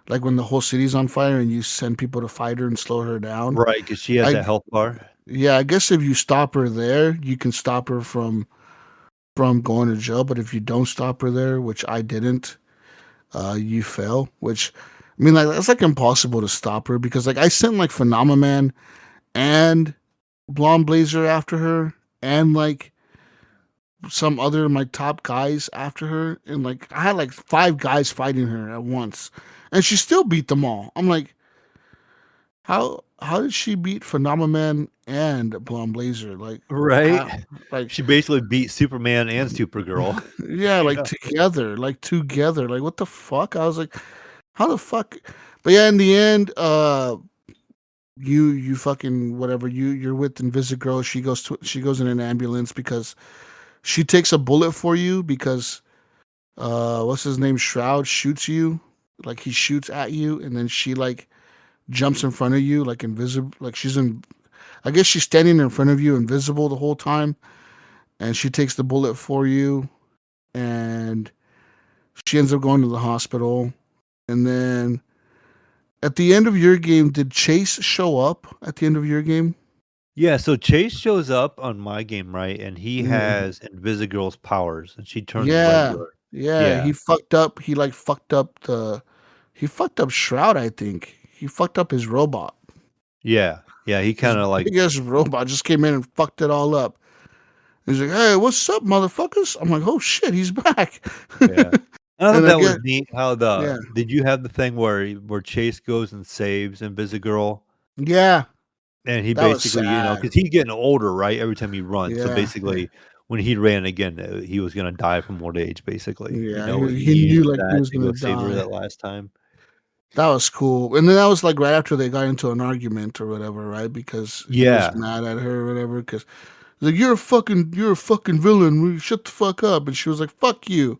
like when the whole city's on fire and you send people to fight her and slow her down. Right, because she has I that health bar. Yeah, I guess if you stop her there, you can stop her from going to jail. But if you don't stop her there, which I didn't, you fail. Which I mean, like that's like impossible to stop her because like I sent like Phenomenon and Blonde Blazer after her and like some other of my top guys after her, and like I had like 5 guys fighting her at once, and she still beat them all. I'm like, how did she beat Phenomenon and Blonde Blazer? Right? How, like She basically beat Superman and Supergirl. yeah, You like know? together, like what the fuck? I was like, how the fuck? But yeah, in the end, you fucking whatever. You're with Invisigirl. She goes in an ambulance because she takes a bullet for you because what's his name, Shroud shoots you, like he shoots at you, and then she like jumps in front of you like invisible, like she's in, I guess she's standing in front of you invisible the whole time, and she takes the bullet for you, and she ends up going to the hospital. And then at the end of your game, did Chase show up at the end of your game? Yeah, so Chase shows up on my game, right? And he Yeah. has Invisigirl's powers, and she turns Yeah. regular. Yeah, Yeah, he fucked up. He fucked up Shroud, I think. He fucked up his robot. yeah, yeah. He His kind of like, big ass robot just came in and fucked it all up. He's like, "Hey, what's up, motherfuckers?" I'm like, "Oh shit, he's back." yeah. I thought And I that was get, neat. How yeah, did you have the thing where Chase goes and saves Invisigirl? yeah, And he that was basically, sad. because he's getting older, right? Every time he runs. So Yeah, basically, when he ran again, he was gonna die from old age, basically. yeah, He he knew used like he that was to gonna go save her die. that last time. That was cool. And then that was like right after they got into an argument or whatever, right? Because he was Yeah, mad at her or whatever. Because like you're a fucking villain. Shut the fuck up. And she was like, "Fuck you."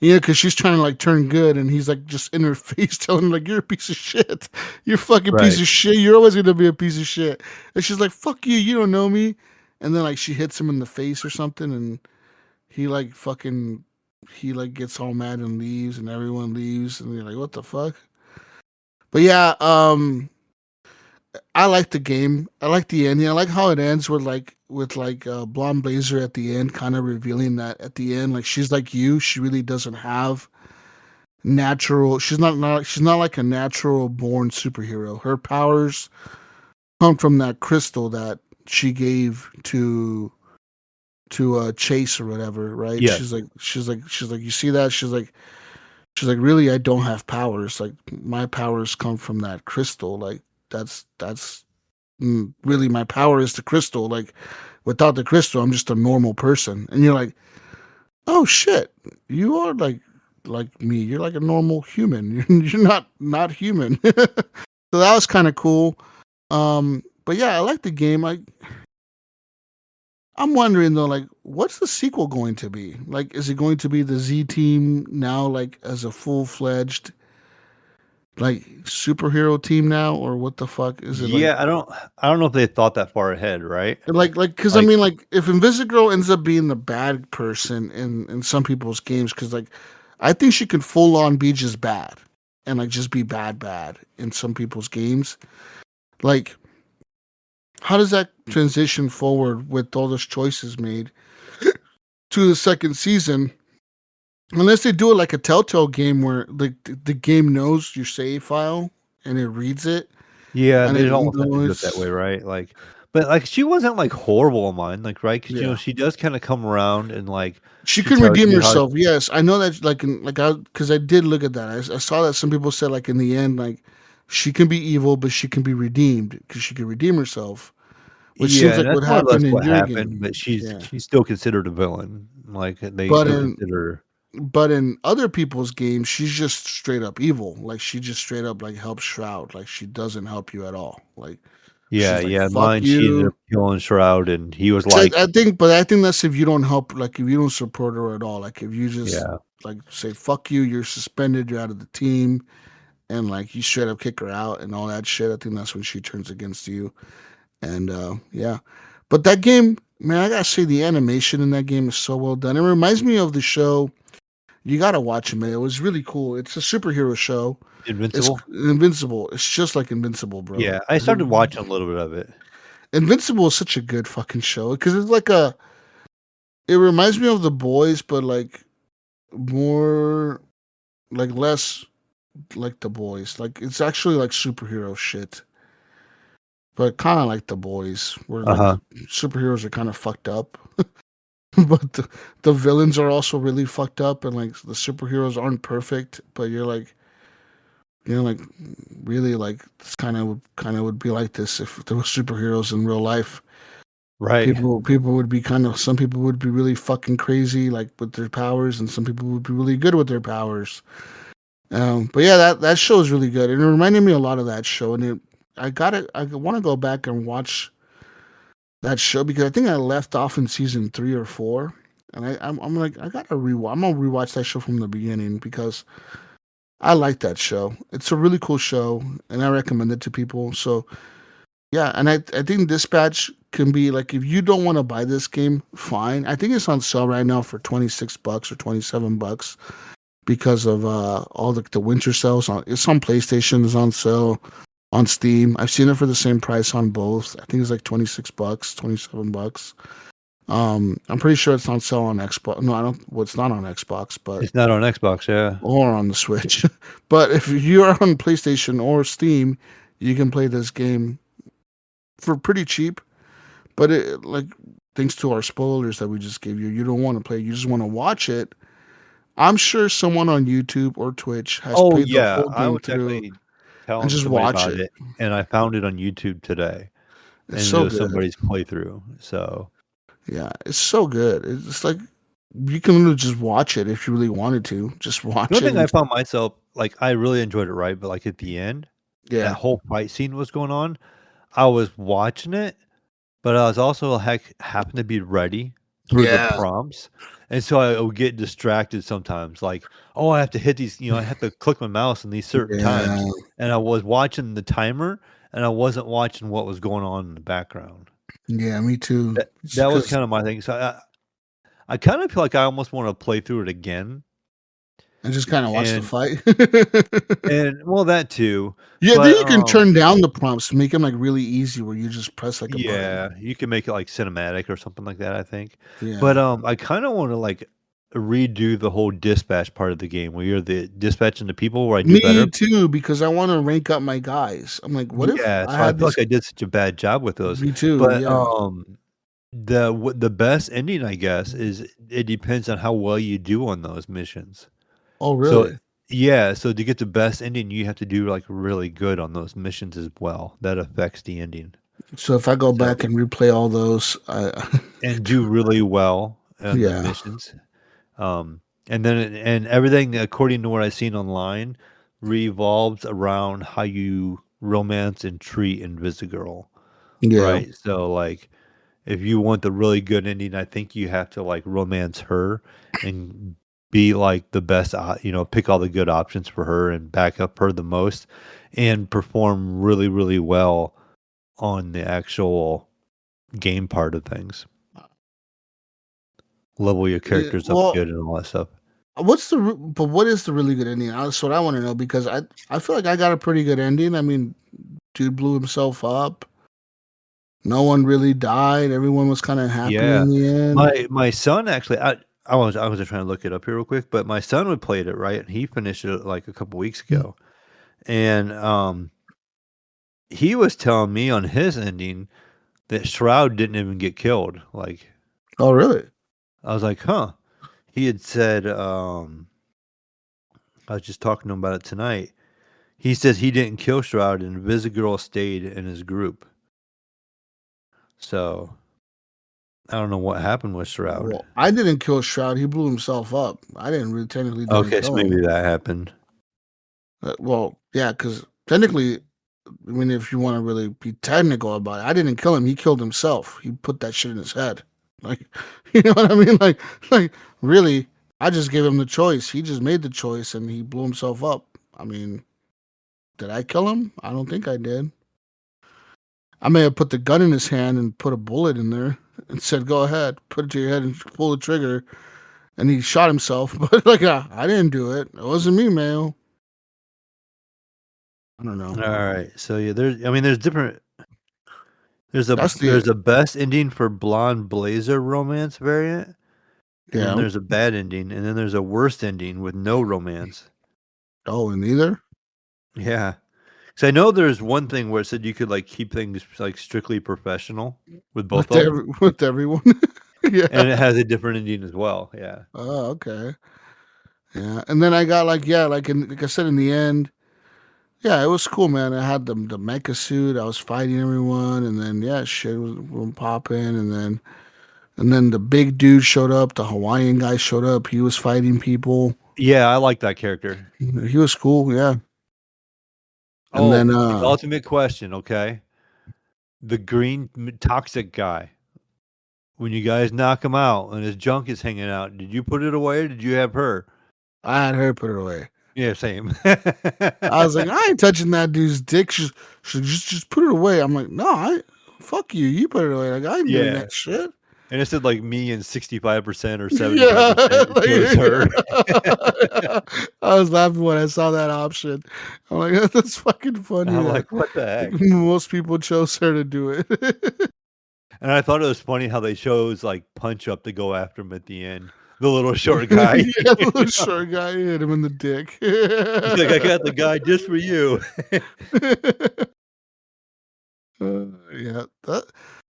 Yeah, because she's trying to like turn good, and he's like just in her face telling her like, "You're a piece of shit. You're a fucking piece right. of shit. You're always gonna be a piece of shit." And she's like, "Fuck you. You don't know me." And then like she hits him in the face or something, and he like fucking he like gets all mad and leaves, and everyone leaves, and you're like, "What the fuck?" But yeah, I like the game. I like the ending. I like how it ends with Blonde Blazer at the end, kind of revealing that at the end, like she's like you. She really doesn't have natural. She's not like a natural born superhero. Her powers come from that crystal that she gave to Chase or whatever, right? Yes. She's like you see that? She's like really I don't have powers. Like my powers come from that crystal. Like that's really my power is the crystal. Like without the crystal, I'm just a normal person. And you're like, oh shit, you are like me. You're like a normal human. You're not human. So that was kind of cool. But yeah, I like the game. I'm wondering though, like, what's the sequel going to be? Like, is it going to be the Z team now, like as a full fledged like superhero team now, or what the fuck is it like? Yeah, I don't know if they thought that far ahead, right? Because I Like, mean, like, if Invisigirl ends up being the bad person in some people's games, because like, I think she could full on be just bad and like just be bad in some people's games. Like, how does that transition forward with all those choices made to the second season? Unless they do it like a Telltale game where the game knows your save file and it reads it yeah, and they it almost have to do it that knows. way, right? Like, But, like, she wasn't, like, horrible in mine, like, right? Because Yeah. she does kinda come around and, like, She she can tells redeem you how herself. Yes, I know that. Like, because I did look at that. I saw that some people said, like, in the end, like, she can be evil, but she can be redeemed because she can redeem herself, which seems Yeah, and like that's what more or less happened in what your happened, game. but she's Yeah, she's still considered a villain, like, they but still in consider but in other people's games, she's just straight up evil. Like, she just straight up like helps Shroud. Like, she doesn't help you at all. Like, Yeah, she's like, yeah, fuck mine, she ended you. up killing Shroud, and he was So like I think that's if you don't help, like, if you don't support her at all. Like, if you just yeah. like say fuck you, you're suspended, you're out of the team, and like you straight up kick her out and all that shit. I think that's when she turns against you. And yeah, but that game, man, I gotta say the animation in that game is so well done. It reminds me of the show. You gotta watch it, man. It was really cool. It's a superhero show. It's Invincible? Invincible. It's just like Invincible, bro. Yeah, I started watching a little bit of it. Invincible is such a good fucking show because it's like a. It reminds me of The Boys, but like more, like less like The Boys. Like it's actually like superhero shit, but kind of like The Boys, where like Uh-huh. superheroes are kind of fucked up, but the villains are also really fucked up, and like the superheroes aren't perfect, but you're like, like really like this kind of would be like this if there were superheroes in real life. Right. People would be kind of, some people would be really fucking crazy like with their powers, and some people would be really good with their powers. But yeah, that show is really good, and it reminded me a lot of that show. And I want to go back and watch that show because I think I left off in season 3 or 4, and I'm like I gotta rewatch. I'm gonna rewatch that show from the beginning because I like that show. It's a really cool show, and I recommend it to people. So yeah, and I think Dispatch can be like, if you don't want to buy this game, fine. I think it's on sale right now for $26 or $27 because of all the winter sales. It's on PlayStation. It's on sale on Steam. I've seen it for the same price on both. I think it's like $26, $27. I'm pretty sure it's on sale on Xbox. No, I don't. Well, it's not on Xbox, but It's not on Xbox, yeah. or on the Switch. But if you're on PlayStation or Steam, you can play this game for pretty cheap. But it, like, thanks to our spoilers that we just gave you, you don't want to play. You just want to watch it. I'm sure someone on YouTube or Twitch has Oh, played the yeah, whole I game was through actually and telling just somebody watch about it. it, and I found it on YouTube today, It's and it so was good. somebody's playthrough, so Yeah, it's so good. It's like you can literally just watch it if you really wanted to. Just the watch one it thing I and found myself like, I really enjoyed it, right? But, like, at the end, that yeah, whole fight scene was going on, I was watching it, but I was also, happened to be ready through the yeah, prompts, and so I would get distracted sometimes, like, "Oh, I have to hit these," I have to click my mouse in these certain times, yeah, and I was watching the timer, and I wasn't watching what was going on in the background. yeah. Me too. That was Because kinda my thing, so I kinda feel like I almost wanna play through it again, I just kind of watch the and fight. well, that too, Yeah, then but, you can turn down the prompts to make them like really easy, where you just press like a button. yeah, you can make it, like, cinematic or something like that, I think, but, Yeah. I kinda wanna, like, redo the whole dispatch part of the game where you're the dispatching the people where I do better. Me too, because I want to rank up my guys. I'm like, what if Yeah, I so I had feel this? like I did such a bad job with those, Me too. but, Yeah. the best ending, I guess, is it depends on how well you do on those missions. Oh, So really? yeah, so to get the best ending, you have to do, like, really good on those missions as well. That affects the ending. So if I go So back and replay all those, I and do really well on the yeah, missions. And then and everything according to what I've seen online revolves around how you romance and treat Invisigirl, yeah, right? So, like, if you want the really good ending, I think you have to, like, romance her and be, like, the best, pick all the good options for her and back up her the most and perform really, really well on the actual game part of things. Level your yeah. characters up Well, good and all that stuff. but what is the really good ending? That's what I want to know because I feel like I got a pretty good ending. I mean, dude blew himself up. No one really died. Everyone was kind of happy Yeah. in the end. My son actually I was just trying to look it up here real quick, but my son would played it, right? And he finished it, like, a couple weeks ago. And, he was telling me on his ending, that Shroud didn't even get killed. Like, Oh, really? I was like, huh. He had said, I was just talking to him about it tonight. He says he didn't kill Shroud and Visigirl stayed in his group. So I don't know what happened with Shroud. Well, I didn't kill Shroud. He blew himself up. I didn't really technically didn't Okay, so kill him. maybe that happened. Well, yeah, because technically, I mean, if you want to really be technical about it, I didn't kill him. He killed himself. He put that shit in his head. Like, you know what I mean? Like really, I just gave him the choice. He just made the choice and he blew himself up. I mean, did I kill him? I don't think I did. I may have put the gun in his hand and put a bullet in there and said, "Go ahead, put it to your head and pull the trigger." And he shot himself. But like, I didn't do it. It wasn't me, Mayo. I don't know. All right. So yeah, there's different. There's That's a best ending for Blonde Blazer romance variant, and then yeah. there's a bad ending, and then there's a worst ending with no romance. Oh, and neither. Yeah. So I know there's one thing where it said you could like keep things like strictly professional with both of them, With everyone. Yeah. and it has a different ending as well. Yeah. Oh, okay. Yeah. And then I got like I said in the end, yeah, it was cool, man. I had the mecha suit. I was fighting everyone, and then yeah, shit was popping, and then the big dude showed up. The Hawaiian guy showed up. He was fighting people. Yeah, I like that character. He was cool. Yeah. And Oh, then the ultimate question, okay? The green toxic guy. When you guys knock him out and his junk is hanging out, did you put it away or did you have her? I had her put it away. Yeah, same. I was like, I ain't touching that dude's dick. Just put it away. I'm like, no, fuck you. You put it away. Like, I ain't doing Yeah. that shit. And it said like me and 65% or Yeah, 75%. It was her. I was laughing when I saw that option. I'm like, that's fucking funny. I'm that like, what the heck? Most people chose her to do it. And I thought it was funny how they chose like Punch Up to go after him at the end. The little short guy. Yeah, the little short guy hit him in the dick. He's like, I got the guy just for you. Yeah,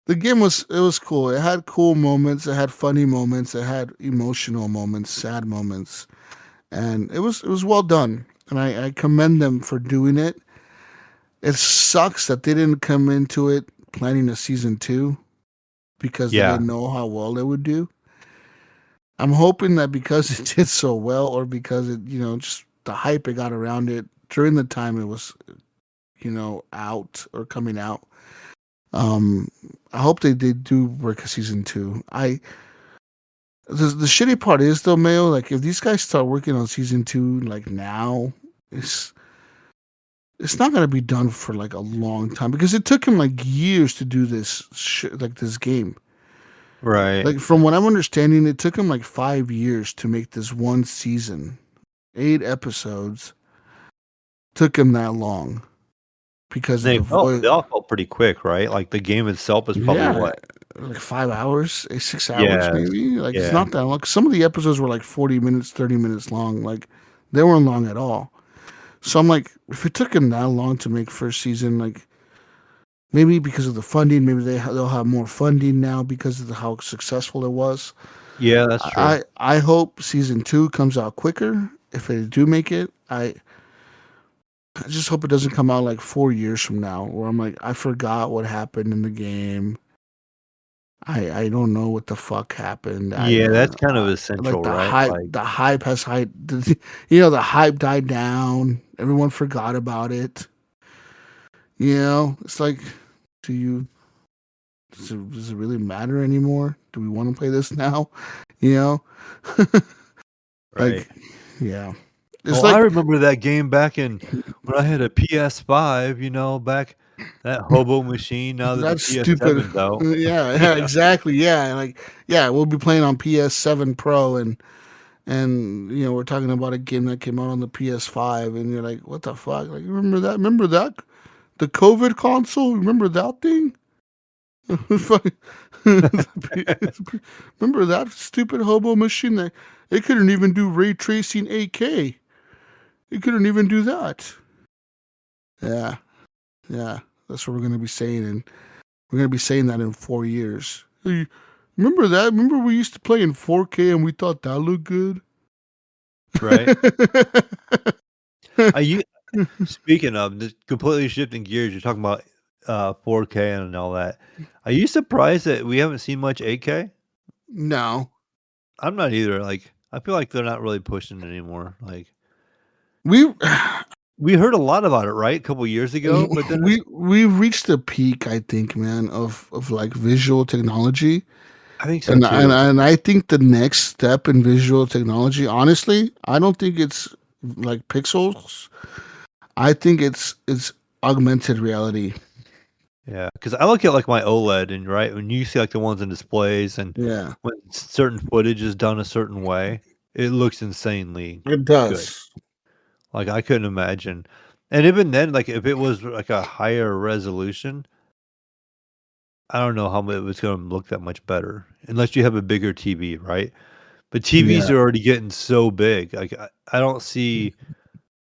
the game was cool. It had cool moments. It had funny moments. It had emotional moments, sad moments, and it was well done. And I commend them for doing it. It sucks that they didn't come into it planning a season 2 because they Yeah. didn't know how well it would do. I'm hoping that because it did so well, or because it, just the hype it got around it during the time it was, out or coming out. I hope they do work a season 2. The shitty part is though, Mayo, like if these guys start working on season 2 like now, it's not gonna be done for like a long time because it took him like years to do this like this game. Right. Like from what I'm understanding, it took him like 5 years to make this one season. 8 episodes took him that long because They of the voice. all felt pretty quick, right? Like the game itself is probably what? Like 5 hours, 6 hours Yeah, maybe. Like yeah. it's not that long. Some of the episodes were like 40 minutes, 30 minutes long. Like they weren't long at all. So I'm like, if it took him that long to make first season, like maybe because of the funding, maybe they'll have more funding now because of how successful it was. Yeah, that's true. I hope season 2 comes out quicker. If they do make it, I just hope it doesn't come out like 4 years from now, where I'm like, I forgot what happened in the game. I don't know what the fuck happened. Yeah, that's kind of essential, like the right? hype, Like, the hype has hype. The hype died down. Everyone forgot about it. It's like, does it really matter anymore? Do we want to play this now? right. Like, yeah. It's I remember that game back in when I had a PS5, back that hobo machine. Now that the that's stupid. PS7's out. Yeah, exactly. Yeah, like we'll be playing on PS7 Pro and we're talking about a game that came out on the PS5 and you're like, what the fuck? Like, remember that? Remember that? The COVID console? Remember that thing? Remember that stupid hobo machine that it couldn't even do ray tracing 8K? It couldn't even do that. Yeah. That's what we're gonna be saying in We're gonna be saying that in 4 years. Hey, remember that? Remember we used to play in 4K and we thought that looked good. Right? Are you speaking of just completely shifting gears, you're talking about 4K and all that. Are you surprised that we haven't seen much 8K? No, I'm not either. Like, I feel like they're not really pushing it anymore. Like, we we heard a lot about it, right? A couple years ago, but then it's, we've reached the peak, I think, man, of like visual technology. I think so And too. I think the next step in visual technology, honestly, I don't think it's like pixels. I think it's augmented reality. Yeah, because I look at like my OLED and right when you see like the ones in displays and Yeah, when certain footage is done a certain way, it looks insanely it good. does. Like I couldn't imagine. And even then, like if it was like a higher resolution, I don't know how it was going to look that much better unless you have a bigger TV, right? But TVs Yeah, are already getting so big. Like I don't see,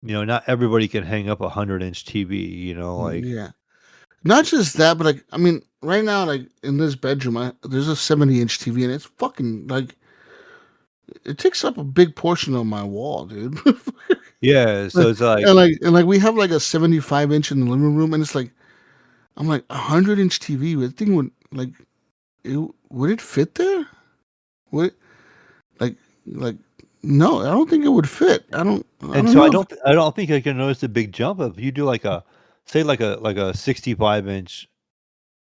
not everybody can hang up 100-inch TV. yeah. Not just that, but like I mean, right now, like in this bedroom, there's a 70-inch TV, and it's fucking like it takes up a big portion of my wall, dude. Yeah. So it's like, and like we have like a 75-inch in the living room, and it's like I'm like 100-inch TV. The thing would like would it fit there? Would like like no, I don't think it would fit. I and don't so I know. don't, I don't think I can notice a big jump if you do like say like a 65-inch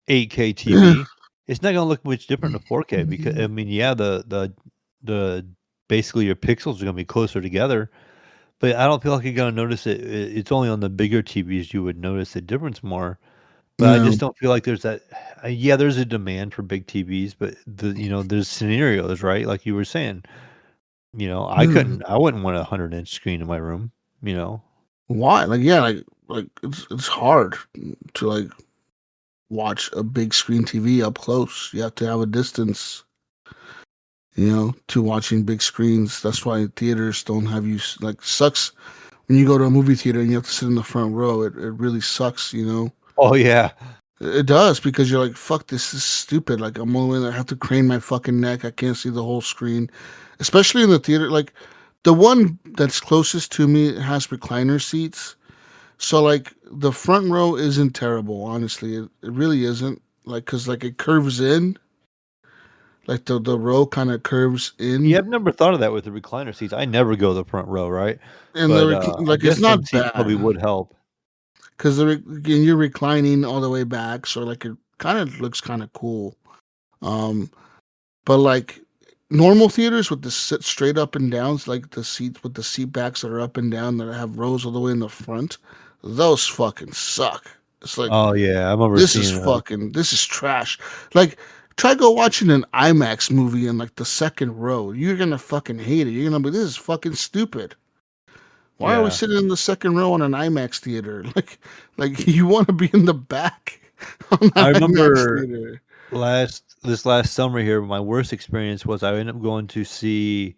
8K TV. It's not gonna look much different than 4K because I mean, yeah, the basically your pixels are gonna be closer together. But I don't feel like you're gonna notice it. It's only on the bigger TVs you would notice the difference more. But I Yeah. just don't feel like there's that. Yeah, there's a demand for big TVs, but there's scenarios, right? Like you were saying, Yeah. I wouldn't want a 100-inch screen in my room. Why? Like yeah, like it's hard to like watch a big screen TV up close. You have to have a distance, to watching big screens. That's why theaters don't have you like sucks when you go to a movie theater and you have to sit in the front row. It really sucks. Oh yeah, It does because you're like, fuck, this is stupid. Like I'm only I have to crane my fucking neck. I can't see the whole screen, especially in the theater. Like the one that's closest to me has recliner seats, so like the front row isn't terrible. Honestly, it really isn't. Like because like it curves in, like the row kind of curves yeah. in, I've never thought of that with the recliner seats. I never go the front row, right? and But I like it's guess some not seats bad probably would help. because again you're reclining all the way back, so like it kind of looks kind of cool. Um, But like normal theaters with the sit straight up and downs, like the seats with the seat backs that are up and down that have rows all the way in the front, those fucking suck. It's like Oh yeah, I remember seeing those. this is trash. Like try go watching an IMAX movie in like the second row. You're gonna fucking hate it. You're gonna be this is fucking stupid. Why are we Yeah, sitting in the second row in an IMAX theater? Like you want to be in the back on an I IMAX remember theater. last summer here. My worst experience was I ended up going to see.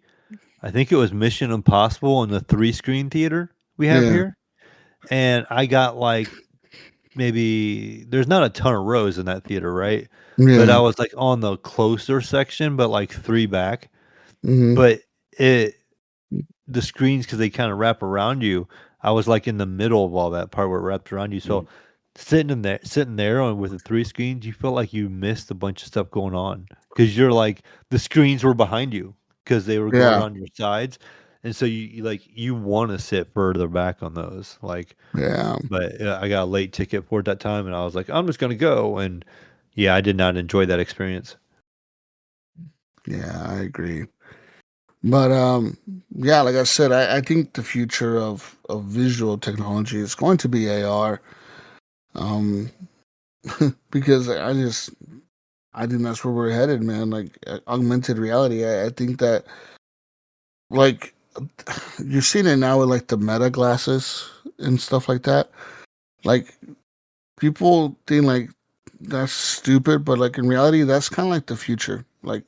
I think it was Mission Impossible in the 3-screen theater we have Yeah, here, and I got like maybe there's not a ton of rows in that theater, right? But yeah. I was like on the closer section, but like 3 back. Hmm. But it the screens because they kind of wrap around you. I was like in the middle of all that part where it wrapped around you. So sitting there on with the 3 screens, you felt like you missed a bunch of stuff going on because you're like the screens were behind you because they were going Yeah, on your sides, and so you want to sit further back on those. Like, yeah. but I got a late ticket for it that time, and I was like, I'm just gonna go, and yeah, I did not enjoy that experience. Yeah, I agree. But yeah, like I said, I think the future of visual technology is going to be AR. Um, because I think that's where we're headed, man. Like augmented reality. I think that like you're seeing it now with like the meta glasses and stuff like that. Like people think like that's stupid, but like in reality, that's kind of like the future. Like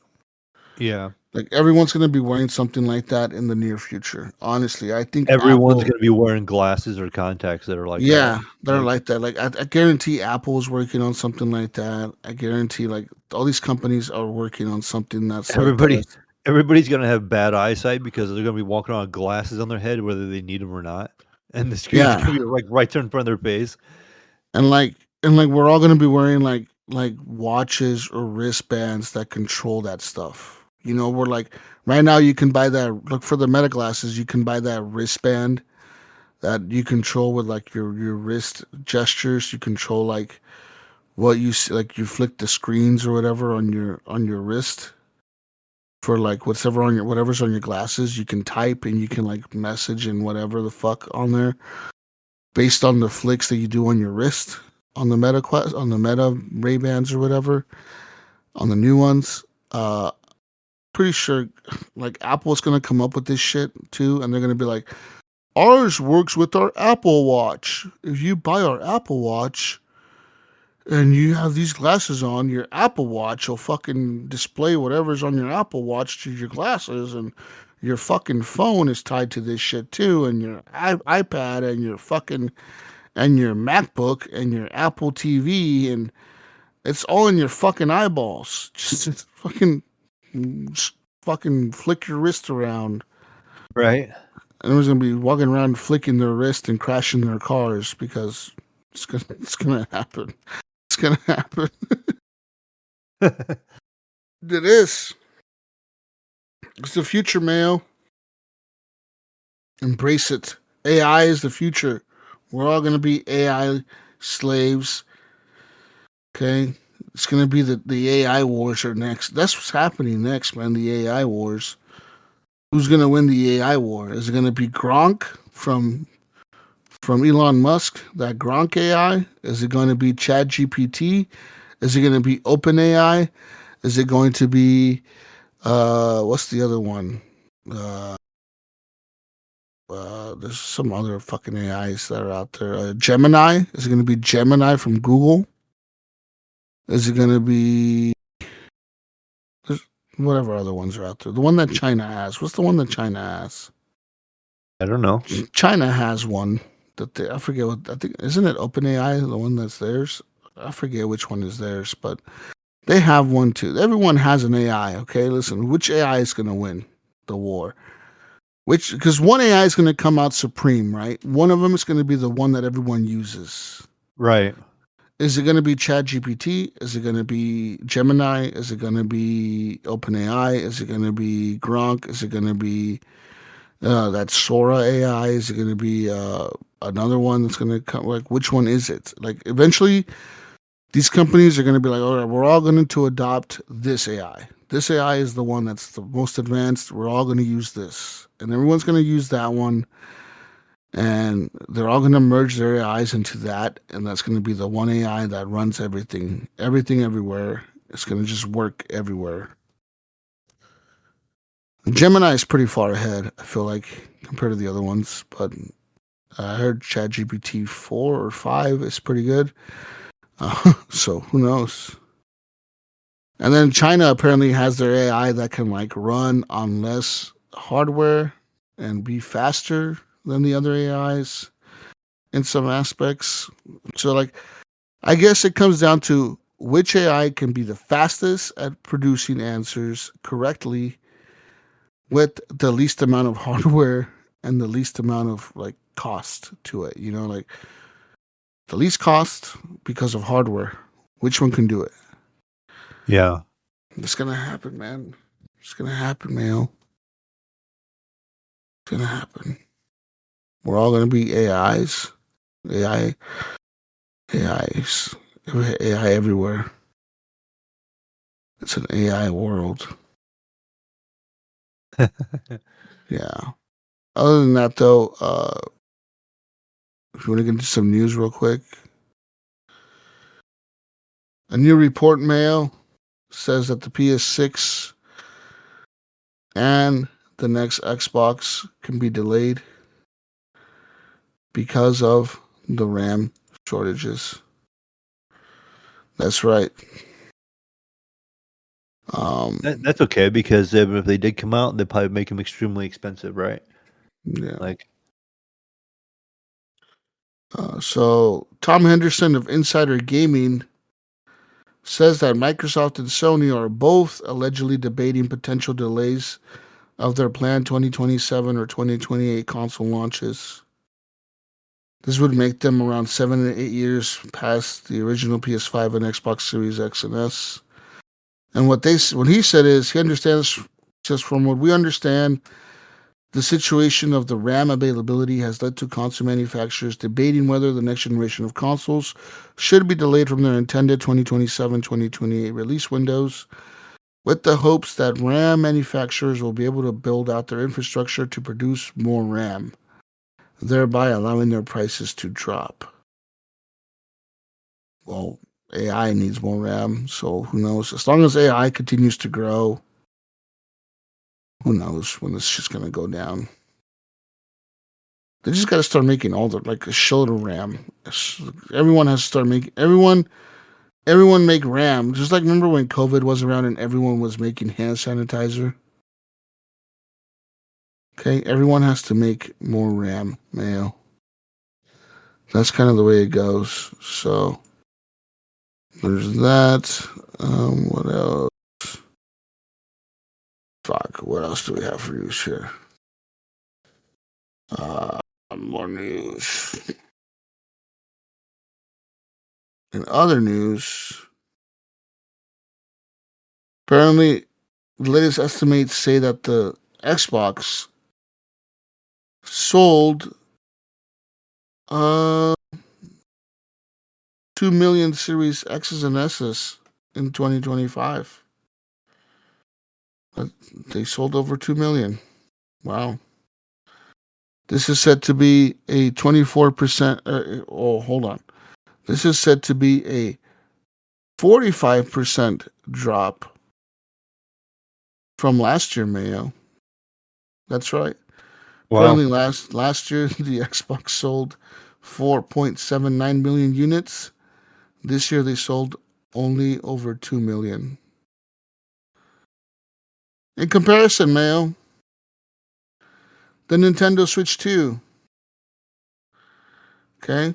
Yeah. Like everyone's gonna be wearing something like that in the near future. Honestly, I think Everyone's Apple. gonna be wearing glasses or contacts that are like that. Yeah, they're like that. Like I guarantee Apple's working on something like that. I guarantee like all these companies are working on something that's like that. Everybody everybody's gonna have bad eyesight because they're gonna be walking around with glasses on their head whether they need them or not, and the screen's Yeah, gonna be, like, right there in front of their face. and like we're all gonna be wearing like watches or wristbands that control that stuff. You know, we're like right now you can buy that. Look for the Meta glasses. You can buy that wristband that you control with like your wrist gestures. You control like what you see, like you flick the screens or whatever on your wrist for like whatever's on your glasses. You can type and you can like message and whatever the fuck on there based on the flicks that you do on your wrist on the Meta Ray Bans or whatever on the new ones. Uh, Pretty sure like Apple's gonna come up with this shit too, and they're gonna be like, ours works with our Apple Watch. If you buy our Apple Watch and you have these glasses on, your Apple Watch will fucking display whatever's on your Apple Watch to your glasses, and your fucking phone is tied to this shit too, and your iPad and your fucking and your MacBook and your Apple TV, and it's all in your fucking eyeballs. Just fucking flick your wrist around. Right? And everyone's gonna be walking around flicking their wrist and crashing their cars because it's gonna happen. It's gonna happen. It is. It's the future, Mayo. Embrace it. AI is the future. We're all gonna be AI slaves. Okay? It's gonna be the AI wars are next. That's what's happening next, man. The AI wars. Who's gonna win the AI war? Is it gonna be Gronk from Elon Musk, that Gronk AI? Is it going to be Chad GPT? Is it going to be OpenAI? Is it going to be what's the other one? Uh, there's some other fucking AIs that are out there. Gemini. Is it going to be Gemini from Google? Is it going to be there's whatever other ones are out there? The one that China has. What's the one that China has? I don't know. China has one I forget what I think. Isn't it OpenAI the one that's theirs? I forget which one is theirs, but they have one too. Everyone has an AI. Okay, listen, which AI is going to win the war? Which because one AI is going to come out supreme, right? One of them is going to be the one that everyone uses. Right. Is it going to be ChatGPT? Is it going to be Gemini? Is it going to be OpenAI? Is it going to be Gronk? Is it going to be that Sora AI? Is it going to be another one that's going to come? Like, which one is it? Like, eventually, these companies are going to be like, all right, we're all going to adopt this AI. This AI is the one that's the most advanced. We're all going to use this, and everyone's going to use that one, and they're all going to merge their AIs into that, and that's going to be the one AI that runs everything, everywhere. It's going to just work everywhere. Gemini is pretty far ahead, I feel like, compared to the other ones. But I heard ChatGPT 4 or 5 is pretty good. So who knows? And then China apparently has their AI that can like run on less hardware and be faster than the other AIs in some aspects. So like, I guess it comes down to which AI can be the fastest at producing answers correctly with the least amount of hardware and the least amount of like cost to it. You know, like the least cost because of hardware. Which one can do it? Yeah. It's gonna happen, man. It's gonna happen, man. It's gonna happen. We're all gonna be AIs. AI, AIs, AI everywhere. It's an AI world. Yeah. Other than that, though, if you want to get into some news real quick, a new report, Mayo, says that the PS6 and the next Xbox can be delayed because of the RAM shortages. That's right. That's okay because if they did come out, they'd probably make them extremely expensive, right? Yeah. Like, So Tom Henderson of Insider Gaming says that Microsoft and Sony are both allegedly debating potential delays of their planned 2027 or 2028 console launches. This would make them around 7 to 8 years past the original PS5 and Xbox Series X and S. And what he said is he understands, just from what we understand, the situation of the RAM availability has led to console manufacturers debating whether the next generation of consoles should be delayed from their intended 2027-2028 release windows, with the hopes that RAM manufacturers will be able to build out their infrastructure to produce more RAM, thereby allowing their prices to drop. Well, AI needs more RAM, so who knows? As long as AI continues to grow, who knows when this shit's gonna go down. They just got to start making all the like a shitload of RAM. Everyone has to start making everyone make RAM. Just like remember when COVID was around and everyone was making hand sanitizer. Okay, everyone has to make more RAM, Mayo. That's kind of the way it goes. So there's that. What else? Fuck. What else do we have for news here? More news. In other news, apparently, the latest estimates say that the Xbox sold 2 million Series X's and S's in 2025. They sold over 2 million. Wow. This is said to be a 24%. Hold on. This is said to be a 45% drop from last year, Mayo. That's right. wow. Apparently, last year the Xbox sold 4.79 million units. This year they sold only over 2 million. In comparison, Mayo, the Nintendo Switch 2, okay,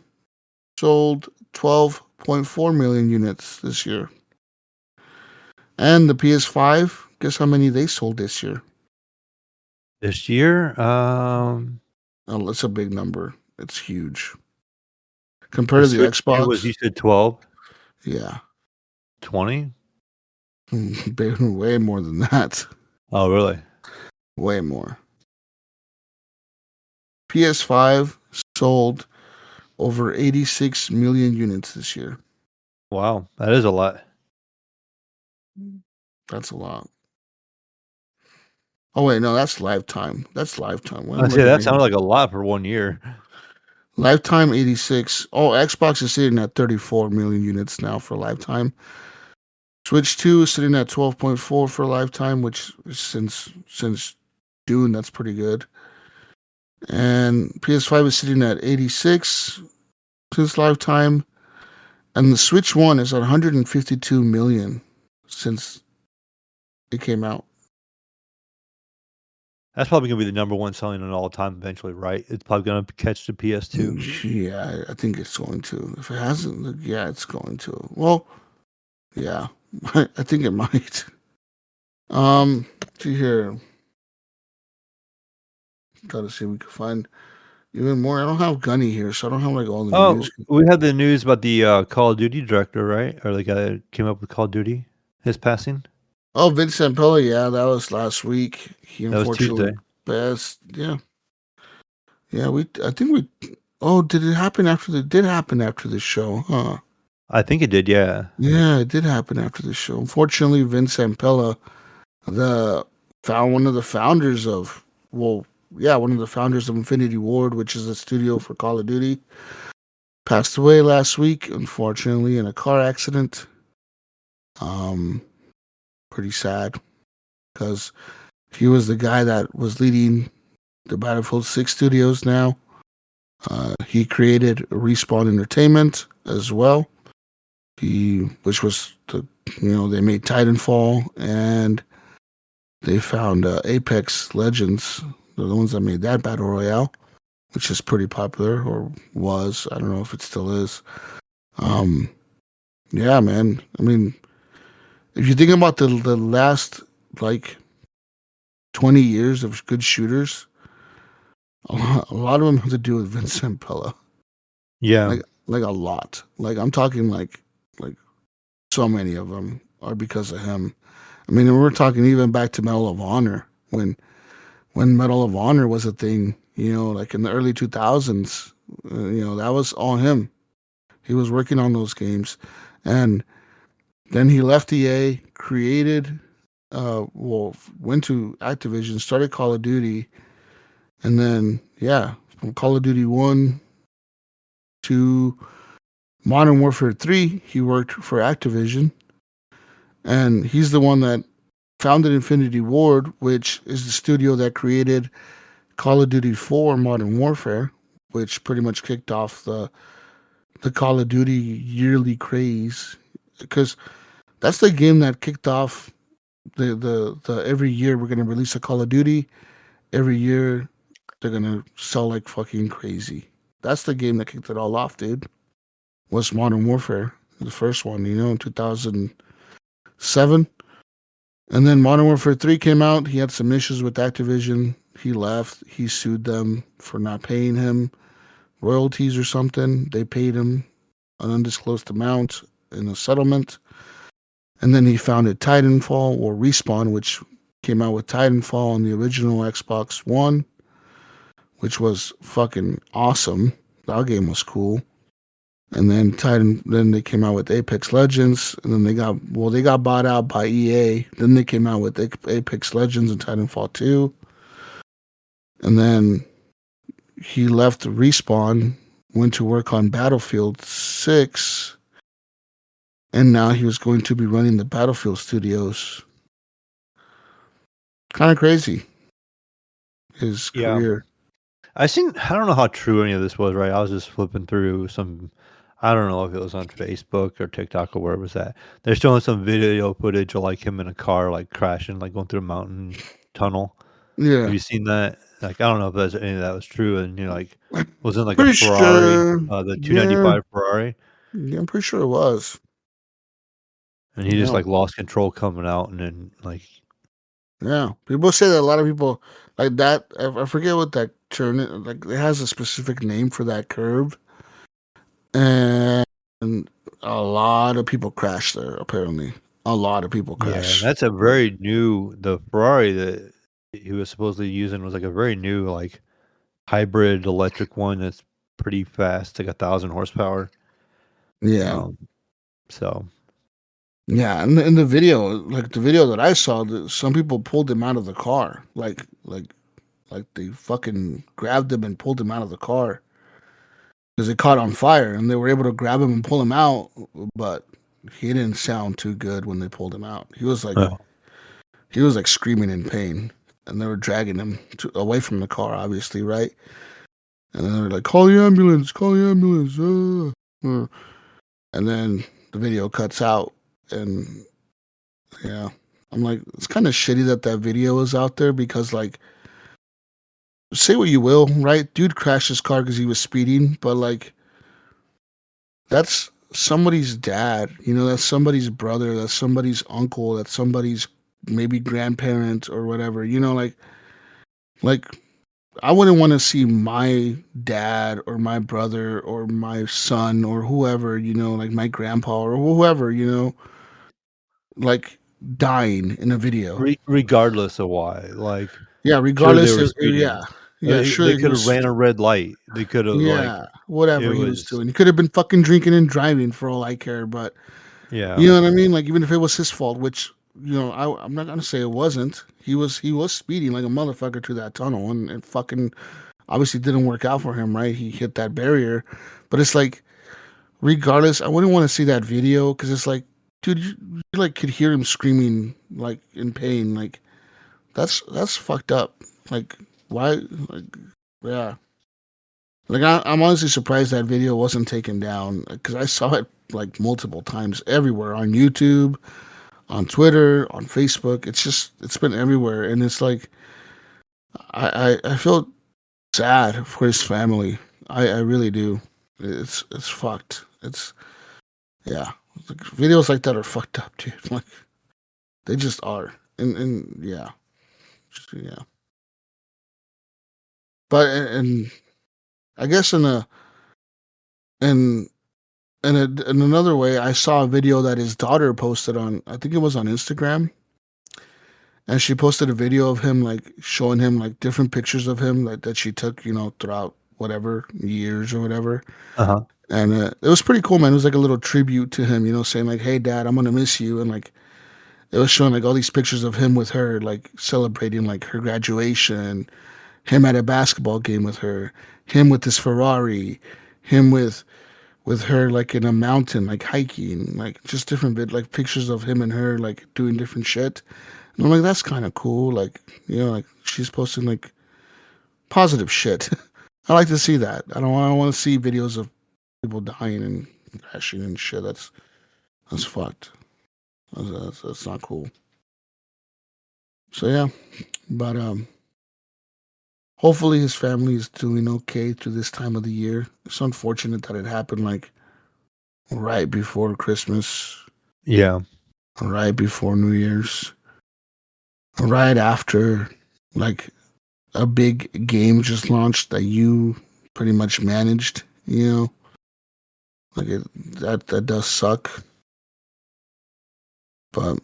sold 12.4 million units this year. And the PS5, guess how many they sold this year? This year, Oh, that's a big number. It's huge. Compared the to the Switch 2 was, Xbox, you said 12, yeah, 20? way more than that. Oh, really? Way more. PS5 sold over 86 million units this year. Wow, that is a lot. That's a lot. Oh wait, no, that's lifetime. That's lifetime. What I I'm say looking that at sounded here. like a lot for 1 year. Lifetime 86. Oh, Xbox is sitting at 34 million units now for lifetime. Switch 2 is sitting at 12.4 for lifetime, which is since June, that's pretty good. And PS5 is sitting at 86 since lifetime. And the Switch 1 is at 152 million since it came out. That's probably gonna be the number one selling on all time eventually, right? It's probably gonna catch the PS2. Yeah, I think it's going to. If it hasn't, yeah, it's going to. Well, yeah, I think it might. See here. Gotta see if we can find even more. I don't have Gunny here, so I don't have like all the Oh, news. we had the news about the Call of Duty director, right? Or the guy that came up with Call of Duty, his passing. Oh, Vincent Pella, yeah, that was last week. He That was unfortunately Tuesday. passed. Yeah, yeah. I think we. Oh, did it happen after the? Did happen after the show, huh? I think it did, yeah. Yeah, it did happen after the show. Unfortunately, Vincent Pella, one of the founders of, well, yeah, one of the founders of Infinity Ward, which is a studio for Call of Duty, passed away last week, unfortunately, in a car accident. Pretty sad because he was the guy that was leading the Battlefield 6 studios now. He created Respawn Entertainment as well. Which was the they made Titanfall, and they found Apex Legends. They're the ones that made that battle royale, which is pretty popular, or was. I don't know if it still is. Um, yeah, man. I mean, if you think about the last like 20 years of good shooters, a lot of them have to do with Vincent Pella. Yeah. Like a lot. Like I'm talking like so many of them are because of him. I mean, we're talking even back to Medal of Honor when Medal of Honor was a thing. Like in the early 2000s. That was all him. He was working on those games, and then he left EA, created, went to Activision, started Call of Duty, and then from Call of Duty 1 to Modern Warfare 3, he worked for Activision, and he's the one that founded Infinity Ward, which is the studio that created Call of Duty 4 Modern Warfare, which pretty much kicked off the Call of Duty yearly craze, because that's the game that kicked off the every year we're gonna release a Call of Duty. Every year they're gonna sell like fucking crazy. That's the game that kicked it all off, dude. Was Modern Warfare, the first one, in 2007. And then Modern Warfare 3 came out. He had some issues with Activision. He left. He sued them for not paying him royalties or something. They paid him an undisclosed amount in a settlement. And then he founded Titanfall, or Respawn, which came out with Titanfall on the original Xbox One, which was fucking awesome. That game was cool. And then then they came out with Apex Legends, and then they got bought out by EA. Then they came out with Apex Legends and Titanfall 2. And then he left Respawn, went to work on Battlefield 6, and now he was going to be running the Battlefield studios. Kind of crazy, his career. I don't know how true any of this was, right? I was just flipping through I don't know if it was on Facebook or TikTok or where it was at. They're showing some video footage of like him in a car, like crashing, like going through a mountain tunnel. Yeah. Have you seen that? Like, I don't know if any of that was true. And like, was in like a Pretty Ferrari, sure. the 295 Ferrari. Yeah, I'm pretty sure it was. And he just like lost control coming out, and then like, yeah, people say that a lot of people like that. I forget what that turn like. It has a specific name for that curve, and a lot of people crash there. Apparently, a lot of people crash. Yeah, that's a very new. The Ferrari that he was supposedly using was like a very new, like hybrid electric one that's pretty fast, like 1,000 horsepower. Yeah. So. Yeah, and in the video, like the video that I saw, some people pulled him out of the car, like they fucking grabbed him and pulled him out of the car because it caught on fire, and they were able to grab him and pull him out, but he didn't sound too good when they pulled him out. He was like screaming in pain, and they were dragging him away from the car, obviously, right? And then they were like, "Call the ambulance! Call the ambulance!" And then the video cuts out. And I'm like, it's kind of shitty that video is out there, because like, say what you will, right? Dude crashed his car because he was speeding, but like, that's somebody's dad, that's somebody's brother, that's somebody's uncle, that's somebody's maybe grandparent or whatever, like I wouldn't want to see my dad or my brother or my son or whoever, like my grandpa or whoever, like dying in a video. Regardless of why, like, regardless sure of sure they could have ran a red light. They could have whatever he was doing. He could have been fucking drinking and driving for all I care. But you know what I mean. Like, even if it was his fault, which I'm not gonna say it wasn't. He was speeding like a motherfucker through that tunnel, and it fucking obviously didn't work out for him. Right, he hit that barrier. But it's like, regardless, I wouldn't want to see that video, because it's like, dude, you like could hear him screaming like in pain. Like, that's fucked up. Like, why? Like, yeah. Like, I'm honestly surprised that video wasn't taken down, because I saw it like multiple times everywhere on YouTube. on Twitter, on Facebook. It's been everywhere, and it's like I feel sad for his family. I really do. It's fucked. It's yeah. Like, videos like that are fucked up, dude. Like they just are. And yeah, yeah. But and I guess in in another way, I saw a video that his daughter posted on. I think it was on Instagram, and she posted a video of him like showing him like different pictures of him that she took, throughout whatever years or whatever. Uh-huh. And it was pretty cool, man. It was like a little tribute to him, saying like, "Hey, Dad, I'm gonna miss you," and like it was showing like all these pictures of him with her, like celebrating like her graduation, him at a basketball game with her, him with his Ferrari, him with her like in a mountain, like hiking, like just different like pictures of him and her like doing different shit. And I'm like, that's kind of cool. Like, like she's posting like positive shit. I like to see that. I don't want to see videos of people dying and crashing and shit. That's fucked. That's not cool. So yeah, but hopefully his family is doing okay through this time of the year. It's unfortunate that it happened like right before Christmas, Yeah. right before New Year's, right after like a big game just launched that you pretty much managed. Like that does suck, but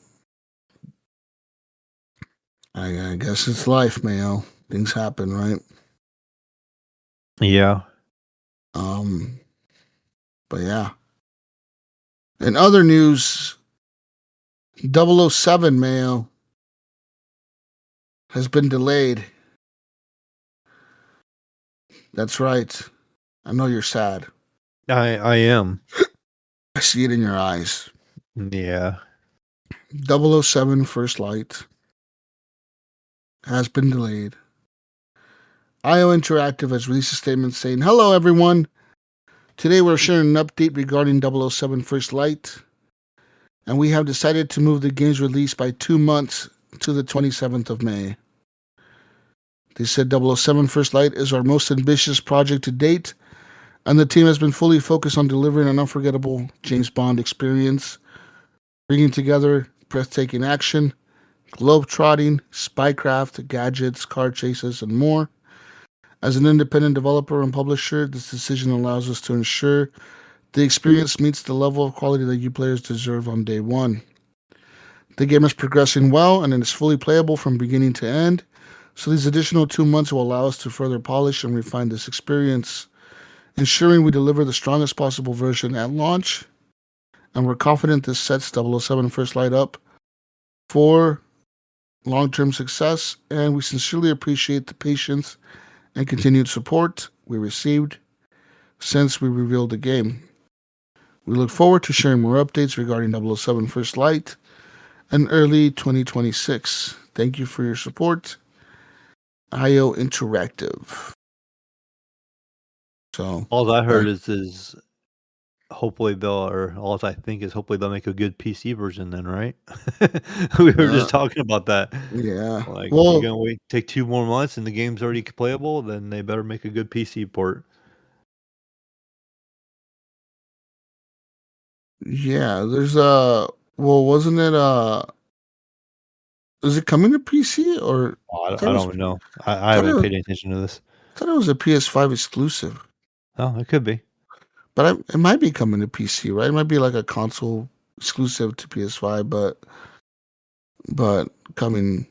I guess it's life, Mayo. Things happen, right? Yeah. Um, but yeah. In other news, 007 Mayo has been delayed. That's right. I know you're sad. I am. I see it in your eyes. Yeah. 007 First Light has been delayed. IO Interactive has released a statement saying, "Hello, everyone. Today we're sharing an update regarding 007 First Light, and we have decided to move the game's release by 2 months to the 27th of May. They said 007 First Light is our most ambitious project to date, and the team has been fully focused on delivering an unforgettable James Bond experience, bringing together breathtaking action, globe-trotting, spycraft, gadgets, car chases, and more. As an independent developer and publisher, this decision allows us to ensure the experience meets the level of quality that you players deserve on day one. The game is progressing well and it is fully playable from beginning to end, so these additional 2 months will allow us to further polish and refine this experience, ensuring we deliver the strongest possible version at launch, and we're confident this sets 007 First Light up for long-term success, and we sincerely appreciate the patience and continued support we received since we revealed the game. We look forward to sharing more updates regarding 007 First Light in early 2026. Thank you for your support. IO Interactive." So, All I heard is hopefully all I think is hopefully they'll make a good PC version then, right? We were just talking about that. yeah. Like, you're Well, gonna wait, take 2 more months and the game's already playable, then they better make a good PC port. yeah, there's wasn't it is it coming to PC or Oh, I thought I it was don't know. I thought haven't it, paid any attention to this. thought it was a PS5 exclusive, Oh, it could be. but it might be coming to PC, right? It might be like a console exclusive to PS5, but coming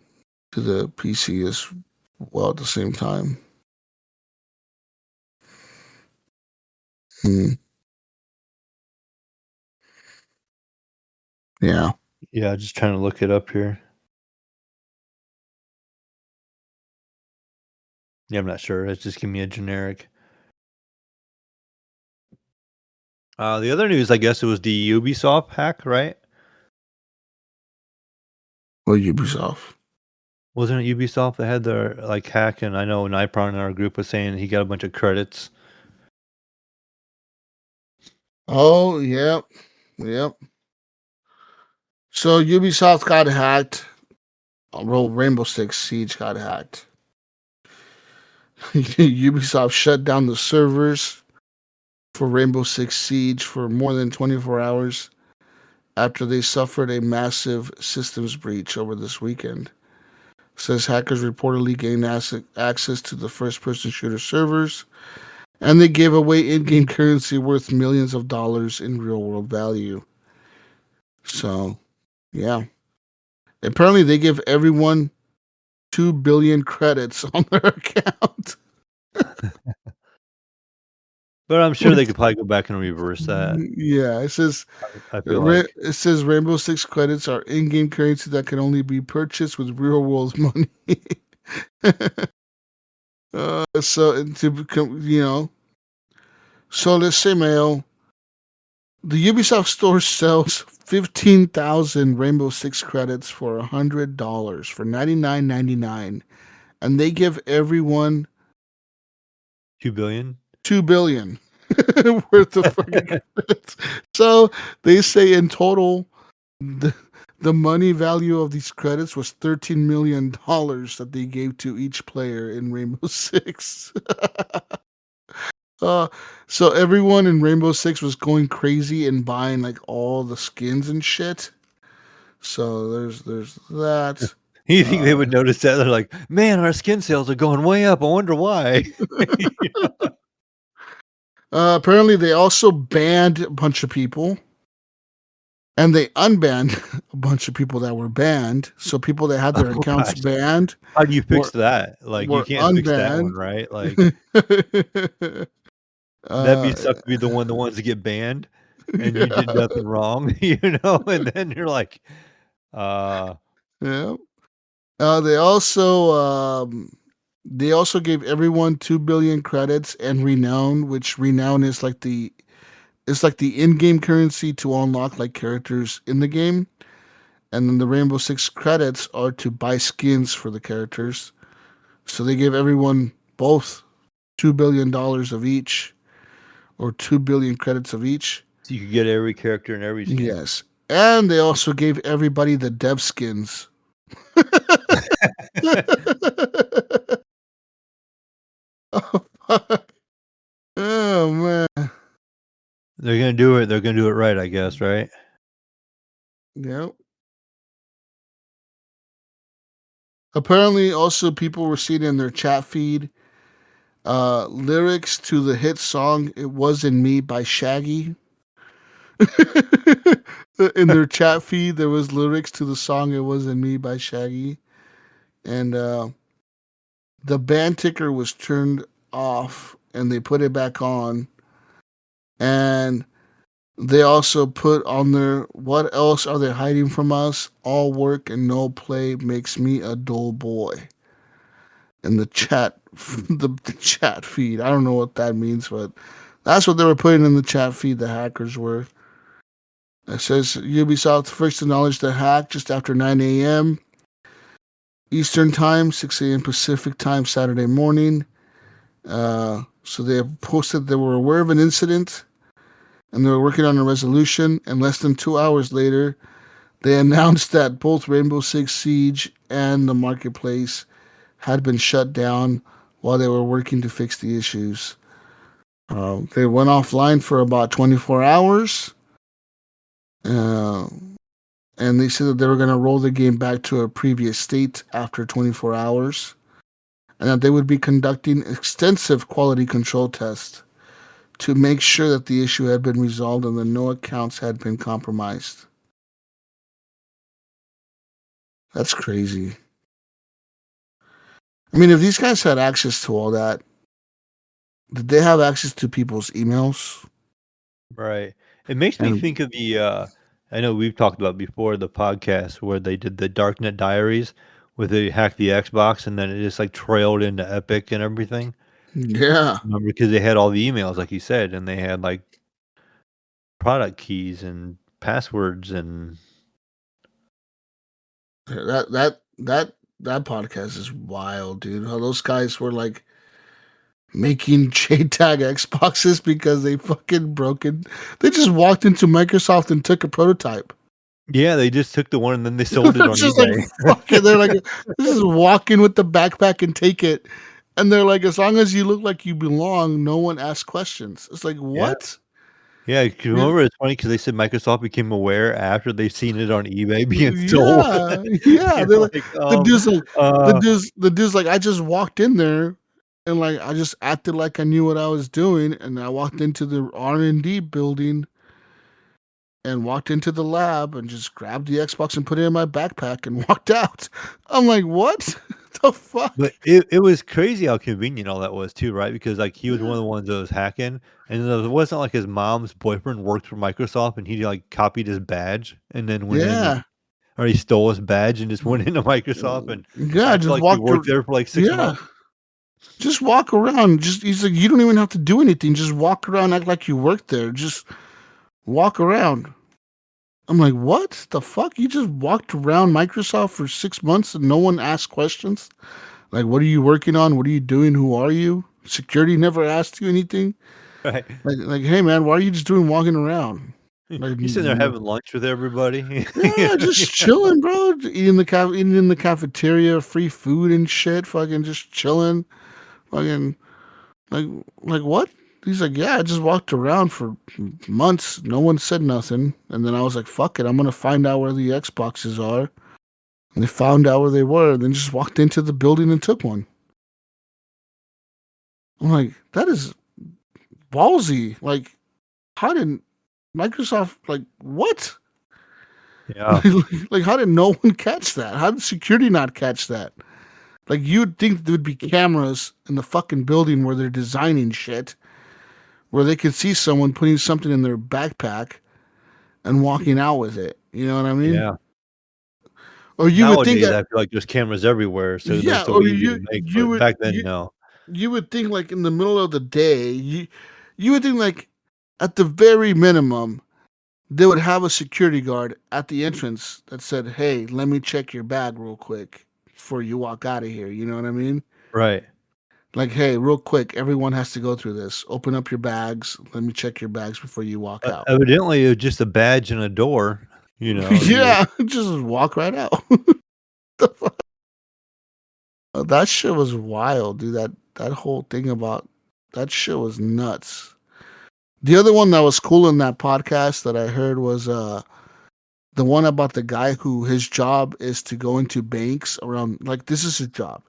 to the PC as well at the same time. Hmm. Yeah. Yeah, just trying to look it up here. Yeah, I'm not sure. It's just give me a generic. The other news, I guess it was the Ubisoft hack, right? Well, Ubisoft. Wasn't it Ubisoft that had their like hack? And I know Nipron in our group was saying he got a bunch of credits. Oh, yep. Yep. So Ubisoft got hacked. Well, Rainbow Six Siege got hacked. Ubisoft shut down the servers for Rainbow Six Siege for more than 24 hours after they suffered a massive systems breach over this weekend. Says hackers reportedly gained access to the first-person shooter servers, and they gave away in-game currency worth millions of dollars in real-world value. So, yeah. Apparently, they give everyone 2 billion credits on their account. But I'm sure they could probably go back and reverse that. Yeah, it says I feel like. it says Rainbow Six credits are in-game currency that can only be purchased with real-world money. So to become, so let's say, Mayo, the Ubisoft store sells 15,000 Rainbow Six credits for $100 for $99.99, and they give everyone 2 billion? 2 billion worth of fucking credits. So they say in total, the money value of these credits was $13 million that they gave to each player in Rainbow Six. Uh, so everyone in Rainbow Six was going crazy and buying like all the skins and shit. So there's that. You think they would notice that? They're like, man, our skin sales are going way up. I wonder why. Apparently, they also banned a bunch of people, and they unbanned a bunch of people that were banned. So people that had their Oh, accounts gosh. banned How do you fix were, that? Like, you were can't fix that one, unbanned. right? Like, that'd be suck to be the ones that get banned, and you did yeah, nothing wrong, and then you're like, uh, yeah. They also gave everyone 2 billion credits and renown, which renown is like the in-game currency to unlock like characters in the game, and then the Rainbow Six credits are to buy skins for the characters. So they gave everyone both $2 billion of each, or 2 billion credits of each. so you could get every character and every skin. Yes, and they also gave everybody the dev skins. Oh, fuck. Oh man. They're gonna do it. They're gonna do it right, I guess, right? Yep. Apparently, also people were seeing in their chat feed lyrics to the hit song "It Wasn't Me" by Shaggy. In their chat feed, there was lyrics to the song "It Wasn't Me" by Shaggy, and the band ticker was turned off, and they put it back on, and they also put on there, "What else are they hiding from us? All work and no play makes me a dull boy." In the chat, the chat feed. I don't know what that means, but that's what they were putting in the chat feed. The hackers were. It says Ubisoft first acknowledged the hack just after 9 a.m. Eastern Time, 6 a.m. Pacific Time, Saturday morning. So they posted they were aware of an incident and they were working on a resolution. And less than 2 hours later, they announced that both Rainbow Six Siege and the marketplace had been shut down while they were working to fix the issues. They went offline for about 24 hours. And they said that they were going to roll the game back to a previous state after 24 hours. And that they would be conducting extensive quality control tests to make sure that the issue had been resolved and that no accounts had been compromised. That's crazy. I mean, if these guys had access to all that, did they have access to people's emails? Right. It makes me And think of the I know we've talked about before the podcast where they did the Darknet Diaries where they hacked the Xbox and then it just like trailed into Epic and everything. yeah, Remember, because they had all the emails, like you said, and they had like product keys and passwords and that podcast is wild, dude. How those guys were like making JTAG Xboxes because they fucking broken. They just walked into Microsoft and took a prototype. Yeah, they just took the one and then they sold it on Just like, eBay. fuck it. They're like, this is walk in with the backpack and take it. And they're like, as long as you look like you belong, no one asks questions. It's like, Yeah. what? Yeah, 'cause Yeah, remember it's funny because they said Microsoft became aware after they seen it on eBay being sold. yeah, yeah. You're They're like, like, the dude's like, uh the dude's like, I just walked in there and like I just acted like I knew what I was doing, and I walked into the R&D building and walked into the lab and just grabbed the Xbox and put it in my backpack and walked out. I'm like, what the fuck? But it was crazy how convenient all that was too, right? Because, like, he was one Yeah, of the ones that was hacking, and it wasn't like his mom's boyfriend worked for Microsoft and he, like, copied his badge and then went in and yeah, or he stole his badge and just went into Microsoft and yeah. acted Just like he walked. worked there for, like, 6 Yeah, months. just walk around. Just he's like, you don't even have to do anything. Just walk around, act like you work there. Just walk around. I'm like, what the fuck? You just walked around Microsoft for 6 months and no one asked questions? Like, what are you working on? What are you doing? Who are you? Security never asked you anything. Right. Like, hey man, why are you just doing walking around? Like, He's sitting there having lunch with everybody. yeah, just chilling, bro. Eating in the cafeteria, free food and shit. Fucking just chilling. Fucking like like what? He's like, yeah, I just walked around for months. No one said nothing. And then I was like, fuck it, I'm gonna find out where the Xboxes are. And they found out where they were, and then just walked into the building and took one. I'm like, that is ballsy. Like, how did Microsoft like what? Yeah, Like, how did no one catch that? How did security not catch that? Like, you'd think there would be cameras in the fucking building where they're designing shit, where they could see someone putting something in their backpack and walking out with it. You know what I mean? yeah. Or you would think Nowadays, that, I feel like there's cameras everywhere, so they're yeah, so or easy to make, but back then, no. you would think like in the middle of the day, you would think like at the very minimum they would have a security guard at the entrance that said, "Hey, let me check your bag real quick before you walk out of here." You know what I mean? Right. Like, hey, real quick, everyone has to go through this. Open up your bags. Let me check your bags before you walk out. Evidently, it was just a badge and a door, you Yeah, just walk right out. The fuck? That shit was wild, dude. That whole thing about that shit was nuts. The other one that was cool in that podcast that I heard was the one about the guy who his job is to go into banks around, like, this is his job.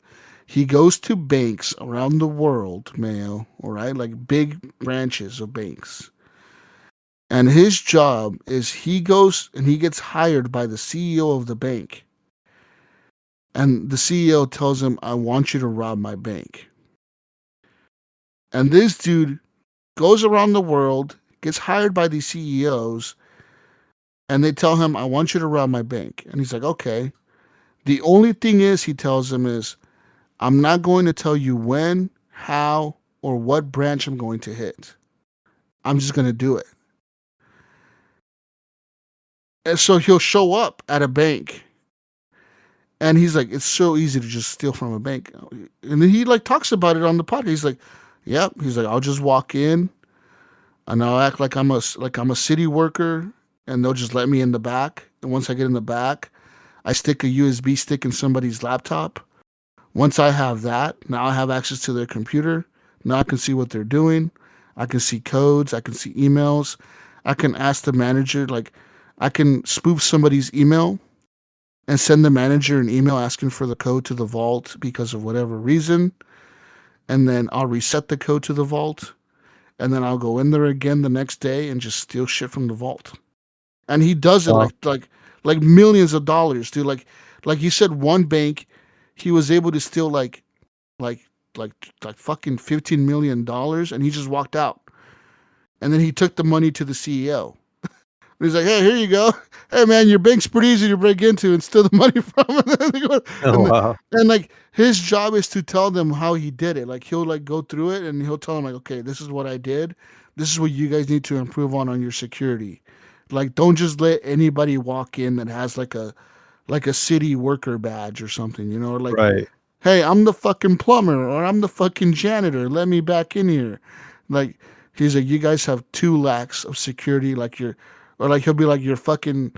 He goes to banks around the world, Mayo, all right, like big branches of banks. And his job is he goes and he gets hired by the CEO of the bank. And the CEO tells him, I want you to rob my bank. And this dude goes around the world, gets hired by these CEOs, and they tell him, I want you to rob my bank. And he's like, okay. The only thing is, he tells them, is I'm not going to tell you when, how, or what branch I'm going to hit. I'm just going to do it. And so he'll show up at a bank. And he's like, it's so easy to just steal from a bank. And then he like talks about it on the podcast. He's like, yep. He's like, I'll just walk in and I'll act like I'm a city worker, and they'll just let me in the back. And once I get in the back, I stick a USB stick in somebody's laptop. Once I have that, now I have access to their computer. Now I can see what they're doing. I can see codes. I can see emails. I can ask the manager, like, I can spoof somebody's email and send the manager an email asking for the code to the vault because of whatever reason. And then I'll reset the code to the vault. And then I'll go in there again the next day and just steal shit from the vault. And he does it know. like millions of dollars, dude. Like you said, one bank, he was able to steal like like fucking $15 million, and he just walked out. And then he took the money to the CEO. And he's like, hey, here you go. Hey man, your bank's pretty easy to break into and steal the money from. Oh, and, wow. and like his job is to tell them how he did it. Like he'll like go through it and he'll tell them like, okay, this is what I did. This is what you guys need to improve on your security. Like, don't just let anybody walk in that has like a city worker badge or something, or like, Right. hey, I'm the fucking plumber or I'm the fucking janitor. Let me back in here. Like, he's like, you guys have 2 lacks of security. Like or like he'll be like, your fucking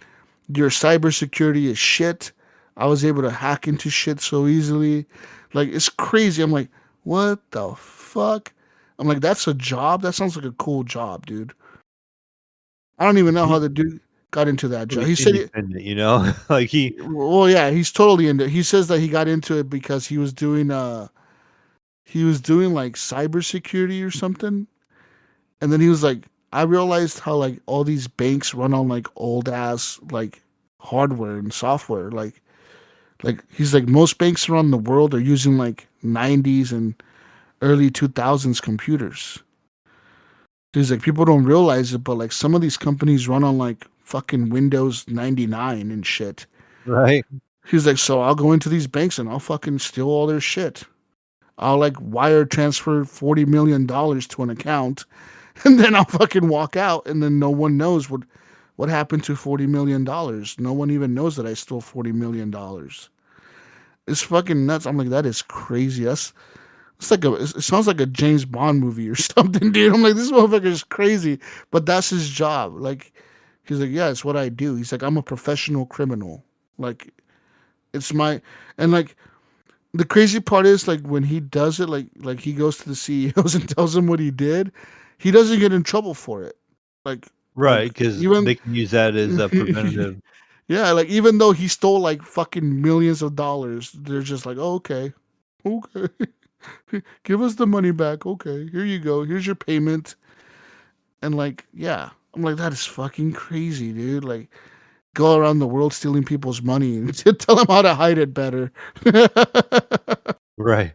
Your cybersecurity is shit. I was able to hack into shit so easily. Like, it's crazy. I'm like, what the fuck? I'm like, that's a job? That sounds like a cool job, dude. I don't even know how He's the dude got into that job. pretty He said, independent, you know? Like well, yeah, he's totally into it. He says that he got into it because he was doing like cybersecurity or something. And then he was like, I realized how like all these banks run on like old ass like hardware and software. Like he's like most banks around the world are using like 90s and early 2000s computers. He's like people don't realize it, but like some of these companies run on like fucking Windows 99 and shit. right? He's like, so I'll go into these banks and I'll fucking steal all their shit. I'll like wire transfer $40 million to an account, and then I'll fucking walk out, and then no one knows what happened to $40 million. No one even knows that I stole $40 million. It's fucking nuts. I'm like, that is crazy. It's like it sounds like a James Bond movie or something, dude. I'm like, this motherfucker is crazy, but that's his job. Like, he's like, yeah, it's what I do. He's like, I'm a professional criminal. Like, it's my and like the crazy part is like when he does it, like he goes to the CEOs and tells them what he did, he doesn't get in trouble for it. Like Right, because even they can use that as a preventative. yeah, like even though he stole like fucking millions of dollars, they're just like, oh, okay, okay, give us the money back. Okay, here you go. Here's your payment. And like, yeah, I'm like, that is fucking crazy, dude. Like, go around the world stealing people's money and tell them how to hide it better. Right.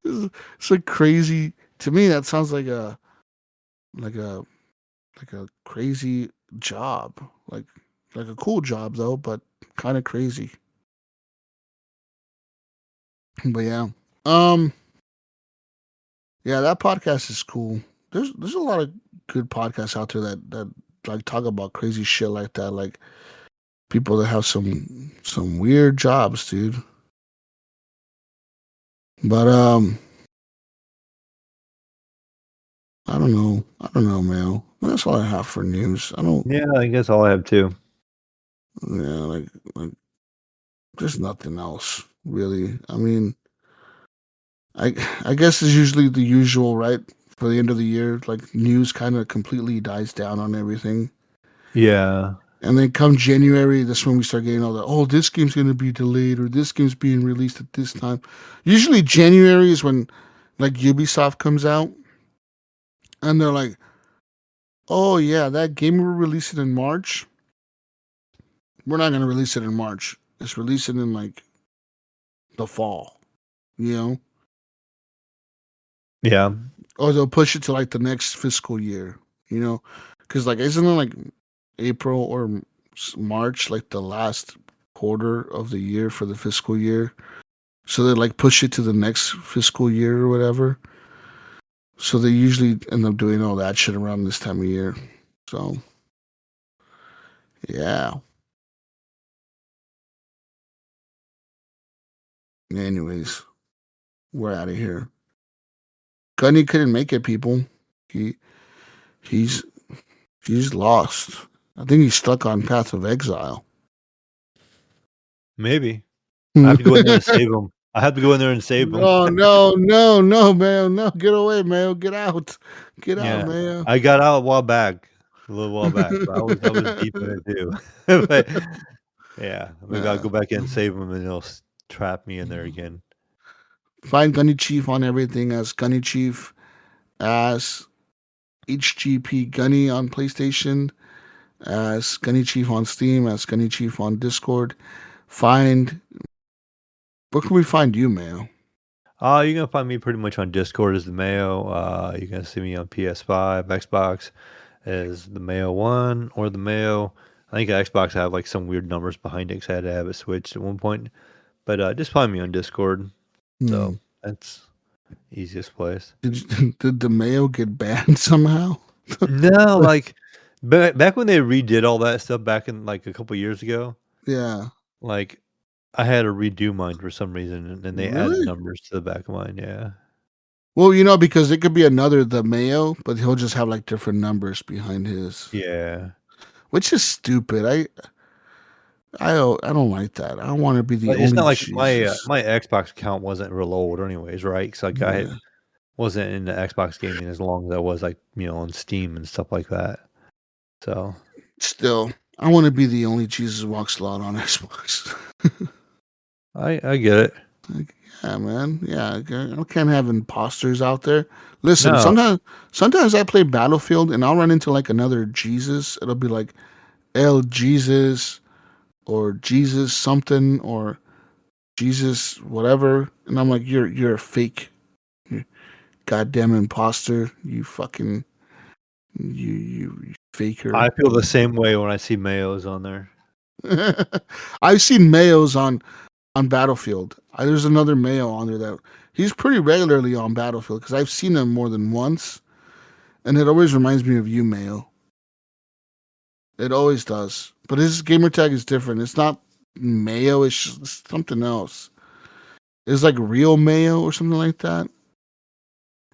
It's like crazy to me. That sounds like a like a crazy job, like a cool job though, but kind of crazy. But yeah, um, yeah, that podcast is cool. There's a lot of good podcasts out there that like talk about crazy shit like that, like people that have some weird jobs, dude. But I don't know, man. That's all I have for news. I don't, Yeah, I guess all I have too. yeah, like there's nothing else really. I mean, I guess it's usually the usual, right? For the end of the year, like news kind of completely dies down on everything. Yeah. And then come January, that's when we start getting all that. Oh, this game's going to be delayed, or this game's being released at this time. Usually January is when like Ubisoft comes out, and they're like, "Oh yeah, that game we're releasing in March. We're not going to release it in March. It's releasing in like the fall, you know, Yeah. or they'll push it to like the next fiscal year, you know, because like isn't it like April or March, like the last quarter of the year for the fiscal year? So they like push it to the next fiscal year or whatever. So they usually end up doing all that shit around this time of year. So yeah. Anyways, we're out of here. Gunny couldn't make it, people. He he's he's lost. I think he's stuck on Path of Exile. Maybe. I have to go in there and save him. I have to go in there and save him. No, no, no, no, man. No, get away, man. Get out. Get out, Yeah. man. I got out a little while back, but I was deep in it too. But yeah, maybe I'll Yeah. go back in and save him, and he'll trap me in there again. Find Gunny Chief on everything as Gunny Chief, as HGP Gunny on PlayStation, as Gunny Chief on Steam, as Gunny Chief on Discord. Find where can we find you, man? You can find me pretty much on Discord as the Mayo. You can see me on PS5, Xbox as the Mayo 1 or the Mayo. I think Xbox I have like some weird numbers behind it because I had to have it switched at one point. But just find me on Discord. So that's easiest place. Did the Mayo get banned somehow? No, like back when they redid all that stuff back in like a couple years ago, Yeah. like I had to redo mine for some reason, and then they added Really? numbers to the back of mine. Yeah. Well, because it could be another the Mayo, but he'll just have like different numbers behind his, Yeah. which is stupid. I don't like that. I don't want to be the But it's only not like my Jesus. my Xbox account wasn't real old anyways, right? 'Cause, like, I Yeah. wasn't into Xbox gaming as long as I was, like, on Steam and stuff like that. So, Still, I want to be the only Jesus walks lot on Xbox. I get it. Like, yeah, man. Yeah, I can't have imposters out there. Listen, No. sometimes I play Battlefield and I'll run into like another Jesus. It'll be like El Jesus or Jesus something or Jesus whatever, and I'm like, you're a fake, you goddamn imposter. You fucking you faker. I feel the same way when I see Mayo's on there. I've seen Mayos on Battlefield. There's another Mayo on there that he's pretty regularly on Battlefield because I've seen him more than once, and it always reminds me of you, Mayo. It always does. But his gamer tag is different. It's not Mayo. It's just something else. It's like Real Mayo or something like that.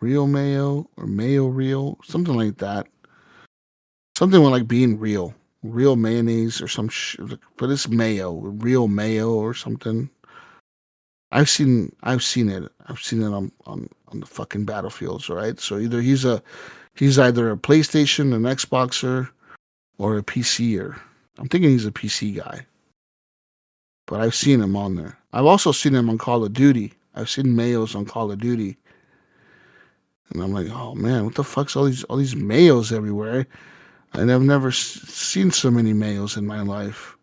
Real Mayo or Mayo Real, something like that. Something with like being real mayonnaise or some shit. But it's Mayo, real Mayo or something. I've seen it. I've seen it on the fucking battlefields, right? So either he's either a PlayStation, an Xboxer, or a PCer. I'm thinking he's a PC guy. But I've seen him on there. I've also seen him on Call of Duty. I've seen Mayos on Call of Duty. And I'm like, oh man, what the fuck's all these Mayos everywhere? And I've never seen so many Mayos in my life.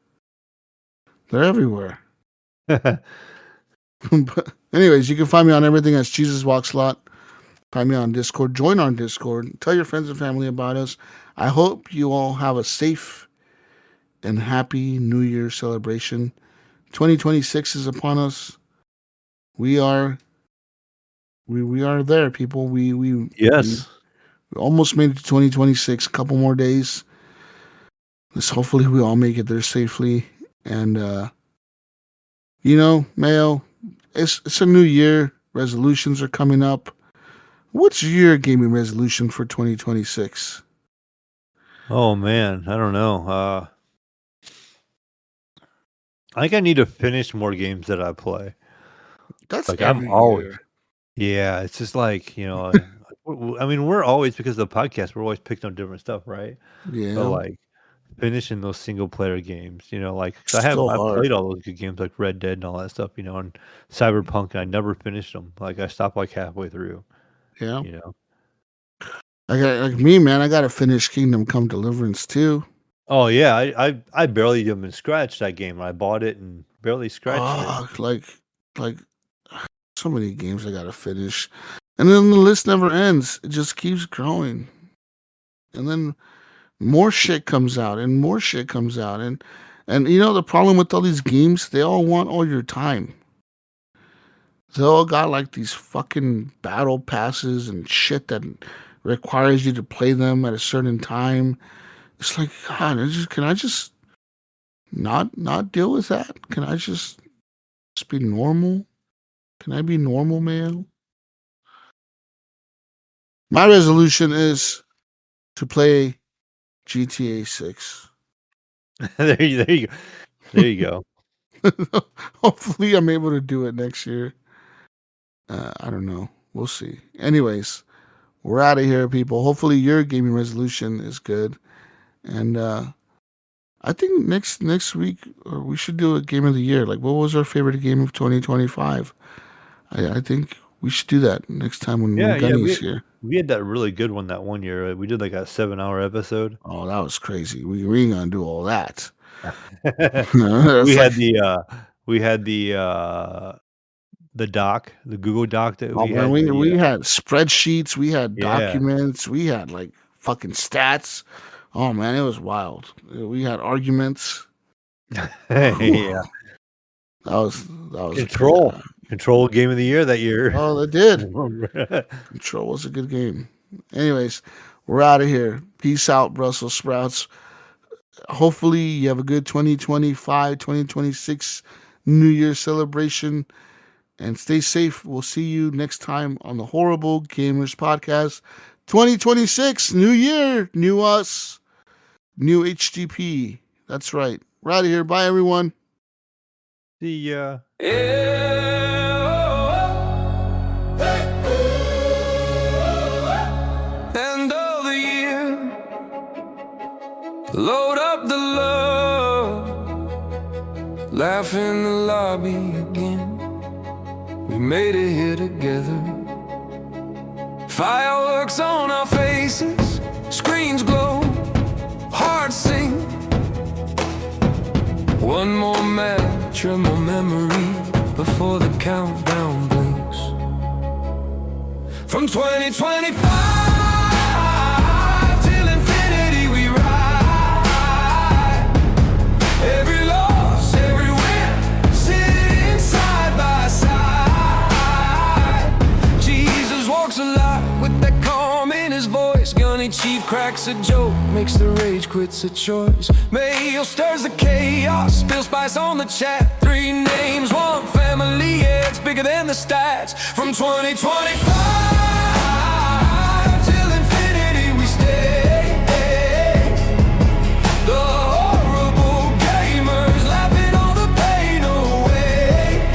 They're everywhere. But anyways, you can find me on everything as Jesus Walks Lot. Find me on Discord. Join our Discord. Tell your friends and family about us. I hope you all have a safe and happy New Year celebration. 2026 is upon us. We are there, people. We Yes. almost made it to 2026. A couple more days. Let's hopefully we all make it there safely. And Mayo, it's a new year. Resolutions are coming up. What's your gaming resolution for 2026? Oh man, I don't know. I think I need to finish more games that I play. That's Like I'm every always, year. yeah. It's just like I mean, we're always because of the podcast, we're always picking up different stuff, right? But Yeah. like finishing those single player games, like 'cause So I've hard. played all those good games like Red Dead and all that stuff, and Cyberpunk, and I never finished them. Like I stopped like halfway through, Yeah. you know. I got like me, man. I got to finish Kingdom Come Deliverance too. Oh yeah, I barely even scratched that game. I bought it and barely scratched it. Like so many games I got to finish, and then the list never ends. It just keeps growing, and then more shit comes out, and more shit comes out, and the problem with all these games, they all want all your time. They all got like these fucking battle passes and shit that requires you to play them at a certain time. It's like, God, can I just not deal with that? Can I just be normal? Can I be normal, man? My resolution is to play GTA 6. There you go. Hopefully, I'm able to do it next year. I don't know. We'll see. Anyways, we're out of here, people. Hopefully, your gaming resolution is good. And I think next week we should do a game of the year. Like, what was our favorite game of 2025? I think we should do that next time when Yeah, Gunny's here. we had that really good one that one year. We did like a 7-hour episode. Oh, that was crazy. We ain't gonna do all that. We It's like, had the doc, the Google Doc that oh we man, had. we had spreadsheets, we had Yeah. documents, we had like fucking stats. Oh man, it was wild. We had arguments. Yeah. That was a good. Control game of the year that year. Oh, they did. Control was a good game. Anyways, we're out of here. Peace out, Brussels sprouts. Hopefully you have a good 2025, 2026 New Year celebration and stay safe. We'll see you next time on the Horrible Gamers Podcast. 2026, new year, new us, new HGP. That's right. We're out of here. Bye, everyone. See ya. End of the year, load up the love, laugh in the lobby again. We made it here together. Fireworks on our faces, screens glow, hearts sing. One more match, one more memory before the countdown blinks. From 2025 till infinity we ride. Every loss, every win, sitting side by side. Jesus walks alive with that calm in his voice. Gunny Chief cracks a joke, makes the rage quits a choice. Mayo stirs the chaos, spill spice on the chat. 3 names, 1 family, yeah, it's bigger than the stats. From 2025 till infinity we stay. The horrible gamers laughing all the pain away.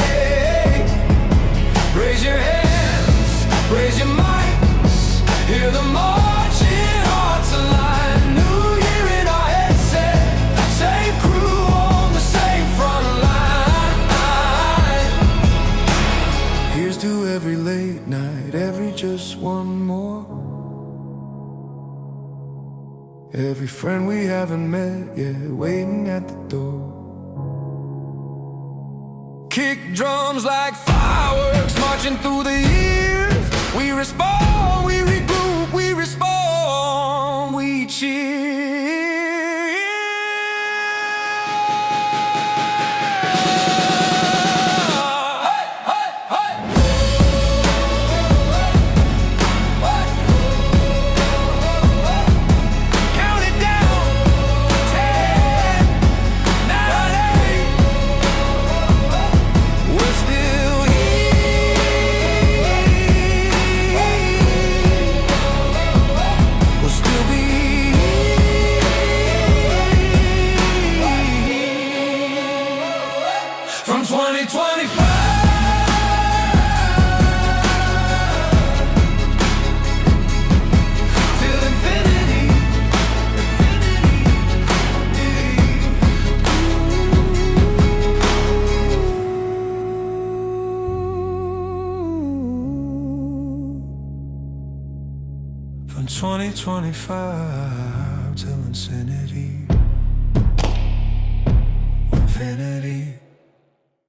Raise your hands, raise your mics, hear the marching hearts align. New year in our headset, same crew on the same front line. Here's to every late night, every just one more. Every friend we haven't met yet, waiting at the door. Kick drums like fireworks marching through the years. We respond, we regroup, we respond, we cheer. Count it down, 10, 9, 8. We're still here. We'll still be here. From 2025 till infinity. From 2025 till infinity. Infinity.